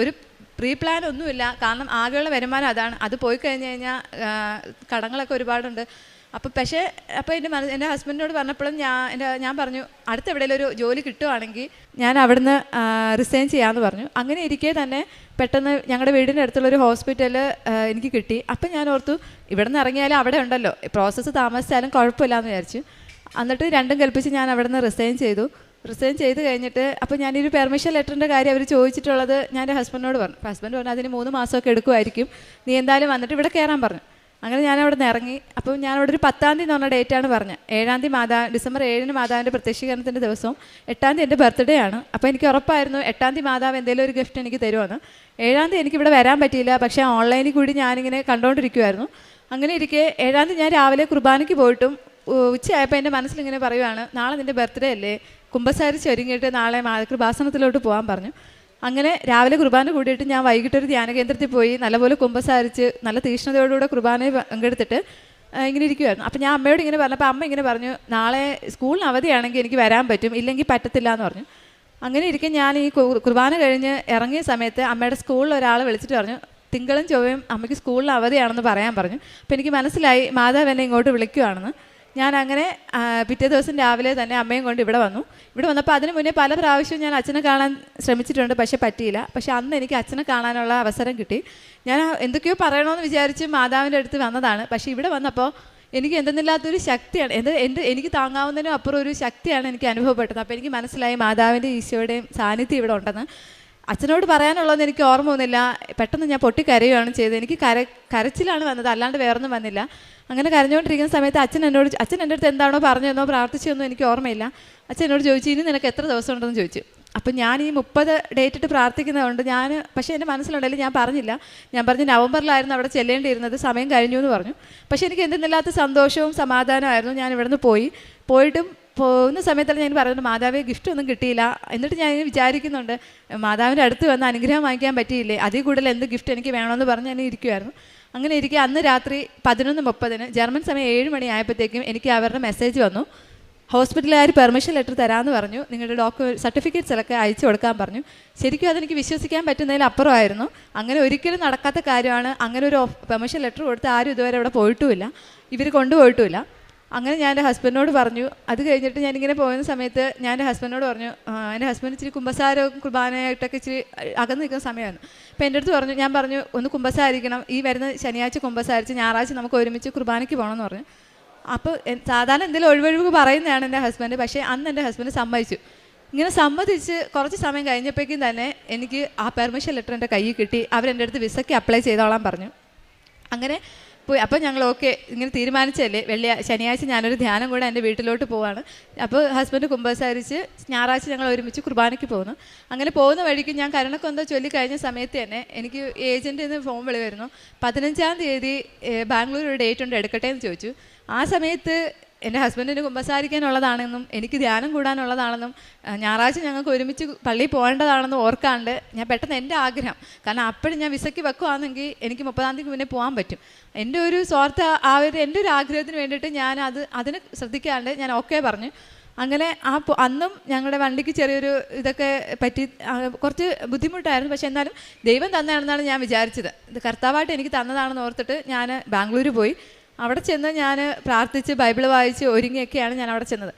ഒരു പ്രീ പ്ലാൻ ഒന്നുമില്ല. കാരണം ആകെയുള്ള വരുമാനം അതാണ്. അത് പോയി കഴിഞ്ഞ് കഴിഞ്ഞാൽ കടങ്ങളൊക്കെ ഒരുപാടുണ്ട്. അപ്പോൾ എൻ്റെ ഹസ്ബൻഡിനോട് പറഞ്ഞപ്പോഴും ഞാൻ പറഞ്ഞു, അടുത്ത എവിടെയെങ്കിലും ഒരു ജോലി കിട്ടുവാണെങ്കിൽ ഞാൻ അവിടുന്ന് റിസൈൻ ചെയ്യാമെന്ന് പറഞ്ഞു. അങ്ങനെ ഇരിക്കെ തന്നെ പെട്ടെന്ന് ഞങ്ങളുടെ വീടിൻ്റെ അടുത്തുള്ളൊരു ഹോസ്പിറ്റൽ എനിക്ക് കിട്ടി. അപ്പം ഞാൻ ഓർത്തു, ഇവിടെ നിന്ന് ഇറങ്ങിയാലും അവിടെ ഉണ്ടല്ലോ, പ്രോസസ്സ് താമസിച്ചാലും കുഴപ്പമില്ലാന്ന് വിചാരിച്ചു. എന്നിട്ട് രണ്ടും കൽപ്പിച്ച് ഞാൻ അവിടെ നിന്ന് റിസൈൻ ചെയ്ത് കഴിഞ്ഞിട്ട് അപ്പോൾ ഞാനൊരു പെർമിഷൻ ലെറ്ററിൻ്റെ കാര്യം അവർ ചോദിച്ചിട്ടുള്ളത് ഞാൻ എൻ്റെ ഹസ്ബൻഡിനോട് പറഞ്ഞു. ഹസ്ബൻഡ് പറഞ്ഞു, അതിന് 3 മാസമൊക്കെ എടുക്കുമായിരിക്കും, നീ എന്തായാലും വന്നിട്ട് ഇവിടെ കയറാൻ പറഞ്ഞു. അങ്ങനെ ഞാൻ അവിടെ നിന്ന് ഇറങ്ങി. അപ്പോൾ ഞാനവിടെ ഒരു 10-ാം തീയതി എന്ന് പറഞ്ഞ ഡേറ്റാണ് പറഞ്ഞത്. 7-ാം തീയതി ഡിസംബർ 7-ന് മാതാവിൻ്റെ പ്രത്യക്ഷീകരണത്തിൻ്റെ ദിവസവും 8-ാം തീയതി എൻ്റെ ബർത്ത്ഡേ ആണ്. അപ്പോൾ എനിക്ക് ഉറപ്പായിരുന്നു 8-ാം തീയതി മാതാവ് എന്തെങ്കിലും ഒരു ഗിഫ്റ്റ് എനിക്ക് തരുമെന്ന്. 7-ാം തീയതി എനിക്കിവിടെ വരാൻ പറ്റിയില്ല. പക്ഷേ ഓൺലൈനിൽ കൂടി ഞാനിങ്ങനെ കണ്ടുകൊണ്ടിരിക്കുമായിരുന്നു. അങ്ങനെ ഇരിക്കെ 7-ാം തീയതി ഞാൻ രാവിലെ കുർബാനയ്ക്ക് പോയിട്ടും ഉച്ചയായപ്പോൾ എൻ്റെ മനസ്സിലിങ്ങനെ പറയുവാണ്, നാളെ നിൻ്റെ ബർത്ത്ഡേ അല്ലേ, കുമ്പസാരിച്ച് ഒരുങ്ങിയിട്ട് നാളെ കൃപാസനത്തിലോട്ട് പോകാൻ പറഞ്ഞു. അങ്ങനെ രാവിലെ കുർബാന കൂടിയിട്ട് ഞാൻ വൈകിട്ടൊരു ധ്യാന കേന്ദ്രത്തിൽ പോയി നല്ലപോലെ കുമ്പസാരിച്ച് നല്ല തീക്ഷ്ണതയോടുകൂടെ കുർബാനയിൽ പങ്കെടുത്തിട്ട് ഇങ്ങനെ ഇരിക്കുമായിരുന്നു. അപ്പോൾ ഞാൻ അമ്മയോട് ഇങ്ങനെ പറഞ്ഞപ്പോൾ അമ്മ ഇങ്ങനെ പറഞ്ഞു, നാളെ സ്കൂളിന് അവധിയാണെങ്കിൽ എനിക്ക് വരാൻ പറ്റും, ഇല്ലെങ്കിൽ പറ്റത്തില്ല എന്ന് പറഞ്ഞു. അങ്ങനെ ഇരിക്കും ഞാൻ ഈ കുർബാന കഴിഞ്ഞ് ഇറങ്ങിയ സമയത്ത് അമ്മയുടെ സ്കൂളിൽ ഒരാൾ വിളിച്ചിട്ട് പറഞ്ഞു, തിങ്കളും ചൊവ്വയും അമ്മയ്ക്ക് സ്കൂളിൽ അവധിയാണെന്ന് പറയാൻ പറഞ്ഞു. അപ്പോൾ എനിക്ക് മനസ്സിലായി മാതാവ് എന്നെ ഇങ്ങോട്ട് വിളിക്കുവാണെന്ന്. ഞാൻ അങ്ങനെ പിറ്റേ ദിവസം രാവിലെ തന്നെ അമ്മയും കൊണ്ട് ഇവിടെ വന്നപ്പോൾ അതിന് മുന്നേ പല പ്രാവശ്യവും ഞാൻ അച്ഛനെ കാണാൻ ശ്രമിച്ചിട്ടുണ്ട്, പക്ഷേ പറ്റിയില്ല. പക്ഷേ അന്ന് എനിക്ക് അച്ഛനെ കാണാനുള്ള അവസരം കിട്ടി. ഞാൻ എന്തൊക്കെയോ പറയണമെന്ന് വിചാരിച്ച് മാതാവിൻ്റെ അടുത്ത് വന്നതാണ്. പക്ഷേ ഇവിടെ വന്നപ്പോൾ എനിക്ക് എന്തെന്നില്ലാത്തൊരു ശക്തിയാണ്, എനിക്ക് താങ്ങാവുന്നതിനും അപ്പുറം ഒരു ശക്തിയാണ് എനിക്ക് അനുഭവപ്പെട്ടത്. അപ്പോൾ എനിക്ക് മനസ്സിലായി മാതാവിൻ്റെ ഈശോയുടെയും സാന്നിധ്യം ഇവിടെ ഉണ്ടെന്ന്. അച്ഛനോട് പറയാനുള്ളതെന്ന് എനിക്ക് ഓർമ്മ ഒന്നുമില്ല. പെട്ടെന്ന് ഞാൻ പൊട്ടിക്കരയുകയാണ് ചെയ്തത്. എനിക്ക് കരച്ചിലാണ് വന്നത്, അല്ലാണ്ട് വേറൊന്നും വന്നില്ല. അങ്ങനെ കരഞ്ഞുകൊണ്ടിരിക്കുന്ന സമയത്ത് അച്ഛൻ എൻ്റെ അടുത്ത് എന്താണോ പറഞ്ഞതെന്നോ പ്രാർത്ഥിച്ചതെന്നോ എനിക്ക് ഓർമ്മയില്ല. അച്ഛൻ എന്നോട് ചോദിച്ചു, ഇനി നിനക്ക് എത്ര ദിവസം ഉണ്ടെന്ന് ചോദിച്ചു. അപ്പം ഞാൻ ഈ 30 ഡേറ്റ് ഇട്ട് പ്രാർത്ഥിക്കുന്നതുകൊണ്ട് പക്ഷേ എൻ്റെ മനസ്സിലുണ്ടെങ്കിൽ ഞാൻ പറഞ്ഞില്ല. ഞാൻ പറഞ്ഞു നവംബറിലായിരുന്നു അവിടെ ചെല്ലേണ്ടിയിരുന്നത്, സമയം കഴിഞ്ഞു എന്ന് പറഞ്ഞു. പക്ഷേ എനിക്ക് എന്തെന്നില്ലാത്ത സന്തോഷവും സമാധാനമായിരുന്നു. ഞാൻ ഇവിടെ നിന്ന് പോയിട്ടും പോകുന്ന സമയത്താണ് ഞാൻ പറയുന്നത്, മാതാവേ ഗിഫ്റ്റ് ഒന്നും കിട്ടിയില്ല. എന്നിട്ട് ഞാൻ വിചാരിക്കുന്നുണ്ട്, മാതാവിൻ്റെ അടുത്ത് വന്ന് അനുഗ്രഹം വാങ്ങിക്കാൻ പറ്റിയില്ലേ, അതിൽ കൂടുതൽ എന്ത് ഗിഫ്റ്റ് എനിക്ക് വേണമെന്ന് പറഞ്ഞ് ഞാൻ ഇരിക്കുമായിരുന്നു. അങ്ങനെ ഇരിക്കുക അന്ന് രാത്രി 11:30 ജർമ്മൻ സമയം 7 മണി ആയപ്പോഴത്തേക്കും എനിക്ക് അവരുടെ മെസ്സേജ് വന്നു, ഹോസ്പിറ്റലുകാർ പെർമിഷൻ ലെറ്റർ തരാമെന്ന് പറഞ്ഞു, നിങ്ങളുടെ സർട്ടിഫിക്കറ്റ്സിലൊക്കെ അയച്ചു കൊടുക്കാൻ പറഞ്ഞു. ശരിക്കും അതെനിക്ക് വിശ്വസിക്കാൻ പറ്റുന്നതിൽ അപ്പുറമായിരുന്നു. അങ്ങനെ ഒരിക്കലും നടക്കാത്ത കാര്യമാണ്. അങ്ങനെ ഒരു പെർമിഷൻ ലെറ്റർ കൊടുത്ത് ആരും ഇതുവരെ അവിടെ പോയിട്ടുമില്ല, ഇവർ കൊണ്ടുപോയിട്ടുമില്ല. അങ്ങനെ ഞാൻ എൻ്റെ ഹസ്ബൻഡിനോട് പറഞ്ഞു. അത് കഴിഞ്ഞിട്ട് ഞാനിങ്ങനെ പോകുന്ന സമയത്ത് ഞാൻ എൻ്റെ ഹസ്ബൻഡിനോട് പറഞ്ഞു, എൻ്റെ ഹസ്ബൻഡ് ഇച്ചിരി കുമ്പസാരവും കുർബാനയായിട്ടൊക്കെ ഇച്ചിരി അകന്ന് നിൽക്കുന്ന സമയമായിരുന്നു. അപ്പോൾ എൻ്റെ അടുത്ത് ഞാൻ പറഞ്ഞു ഒന്ന് കുമ്പസാരിക്കണം, ഈ വരുന്ന ശനിയാഴ്ച കുമ്പസാരിച്ച് ഞായറാഴ്ച നമുക്ക് ഒരുമിച്ച് കുർബാനയ്ക്ക് പോകണമെന്ന് പറഞ്ഞു. അപ്പോൾ സാധാരണ എന്തെങ്കിലും ഒഴിവൊഴിവ് പറയുന്നതാണ് എൻ്റെ ഹസ്ബൻഡ്. പക്ഷേ അന്ന് എൻ്റെ ഹസ്ബൻഡ് സമ്മതിച്ചു. ഇങ്ങനെ സമ്മതിച്ച് കുറച്ച് സമയം കഴിഞ്ഞപ്പോഴേക്കും തന്നെ എനിക്ക് ആ പെർമിഷൻ ലെറ്റർ എൻ്റെ കയ്യിൽ കിട്ടി. അവരെൻ്റെ അടുത്ത് വിസയ്ക്ക് അപ്ലൈ ചെയ്തോളാൻ പറഞ്ഞു. അങ്ങനെ പോയി. അപ്പോൾ ഞങ്ങൾ ഓക്കെ ഇങ്ങനെ തീരുമാനിച്ചല്ലേ, ശനിയാഴ്ച ഞാനൊരു ധ്യാനം കൂടെ എൻ്റെ വീട്ടിലോട്ട് പോവാണ്. അപ്പോൾ ഹസ്ബൻഡ് കുമ്പസാരിച്ച് ഞായറാഴ്ച ഞങ്ങൾ ഒരുമിച്ച് കുർബാനയ്ക്ക് പോകുന്നു. അങ്ങനെ പോകുന്ന വഴിക്ക് ഞാൻ കരുണക്കൊന്ത ചൊല്ലി കഴിഞ്ഞ സമയത്ത് തന്നെ എനിക്ക് ഏജൻറ്റിൽ നിന്ന് ഫോൺ വിളി വരുന്നു, 15-ാം തീയതി ബാംഗ്ലൂർ ഒരു ഡേറ്റ് ഉണ്ട്, എടുക്കട്ടെ എന്ന് ചോദിച്ചു. ആ സമയത്ത് എൻ്റെ ഹസ്ബൻഡിന് കുമ്പസാരിക്കാനുള്ളതാണെന്നും എനിക്ക് ധ്യാനം കൂടാനുള്ളതാണെന്നും ഞായറാഴ്ച ഞങ്ങൾക്ക് ഒരുമിച്ച് പള്ളിയിൽ പോകേണ്ടതാണെന്നും ഓർക്കാണ്ട് ഞാൻ പെട്ടെന്ന് എൻ്റെ ആഗ്രഹം, കാരണം അപ്പോഴും ഞാൻ വിസയ്ക്ക് വെക്കുവാണെങ്കിൽ എനിക്ക് 30-ാം തീയതിക്ക് മുന്നേ പോകാൻ പറ്റും. എൻ്റെ ഒരു സ്വാർത്ഥ എൻ്റെ ഒരു ആഗ്രഹത്തിന് വേണ്ടിയിട്ട് ഞാൻ അതിന് ശ്രദ്ധിക്കാണ്ട് ഞാൻ ഓക്കെ പറഞ്ഞു. അങ്ങനെ അന്നും ഞങ്ങളുടെ വണ്ടിക്ക് ചെറിയൊരു ഇതൊക്കെ പറ്റി കുറച്ച് ബുദ്ധിമുട്ടായിരുന്നു. പക്ഷെ എന്നാലും ദൈവം തന്നതാണെന്നാണ് ഞാൻ വിചാരിച്ചത്. ഇത് കർത്താവായിട്ട് എനിക്ക് തന്നതാണെന്ന് ഓർത്തിട്ട് ഞാൻ ബാംഗ്ലൂർ പോയി. അവിടെ ചെന്ന് ഞാൻ പ്രാർത്ഥിച്ച് ബൈബിൾ വായിച്ച് ഒരുങ്ങിയൊക്കെയാണ് ഞാൻ അവിടെ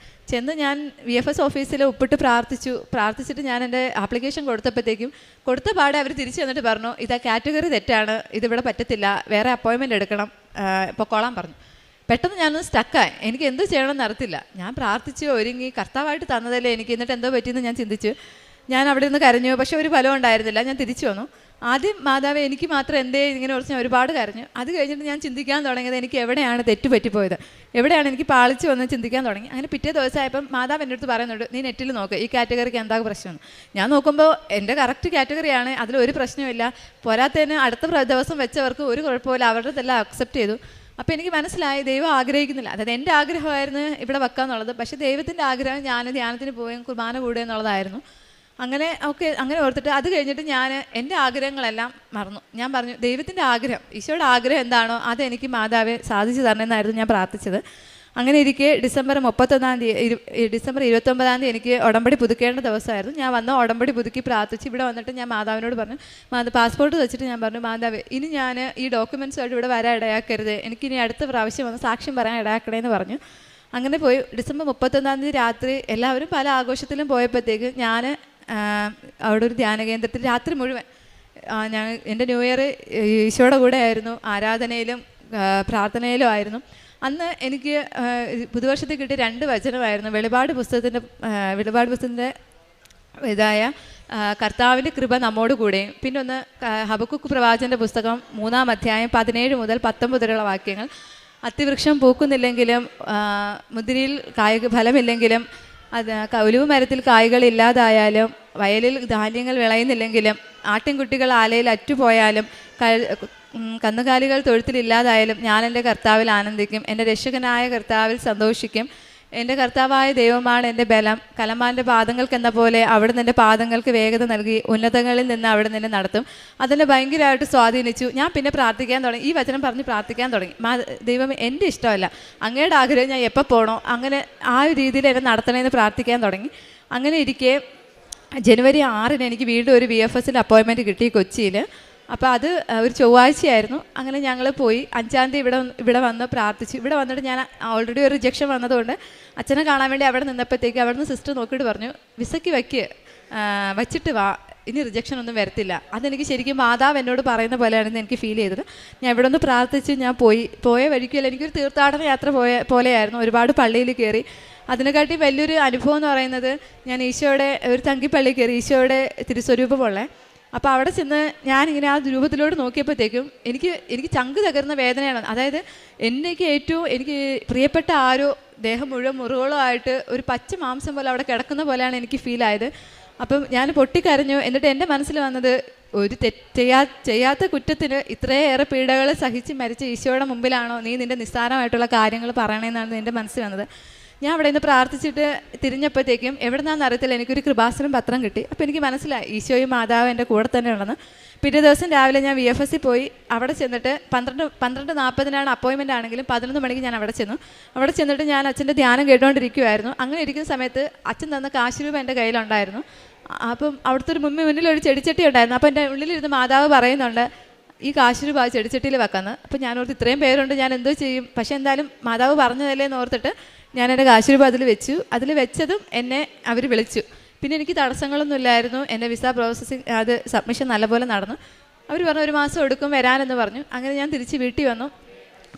ചെന്ന് ഞാൻ VFS ഓഫീസിൽ ഒപ്പിട്ട് പ്രാർത്ഥിച്ചിട്ട് ഞാൻ എൻ്റെ ആപ്ലിക്കേഷൻ കൊടുത്ത പാടെ അവർ തിരിച്ചു വന്നിട്ട് പറഞ്ഞു, ഇതാ കാറ്റഗറി തെറ്റാണ്, ഇതിവിടെ പറ്റത്തില്ല, വേറെ അപ്പോയിൻമെൻറ്റ് എടുക്കണം, പൊക്കോളാൻ പറഞ്ഞു. പെട്ടെന്ന് ഞാനൊന്ന് സ്റ്റക്കായി. എനിക്ക് എന്ത് ചെയ്യണമെന്ന് അറിയത്തില്ല. ഞാൻ പ്രാർത്ഥിച്ച് ഒരുങ്ങി കർത്താവായിട്ട് തന്നതല്ലേ എനിക്ക്, എന്നിട്ട് എന്തോ പറ്റിയെന്ന് ഞാൻ ചിന്തിച്ചു. ഞാൻ അവിടെ നിന്ന് കരഞ്ഞു, പക്ഷെ ഒരു ഫലം ഉണ്ടായിരുന്നില്ല. ഞാൻ തിരിച്ചു വന്നു. ആദ്യം മാതാവ് എനിക്ക് മാത്രം എന്തേ ഇങ്ങനെ കുറച്ച് ഞാൻ ഒരുപാട് കരഞ്ഞു. അത് കഴിഞ്ഞിട്ട് ഞാൻ ചിന്തിക്കാൻ തുടങ്ങിയത് എനിക്ക് എവിടെയാണ് തെറ്റ് പറ്റിപ്പോയത്, എവിടെയാണ് എനിക്ക് പാളിച്ച് വന്ന് ചിന്തിക്കാൻ തുടങ്ങി. അങ്ങനെ പിറ്റേ ദിവസമായപ്പം മാതാവ് എൻ്റെ അടുത്ത് പറയുന്നുണ്ട്, നീ നെറ്റിൽ നോക്ക് ഈ കാറ്റഗറിക്ക് എന്താ പ്രശ്നമെന്ന്. ഞാൻ നോക്കുമ്പോൾ എൻ്റെ കറക്റ്റ് കാറ്റഗറിയാണ്, അതിലൊരു പ്രശ്നമില്ല. പോരാത്തതിന് അടുത്ത ദിവസം വെച്ചവർക്ക് ഒരു കുഴപ്പമില്ല, അവരുടെതെല്ലാം അക്സെപ്റ്റ് ചെയ്തു. അപ്പോൾ എനിക്ക് മനസ്സിലായി ദൈവം ആഗ്രഹിക്കുന്നില്ല. അതായത് എൻ്റെ ആഗ്രഹമായിരുന്നു ഇവിടെ വെക്കാന്നുള്ളത്, പക്ഷേ ദൈവത്തിൻ്റെ ആഗ്രഹം ഞാൻ ധ്യാനത്തിന് പോവുകയും കുർബാന കൂടുക എന്നുള്ളതായിരുന്നു. അങ്ങനെ ഓർത്തിട്ട് അത് കഴിഞ്ഞിട്ട് ഞാൻ എൻ്റെ ആഗ്രഹങ്ങളെല്ലാം മറന്നു. ഞാൻ പറഞ്ഞു, ദൈവത്തിൻ്റെ ആഗ്രഹം, ഈശോയുടെ ആഗ്രഹം എന്താണോ അതെനിക്ക് മാതാവെ സാധിച്ചു തരണമെന്നായിരുന്നു ഞാൻ പ്രാർത്ഥിച്ചത്. അങ്ങനെ ഇരിക്കെ ഡിസംബർ 29 എനിക്ക് ഉടമ്പടി പുതുക്കേണ്ട ദിവസമായിരുന്നു. ഞാൻ വന്ന് ഉടമ്പടി പുതുക്കി പ്രാർത്ഥിച്ച് ഇവിടെ വന്നിട്ട് ഞാൻ മാതാവിനോട് പറഞ്ഞു, പാസ്പോർട്ട് വെച്ചിട്ട് ഞാൻ പറഞ്ഞു, മാതാവ് ഇനി ഞാൻ ഈ ഡോക്യുമെൻറ്റ്സുമായിട്ട് ഇവിടെ വരാൻ ഇടയാക്കരുത്, എനിക്കിനി അടുത്ത പ്രാവശ്യം വന്ന് സാക്ഷ്യം പറയാൻ ഇടയാക്കണേന്ന് പറഞ്ഞു. അങ്ങനെ പോയി. ഡിസംബർ 31 രാത്രി എല്ലാവരും പല ആഘോഷത്തിലും പോയപ്പോഴത്തേക്ക് ഞാൻ അവിടെ ഒരു ധ്യാന കേന്ദ്രത്തിൽ രാത്രി മുഴുവൻ എൻ്റെ ന്യൂ ഇയർ ഈശോയുടെ കൂടെ ആയിരുന്നു, ആരാധനയിലും പ്രാർത്ഥനയിലും ആയിരുന്നു. അന്ന് എനിക്ക് പുതുവർഷത്തിൽ കിട്ടിയ 2 വചനമായിരുന്നു. വെളിപാട് പുസ്തകത്തിൻ്റെ ഇതായ കർത്താവിൻ്റെ കൃപ നമ്മോട് കൂടെയും, പിന്നെ ഒന്ന് ഹബക്കുക്ക് പ്രവാചകൻ്റെ പുസ്തകം 3-ാം അധ്യായം 17 മുതൽ 19 വരെയുള്ള വാക്യങ്ങൾ. അത്തിവൃക്ഷം പൂക്കുന്നില്ലെങ്കിലും മുന്തിരിയിൽ ഫലമില്ലെങ്കിലും, ഒലിവ് മരത്തിൽ കായ്കൾ ഇല്ലാതായാലും, വയലിൽ ധാന്യങ്ങൾ വിളയുന്നില്ലെങ്കിലും, ആട്ടിൻകുട്ടികൾ ആലയിൽ അറ്റുപോയാലും, കന്നുകാലികൾ തൊഴുത്തിലില്ലാതായാലും ഞാൻ എൻ്റെ കർത്താവിൽ ആനന്ദിക്കും, എൻ്റെ രക്ഷകനായ കർത്താവിൽ സന്തോഷിക്കും. എൻ്റെ കർത്താവായ ദൈവമാണ് എൻ്റെ ബലം. കലമാൻ്റെ പാദങ്ങൾക്കെന്ന പോലെ അവിടുന്ന് എൻ്റെ പാദങ്ങൾക്ക് വേഗത നൽകി, ഉന്നതങ്ങളിൽ നിന്ന് അവിടെ നിന്ന് നടത്തും. അതിനെ ഭയങ്കരമായിട്ട് സ്വാധീനിച്ചു. ഞാൻ പിന്നെ പ്രാർത്ഥിക്കാൻ തുടങ്ങി, ഈ വചനം പറഞ്ഞ് പ്രാർത്ഥിക്കാൻ തുടങ്ങി. ദൈവം എൻ്റെ ഇഷ്ടമല്ല, അങ്ങയുടെ ആഗ്രഹം ഞാൻ എപ്പോൾ പോകണോ അങ്ങനെ ആ ഒരു രീതിയിൽ എന്നെ നടത്തണമെന്ന് പ്രാർത്ഥിക്കാൻ തുടങ്ങി. അങ്ങനെ ഇരിക്കെ ജനുവരി 6 എനിക്ക് വീണ്ടും ഒരു VFSൽ അപ്പോയിൻമെൻറ്റ് കിട്ടി കൊച്ചിയിൽ. അപ്പോൾ അത് ഒരു ചൊവ്വാഴ്ചയായിരുന്നു. അങ്ങനെ ഞങ്ങൾ പോയി 5-ാം തീയതി ഇവിടെ വന്ന് പ്രാർത്ഥിച്ചു. ഇവിടെ വന്നിട്ട് ഞാൻ ഓൾറെഡി ഒരു റിജക്ഷൻ വന്നതുകൊണ്ട് അച്ഛനെ കാണാൻ വേണ്ടി അവിടെ നിന്നപ്പോഴത്തേക്ക് അവിടെ നിന്ന് സിസ്റ്റർ നോക്കിയിട്ട് പറഞ്ഞു, വിസയ്ക്ക് വച്ചിട്ട് വാ, ഇനി റിജക്ഷൻ ഒന്നും വരത്തില്ല. അതെനിക്ക് ശരിക്കും മാതാവ് എന്നോട് പറയുന്ന പോലെയാണെന്ന് എനിക്ക് ഫീൽ ചെയ്തത്. ഞാൻ ഇവിടെ ഒന്ന് പ്രാർത്ഥിച്ച് ഞാൻ പോയ വഴിക്കല്ല, എനിക്കൊരു തീർത്ഥാടന യാത്ര പോലെയായിരുന്നു. ഒരുപാട് പള്ളിയിൽ കയറി. അതിനെക്കാട്ടി വലിയൊരു അനുഭവം എന്ന് പറയുന്നത്, ഞാൻ ഈശോയുടെ ഒരു തങ്കിപ്പള്ളി കയറി, ഈശോയുടെ തിരുസ്വരൂപമുള്ള. അപ്പോൾ അവിടെ ചെന്ന് ഞാനിങ്ങനെ ആ രൂപത്തിലോട്ട് നോക്കിയപ്പോഴത്തേക്കും എനിക്ക് ചങ്ക് തകർന്ന വേദനയാണ്. അതായത് എനിക്ക് പ്രിയപ്പെട്ട ആരോ ദേഹം മുഴുവൻ മുറിവുകളായിട്ട് ഒരു പച്ച മാംസം പോലെ അവിടെ കിടക്കുന്ന പോലെയാണ് എനിക്ക് ഫീൽ ആയത്. അപ്പം ഞാൻ പൊട്ടിക്കരഞ്ഞു. എന്നിട്ട് എൻ്റെ മനസ്സിൽ വന്നത്, ഒരു ചെയ്യാത്ത കുറ്റത്തിന് ഇത്രയേറെ പീഡകൾ സഹിച്ച് മരിച്ച ഈശോയുടെ മുമ്പിലാണോ നീ നിൻ്റെ നിസ്സാരമായിട്ടുള്ള കാര്യങ്ങൾ പറയണമെന്നാണ് എൻ്റെ മനസ്സിൽ വന്നത്. ഞാൻ അവിടെ നിന്ന് പ്രാർത്ഥിച്ചിട്ട് തിരിഞ്ഞപ്പോഴത്തേക്കും എവിടെ നിന്നാണെന്ന് അറിയത്തില്ല, എനിക്കൊരു കൃപാസനം പത്രം കിട്ടി. അപ്പോൾ എനിക്ക് മനസ്സിലായി ഈശോയും മാതാവ് എൻ്റെ കൂടെ തന്നെ ഉണ്ടെന്ന്. പിറ്റേ ദിവസം രാവിലെ ഞാൻ VFSൽ പോയി. അവിടെ ചെന്നിട്ട് 12:40 അപ്പോയിൻമെൻ്റ് ആണെങ്കിലും 11 മണിക്ക് ഞാൻ അവിടെ ചെന്നിട്ട് ഞാൻ അച്ഛൻ്റെ ധ്യാനം കേട്ടുകൊണ്ടിരിക്കുമായിരുന്നു. അങ്ങനെ ഇരിക്കുന്ന സമയത്ത് അച്ഛൻ തന്ന കാശ് രൂപ എൻ്റെ കയ്യിലുണ്ടായിരുന്നു. അപ്പം അവിടുത്തെ ഒരു മുന്നിൽ ഒരു ചെടിച്ചട്ടി ഉണ്ടായിരുന്നു. അപ്പോൾ എൻ്റെ ഉള്ളിലിരുന്ന് മാതാവ് പറയുന്നുണ്ട്, ഈ കാശ് രൂപ ചെടിച്ചട്ടിയിൽ വെക്കാന്ന്. അപ്പോൾ ഞാനോർത്ത് ഇത്രയും പേരുണ്ട്, ഞാൻ എന്തോ ചെയ്യും, പക്ഷേ എന്തായാലും മാതാവ് പറഞ്ഞതല്ലേ എന്ന് ഓർത്തിട്ട് ഞാൻ എൻ്റെ കാശ് രൂപ അതിൽ വെച്ചതും എന്നെ അവർ വിളിച്ചു. പിന്നെ എനിക്ക് തടസ്സങ്ങളൊന്നും ഇല്ലായിരുന്നു. എൻ്റെ വിസ പ്രോസസ്സിങ് അത് സബ്മിഷൻ നല്ലപോലെ നടന്നു. അവർ പറഞ്ഞു 1 മാസം എടുക്കും വരാനെന്ന് പറഞ്ഞു. അങ്ങനെ ഞാൻ തിരിച്ച് വീട്ടിൽ വന്നു.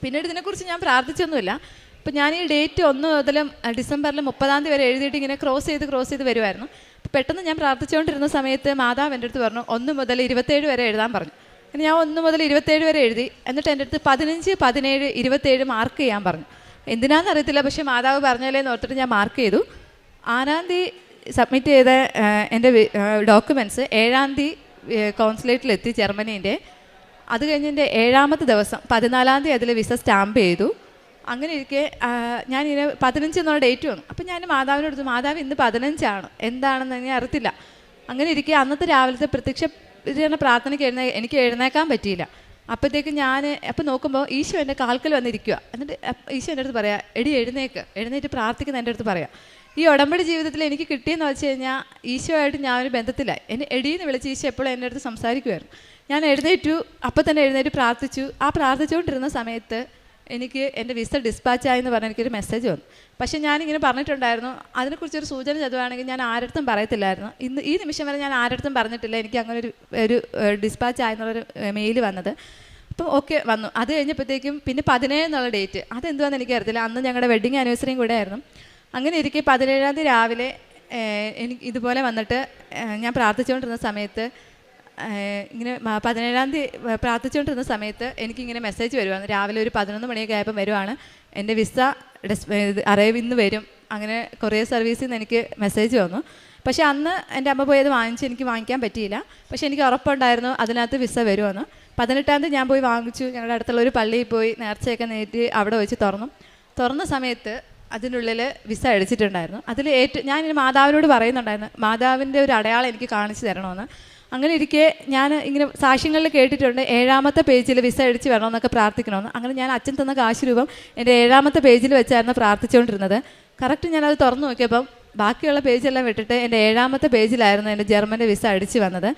പിന്നീട് ഇതിനെക്കുറിച്ച് ഞാൻ പ്രാർത്ഥിച്ചൊന്നുമില്ല. അപ്പോൾ ഞാൻ ഈ ഡേറ്റ് 1 മുതൽ ഡിസംബറിൽ 30-ാം തീയതി വരെ എഴുതിയിട്ട് ഇങ്ങനെ ക്രോസ് ചെയ്ത് വരുമായിരുന്നു. പെട്ടെന്ന് ഞാൻ പ്രാർത്ഥിച്ചുകൊണ്ടിരുന്ന സമയത്ത് മാതാവ് എൻ്റെ അടുത്ത് പറഞ്ഞു 1 മുതൽ 27 വരെ എഴുതാൻ പറഞ്ഞു. അങ്ങനെ ഞാൻ 1 മുതൽ 27 വരെ എഴുതി. എന്നിട്ട് എൻ്റെ അടുത്ത് 15, 17, 27 മാർക്ക് ചെയ്യാൻ പറഞ്ഞു. എന്തിനാണെന്നറിയത്തില്ല, പക്ഷേ മാതാവ് പറഞ്ഞല്ലേന്ന് ഓർത്തിട്ട് ഞാൻ മാർക്ക് ചെയ്തു. 6-ാം തീയതി സബ്മിറ്റ് ചെയ്ത എൻ്റെ ഡോക്യുമെൻറ്റ്സ് 7-ാം തീയതി കോൺസുലേറ്റിലെത്തി ജർമ്മനീൻ്റെ. അത് കഴിഞ്ഞ് എൻ്റെ 7-ാമത്തെ ദിവസം 14-ാം തീയതി അതിൽ വിസ സ്റ്റാമ്പ് ചെയ്തു. അങ്ങനെ ഇരിക്കെ ഞാനിങ്ങനെ 15 എന്നുള്ള ഡേറ്റ് വന്നു. അപ്പം ഞാൻ മാതാവിനോട് എടുത്തു, മാതാവ് ഇന്ന് 15 എന്താണെന്ന് ഞാൻ അറിയത്തില്ല. അങ്ങനെ ഇരിക്കെ അന്നത്തെ രാവിലത്തെ പ്രത്യക്ഷ പ്രാർത്ഥനയ്ക്ക് എനിക്ക് എഴുന്നേക്കാൻ പറ്റിയില്ല. അപ്പോഴത്തേക്കും അപ്പം നോക്കുമ്പോൾ ഈശോ എൻ്റെ കാൽക്കൽ വന്നിരിക്കുക. എന്നിട്ട് ഈശോ എൻ്റെ അടുത്ത് പറയാം, എഴുന്നേറ്റ് പ്രാർത്ഥിക്കുന്ന എൻ്റെ അടുത്ത് പറയാം. ഈ ഉടമ്പടി ജീവിതത്തിൽ എനിക്ക് കിട്ടിയെന്ന് വെച്ച് കഴിഞ്ഞാൽ ഈശോയായിട്ട് ഞാനൊരു ബന്ധത്തിലായി. എന്നെ എടീന്ന് വിളിച്ച് ഈശോ എപ്പോഴും എൻ്റെ അടുത്ത് സംസാരിക്കുമായിരുന്നു. ഞാൻ എഴുന്നേറ്റു. അപ്പം തന്നെ എഴുന്നേറ്റ് പ്രാർത്ഥിച്ചു. ആ പ്രാർത്ഥിച്ചുകൊണ്ടിരുന്ന സമയത്ത് എനിക്ക് എൻ്റെ വിസ ഡിസ്പാച്ചായി എന്ന് പറഞ്ഞ് എനിക്കൊരു മെസ്സേജ് വന്നു. പക്ഷേ ഞാനിങ്ങനെ പറഞ്ഞിട്ടുണ്ടായിരുന്നു, അതിനെക്കുറിച്ചൊരു സൂചന ചതുവാണെങ്കിൽ ഞാൻ ആരടുത്തും പറയത്തില്ലായിരുന്നു. ഇന്ന് ഈ നിമിഷം വരെ ഞാൻ ആരടുത്തും പറഞ്ഞിട്ടില്ല എനിക്ക് അങ്ങനെ ഒരു ഡിസ്പാച്ചായെന്നുള്ളൊരു മെയിൽ വന്നത്. അപ്പം ഓക്കെ വന്നു. അത് കഴിഞ്ഞപ്പോഴത്തേക്കും പിന്നെ 17 എന്നുള്ള ഡേറ്റ്, അതെന്തുവാന്ന് എനിക്കറിയത്തില്ല. അന്ന് ഞങ്ങളുടെ വെഡ്ഡിങ് ആനിവേഴ്സറിയും കൂടെ ആയിരുന്നു. അങ്ങനെ ഇരിക്കെ 17-ാം തീയതി രാവിലെ എനിക്ക് ഇതുപോലെ വന്നിട്ട് ഞാൻ പ്രാർത്ഥിച്ചുകൊണ്ടിരുന്ന സമയത്ത് ഇങ്ങനെ 17-ാം തീയതി പ്രാർത്ഥിച്ചുകൊണ്ടിരുന്ന സമയത്ത് എനിക്കിങ്ങനെ മെസ്സേജ് വരുവാണ്. രാവിലെ ഒരു 11 മണിയൊക്കെ ആയപ്പോൾ വരുവാണ്, എൻ്റെ വിസ അറൈവ് ഇന്ന് വരും. അങ്ങനെ കൊറിയർ സർവീസിൽ നിന്ന് എനിക്ക് മെസ്സേജ് വന്നു. പക്ഷേ അന്ന് എൻ്റെ അമ്മ പോയത് വാങ്ങിച്ച് എനിക്ക് വാങ്ങിക്കാൻ പറ്റിയില്ല. പക്ഷേ എനിക്ക് ഉറപ്പുണ്ടായിരുന്നു അതിനകത്ത് വിസ വരുമെന്ന്. 18-ാം തീയതി ഞാൻ പോയി വാങ്ങിച്ചു. ഞങ്ങളുടെ അടുത്തുള്ള ഒരു പള്ളിയിൽ പോയി നേർച്ചയൊക്കെ നേറ്റി അവിടെ വെച്ച് തുറന്ന സമയത്ത് അതിനുള്ളിൽ വിസ അടിച്ചിട്ടുണ്ടായിരുന്നു. അതിൽ ഞാൻ മാതാവിനോട് പറയുന്നുണ്ടായിരുന്നു, മാതാവിൻ്റെ ഒരു അടയാളം എനിക്ക് കാണിച്ചു തരണമെന്ന്. അങ്ങനെ ഇരിക്കെ ഞാൻ ഇങ്ങനെ സാക്ഷ്യങ്ങളിൽ കേട്ടിട്ടുണ്ട് 7-ാമത്തെ പേജിൽ വിസ അടിച്ച് വരണമെന്നൊക്കെ പ്രാർത്ഥിക്കണമെന്ന്. അങ്ങനെ ഞാൻ അച്ഛൻ തന്ന കാശ് രൂപം എൻ്റെ 7-ാമത്തെ പേജിൽ വെച്ചായിരുന്നു പ്രാർത്ഥിച്ചുകൊണ്ടിരുന്നത്. കറക്റ്റ് ഞാനത് തുറന്നു നോക്കിയപ്പം ബാക്കിയുള്ള പേജെല്ലാം വിട്ടിട്ട് എൻ്റെ 7-ാമത്തെ പേജിലായിരുന്നു എൻ്റെ ജർമ്മൻ്റെ വിസ അടിച്ച് വന്നത്.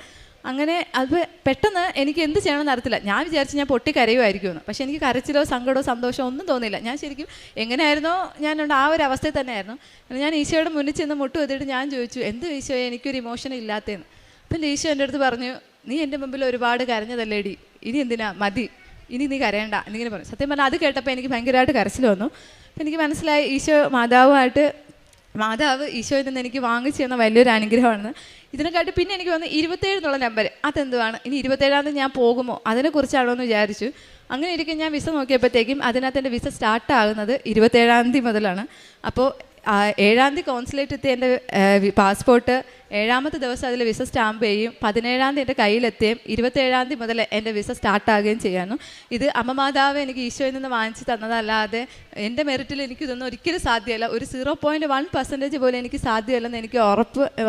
അങ്ങനെ അത് പെട്ടെന്ന് എനിക്ക് എന്ത് ചെയ്യണമെന്ന് അറിയത്തില്ല. ഞാൻ വിചാരിച്ച് ഞാൻ പൊട്ടിക്കരയുമായിരിക്കുമെന്ന്. പക്ഷേ എനിക്ക് കരച്ചിലോ സങ്കടമോ സന്തോഷമോ ഒന്നും തോന്നിയില്ല. ഞാൻ ശരിക്കും എങ്ങനെയായിരുന്നോ ഞാനുണ്ട് ആ ഒരു അവസ്ഥയിൽ തന്നെയായിരുന്നു. ഞാൻ ഈശോയുടെ മുന്നിൽ ചെന്ന് മുട്ട് വെത്തിട്ട് ഞാൻ ചോദിച്ചു, എന്ത് ഈശോയെ എനിക്കൊരു ഇമോഷൻ ഇല്ലാത്തതെന്ന്. അപ്പം ഈശോ എൻ്റെ അടുത്ത് പറഞ്ഞു, നീ എൻ്റെ മുമ്പിൽ ഒരുപാട് കരഞ്ഞതല്ലേടി, ഇനി എന്തിനാ, മതി, ഇനി നീ കരയണ്ട എന്നിങ്ങനെ പറഞ്ഞു. സത്യം പറഞ്ഞാൽ അത് കേട്ടപ്പോൾ എനിക്ക് ഭയങ്കരമായിട്ട് കരച്ചിൽ വന്നു. അപ്പം എനിക്ക് മനസ്സിലായി മാതാവ് ഈശോയിൽ നിന്ന് എനിക്ക് വാങ്ങിച്ചു തന്ന വലിയൊരു അനുഗ്രഹമാണെന്ന്. ഇതിനെക്കാട്ടി പിന്നെ എനിക്ക് വന്ന് 27 എന്നുള്ള നമ്പർ, അതെന്തുവാണ്, ഇനി 27-ാം തീയതി ഞാൻ പോകുമോ അതിനെക്കുറിച്ചാണോ എന്ന് വിചാരിച്ചു. അങ്ങനെ ഇരിക്കും ഞാൻ വിസ നോക്കിയപ്പോഴത്തേക്കും അതിനകത്ത് എൻ്റെ വിസ സ്റ്റാർട്ടാകുന്നത് 27-ാം തീയതി മുതലാണ്. അപ്പോൾ 7-ാം തീയതി കോൺസുലേറ്റ് എത്തിയ എൻ്റെ പാസ്പോർട്ട് 7-ാമത്തെ ദിവസം അതിൽ വിസ സ്റ്റാമ്പ് ചെയ്യും. 17-ാം തീയതി എൻ്റെ കയ്യിലെത്തുകയും 27-ാം തീയതി മുതൽ എൻ്റെ വിസ സ്റ്റാർട്ടാകുകയും ചെയ്യാനും. ഇത് അമ്മ മാതാവ് എനിക്ക് ഈശോയിൽ നിന്ന് വാങ്ങിച്ച് തന്നതല്ലാതെ എൻ്റെ മെറിറ്റിൽ എനിക്കിതൊന്നും ഒരിക്കലും സാധ്യമല്ല. ഒരു 0.1% പോലും എനിക്ക് സാധ്യമല്ലെന്ന് എനിക്ക്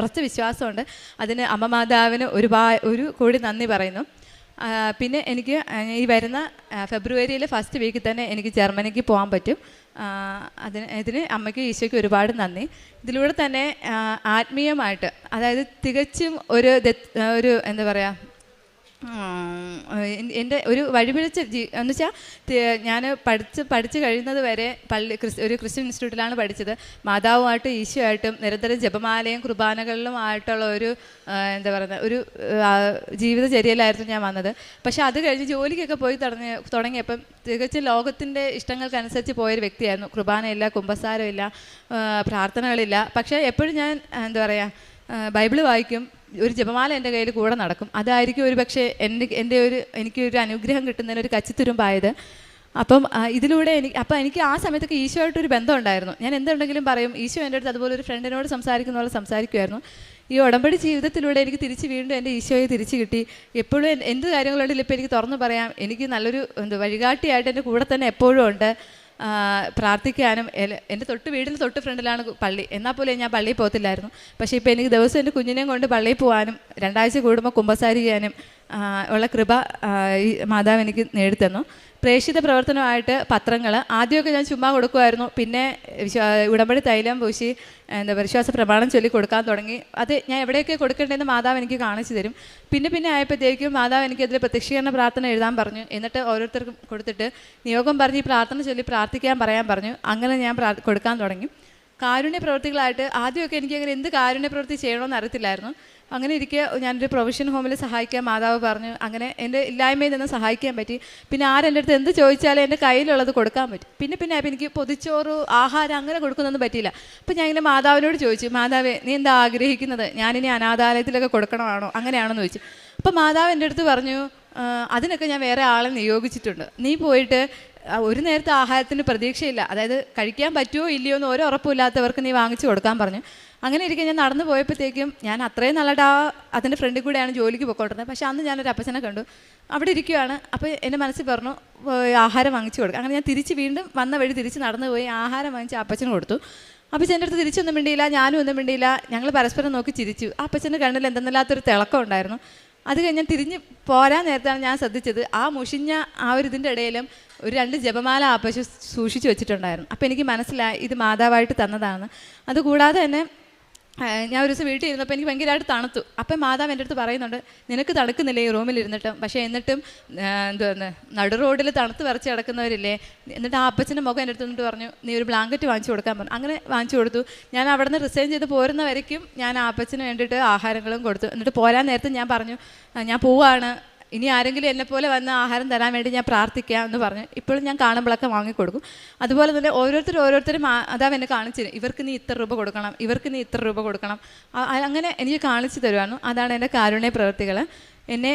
ഉറച്ച വിശ്വാസമുണ്ട്. അതിന് അമ്മ മാതാവിന് ഒരു കോടി നന്ദി പറയുന്നു. പിന്നെ എനിക്ക് ഈ വരുന്ന ഫെബ്രുവരിയിൽ ഫസ്റ്റ് വീക്കിൽ തന്നെ എനിക്ക് ജർമ്മനിക്ക് പോകാൻ പറ്റും. ഇതിന് അമ്മയ്ക്ക് ഈശോയ്ക്ക് ഒരുപാട് നന്ദി. ഇതിലൂടെ തന്നെ ആത്മീയമായിട്ട്, അതായത് തികച്ചും ഒരു എന്താ പറയുക, എൻ്റെ ഒരു വഴിപിഴച്ച എന്ന് വെച്ചാൽ ഞാൻ പഠിച്ച് കഴിയുന്നത് വരെ ഒരു ക്രിസ്ത്യൻ ഇൻസ്റ്റിറ്റ്യൂട്ടിലാണ് പഠിച്ചത്. മാതാവുമായിട്ടും ഈശോയായിട്ടും നിരന്തരം ജപമാലയും കുർബാനകളിലുമായിട്ടുള്ള ഒരു എന്താ പറയുക ഒരു ജീവിതചര്യയിലായിരുന്നു ഞാൻ വന്നത്. പക്ഷെ അത് കഴിഞ്ഞ് ജോലിക്കൊക്കെ പോയി തുടങ്ങിയപ്പം തികച്ചും ലോകത്തിൻ്റെ ഇഷ്ടങ്ങൾക്കനുസരിച്ച് പോയൊരു വ്യക്തിയായിരുന്നു. കുർബാനയില്ല, കുമ്പസാരമില്ല, പ്രാർത്ഥനകളില്ല. പക്ഷേ എപ്പോഴും ഞാൻ എന്താ പറയുക ബൈബിള് വായിക്കും, ഒരു ജപമാല എൻ്റെ കയ്യിൽ കൂടെ നടക്കും. അതായിരിക്കും ഒരു പക്ഷേ എനിക്കൊരു അനുഗ്രഹം കിട്ടുന്നതിനൊരു കച്ചിത്തുരുമ്പായത്. അപ്പം ഇതിലൂടെ എനിക്ക് ആ സമയത്തൊക്കെ ഈശോയായിട്ടൊരു ബന്ധം ഉണ്ടായിരുന്നു. ഞാൻ എന്തുണ്ടെങ്കിലും പറയും, ഈശോ എൻ്റെ അടുത്ത് അതുപോലെ ഒരു ഫ്രണ്ടിനോട് സംസാരിക്കുന്ന പോലെ സംസാരിക്കുമായിരുന്നു. ഈ ഉടമ്പടി ജീവിതത്തിലൂടെ എനിക്ക് വീണ്ടും എൻ്റെ ഈശോയെ തിരിച്ചു കിട്ടി. എപ്പോഴും എന്ത് കാര്യങ്ങളുണ്ടെങ്കിലും ഇപ്പോൾ എനിക്ക് തുറന്നു പറയാം, എനിക്ക് നല്ലൊരു വഴികാട്ടിയായിട്ട് എൻ്റെ കൂടെ തന്നെ എപ്പോഴും ഉണ്ട്. പ്രാർത്ഥിക്കാനും എൻ്റെ വീടിന് തൊട്ട് ഫ്രണ്ടിലാണ് പള്ളി. എന്നാൽ പോലും ഞാൻ പള്ളിയിൽ പോകത്തില്ലായിരുന്നു. പക്ഷേ ഇപ്പോൾ എനിക്ക് ദിവസം എൻ്റെ കുഞ്ഞിനെയും കൊണ്ട് പള്ളിയിൽ പോകാനും 2 ആഴ്ച കൂടുമ്പോൾ കുമ്പസാരിക്കാനും ഉള്ള കൃപ ഈ മാതാവ് എനിക്ക് നേടിത്തന്നു. പ്രേക്ഷിത പ്രവർത്തനമായിട്ട് പത്രങ്ങൾ ആദ്യമൊക്കെ ഞാൻ ചുമ്മാ കൊടുക്കുമായിരുന്നു. പിന്നെ ഉടമ്പടി തൈലം പൂശി വിശ്വാസ പ്രമാണം ചൊല്ലി കൊടുക്കാൻ തുടങ്ങി. അത് ഞാൻ എവിടെയൊക്കെ കൊടുക്കേണ്ടതെന്ന് മാതാവ് എനിക്ക് കാണിച്ചു തരും. പിന്നെ ആയപ്പോഴത്തേക്കും മാതാവ് എനിക്കതിൽ പ്രത്യക്ഷീകരണ പ്രാർത്ഥന എഴുതാൻ പറഞ്ഞു. എന്നിട്ട് ഓരോരുത്തർക്കും കൊടുത്തിട്ട് നിയോഗം പറഞ്ഞ് ഈ പ്രാർത്ഥന ചൊല്ലി പറയാൻ പറഞ്ഞു. അങ്ങനെ ഞാൻ കൊടുക്കാൻ തുടങ്ങി. കാരുണ്യ പ്രവൃത്തികളായിട്ട് ആദ്യമൊക്കെ എനിക്കങ്ങനെ എന്ത് കാരുണ്യ പ്രവൃത്തി ചെയ്യണമെന്ന് അറിയത്തില്ലായിരുന്നു. അങ്ങനെ ഇരിക്കെ ഞാനൊരു പ്രൊവിഷൻ ഹോമിൽ സഹായിക്കാൻ മാതാവ് പറഞ്ഞു. അങ്ങനെ എൻ്റെ ഇല്ലായ്മയിൽ നിന്ന് സഹായിക്കാൻ പറ്റി. പിന്നെ ആരെൻ്റെ അടുത്ത് എന്ത് ചോദിച്ചാലും എൻ്റെ കയ്യിലുള്ളത് കൊടുക്കാൻ പറ്റും. പിന്നെ എനിക്ക് പൊതിച്ചോറ് ആഹാരം അങ്ങനെ കൊടുക്കുന്നൊന്നും പറ്റിയില്ല. അപ്പം ഞാൻ ഇങ്ങനെ മാതാവിനോട് ചോദിച്ചു, മാതാവേ നീ എന്താ ആഗ്രഹിക്കുന്നത്, ഞാനിനി അനാഥാലയത്തിലൊക്കെ കൊടുക്കണമാണോ, അങ്ങനെയാണെന്ന് ചോദിച്ചു. അപ്പം മാതാവ് എൻ്റെ അടുത്ത് പറഞ്ഞു, അതിനൊക്കെ ഞാൻ വേറെ ആളെ നിയോഗിച്ചിട്ടുണ്ട്. നീ പോയിട്ട് ഒരു നേരത്തെ ആഹാരത്തിന് പ്രതീക്ഷയില്ല, അതായത് കഴിക്കാൻ പറ്റുമോ ഇല്ലയോ എന്ന് ഒരു ഉറപ്പില്ലാത്തവർക്ക് നീ വാങ്ങിച്ചു കൊടുക്കാൻ പറഞ്ഞു. അങ്ങനെ ഇരിക്കും ഞാൻ നടന്നു പോയപ്പോഴത്തേക്കും ഞാൻ അത്രയും നല്ലതായിട്ട് അതിൻ്റെ ഫ്രണ്ടിൽ കൂടെയാണ് ജോലിക്ക് പോയിക്കൊണ്ടിരുന്നത്. പക്ഷേ അന്ന് ഞാനൊരു അപ്പച്ചനെ കണ്ടു, അവിടെ ഇരിക്കുകയാണ്. അപ്പോൾ എൻ്റെ മനസ്സിൽ പറഞ്ഞു ആഹാരം വാങ്ങിച്ചു കൊടുക്കുക. അങ്ങനെ ഞാൻ വീണ്ടും വന്ന വഴി തിരിച്ച് നടന്നു പോയി ആഹാരം വാങ്ങിച്ച് അപ്പച്ചന് കൊടുത്തു. അപ്പച്ചൻ്റെ അടുത്ത് തിരിച്ചൊന്നും മിണ്ടിയില്ല, ഞാനും ഒന്നും മിണ്ടിയില്ല. ഞങ്ങൾ പരസ്പരം നോക്കി ചിരിച്ചു. അപ്പച്ചൻ്റെ കണ്ണിൽ എന്തെന്നില്ലാത്തൊരു തിളക്കം ഉണ്ടായിരുന്നു. അത് കഴിഞ്ഞ് ഞാൻ തിരിഞ്ഞ് പോരാൻ നേരത്താണ് ഞാൻ ശ്രദ്ധിച്ചത്, ആ മുഷിഞ്ഞ ഇതിൻ്റെ ഇടയിലും ഒരു 2 ജപമാല അപ്പച്ചൻ സൂക്ഷിച്ചു വെച്ചിട്ടുണ്ടായിരുന്നു. അപ്പോൾ എനിക്ക് മനസ്സിലായി ഇത് മാതാവായിട്ട് തന്നതാണ്. അതുകൂടാതെ തന്നെ ഞാൻ ഒരു ദിവസം വീട്ടിൽ ഇരുന്നപ്പോൾ എനിക്ക് ഭയങ്കരമായിട്ട് തണുത്തു. അപ്പം മാതാവ് എൻ്റെ അടുത്ത് പറയുന്നുണ്ട്, നിനക്ക് തണുക്കുന്നില്ലേ ഈ റൂമിലിരുന്നിട്ടും, പക്ഷേ എന്നിട്ടും എന്തുവന്ന് നടു റോഡിൽ തണുത്ത് വിറച്ച് കിടക്കുന്നവരില്ലേ. എന്നിട്ട് ആ അപ്പച്ചൻ്റെ മുഖം എൻ്റെ അടുത്ത് നിന്നിട്ട് പറഞ്ഞു, നീ ഒരു ബ്ലാങ്കറ്റ് വാങ്ങിച്ചു കൊടുക്കാൻ പറഞ്ഞു. അങ്ങനെ വാങ്ങിച്ചു കൊടുത്തു. ഞാൻ അവിടെ നിന്ന് റിസൈൻ ചെയ്ത് പോരുന്ന വരയ്ക്കും ഞാൻ ആ അപ്പച്ചന് വേണ്ടിയിട്ട് ആഹാരങ്ങളും കൊടുത്തു. എന്നിട്ട് പോരാൻ നേരത്തെ ഞാൻ പറഞ്ഞു, ഞാൻ പോവാണ്, ഇനി ആരെങ്കിലും എന്നെപ്പോലെ വന്ന് ആഹാരം തരാൻ വേണ്ടി ഞാൻ പ്രാർത്ഥിക്കാം എന്ന് പറഞ്ഞു. ഇപ്പോഴും ഞാൻ കാണുമ്പോഴൊക്കെ വാങ്ങിക്കൊടുക്കും. അതുപോലെ തന്നെ ഓരോരുത്തരും അതാ എന്നെ കാണിച്ചു തരും, ഇവർക്ക് നീ ഇത്ര രൂപ കൊടുക്കണം, ഇവർക്ക് നീ ഇത്ര രൂപ കൊടുക്കണം, അങ്ങനെ എനിക്ക് കാണിച്ചു തരുമായിരുന്നു. അതാണ് എൻ്റെ കാരുണ്യ പ്രവൃത്തികൾ. എൻ്റെ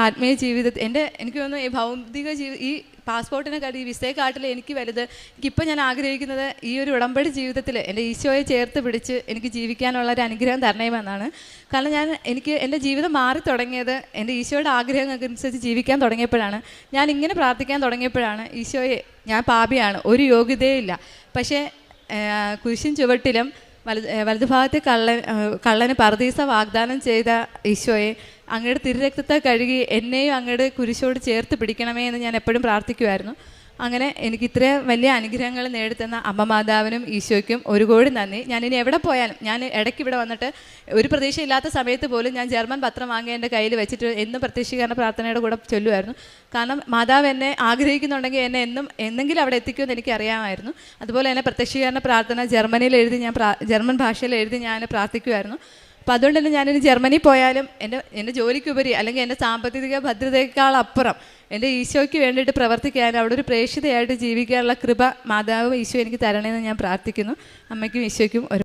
ആത്മീയ ജീവിതത്തിൽ എനിക്ക് തോന്നുന്നു ഈ ഭൗതിക ഈ പാസ്പോർട്ടിനെക്കാട്ടി ഈ വിസയെക്കാട്ടിൽ എനിക്ക് വലുത്, എനിക്കിപ്പോൾ ഞാൻ ആഗ്രഹിക്കുന്നത് ഈ ഒരു ഉടമ്പടി ജീവിതത്തിൽ എൻ്റെ ഈശോയെ ചേർത്ത് പിടിച്ച് എനിക്ക് ജീവിക്കാനുള്ള ഒരു അനുഗ്രഹം തരണേമെന്നാണ്. കാരണം എനിക്ക് എൻ്റെ ജീവിതം മാറി തുടങ്ങിയത് എൻ്റെ ഈശോയുടെ ആഗ്രഹങ്ങൾക്കനുസരിച്ച് ജീവിക്കാൻ തുടങ്ങിയപ്പോഴാണ്. ഞാൻ ഇങ്ങനെ പ്രാർത്ഥിക്കാൻ തുടങ്ങിയപ്പോഴാണ്, ഈശോയെ ഞാൻ പാപിയാണ്, ഒരു യോഗ്യതയില്ല, പക്ഷേ കുരിശിൻ ചുവട്ടിലും വലതുഭാഗത്തെ കള്ളന് പറുദീസ വാഗ്ദാനം ചെയ്ത ഈശോയെ, അങ്ങയുടെ തിരുരക്തത്തെ കഴുകി എന്നെയും അങ്ങയുടെ കുരിശോട് ചേർത്ത് പിടിക്കണമേ എന്ന് ഞാൻ എപ്പോഴും പ്രാർത്ഥിക്കുമായിരുന്നു. അങ്ങനെ എനിക്ക് ഇത്രയും വലിയ അനുഗ്രഹങ്ങൾ നേടിത്തന്ന അമ്മ മാതാവിനും ഈശോയ്ക്കും ഒരു കോടി നന്ദി. ഞാനിനി എവിടെ പോയാലും, ഞാൻ ഇടയ്ക്ക് ഇവിടെ വന്നിട്ട് ഒരു പ്രതീക്ഷയില്ലാത്ത സമയത്ത് പോലും ഞാൻ ജർമ്മൻ പത്രം വാങ്ങി എൻ്റെ കയ്യിൽ വെച്ചിട്ട് എന്നും പ്രത്യക്ഷീകരണ പ്രാർത്ഥനയുടെ കൂടെ ചൊല്ലുമായിരുന്നു. കാരണം മാതാവ് എന്നെ ആഗ്രഹിക്കുന്നുണ്ടെങ്കിൽ എന്നെ എന്നെങ്കിലും അവിടെ എത്തിക്കുമെന്ന് എനിക്കറിയാമായിരുന്നു. അതുപോലെ തന്നെ പ്രത്യക്ഷീകരണ പ്രാർത്ഥന ജർമ്മനിയിൽ എഴുതി ജർമ്മൻ ഭാഷയിൽ എഴുതി ഞാൻ പ്രാർത്ഥിക്കുമായിരുന്നു. അപ്പോൾ അതുകൊണ്ട് തന്നെ ഞാനിനി ജർമ്മനി പോയാലും എൻ്റെ ജോലിക്കുപരി അല്ലെങ്കിൽ എൻ്റെ സാമ്പത്തിക ഭദ്രതയേക്കാളപ്പുറം എൻ്റെ ഈശോയ്ക്ക് വേണ്ടിയിട്ട് പ്രവർത്തിക്കാൻ, അവിടെ ഒരു പ്രേക്ഷിതയായിട്ട് ജീവിക്കാനുള്ള കൃപ മാതാവ് ഈശോ എനിക്ക് തരണേന്ന് ഞാൻ പ്രാർത്ഥിക്കുന്നു. അമ്മയ്ക്കും ഈശോയ്ക്കും ഒരു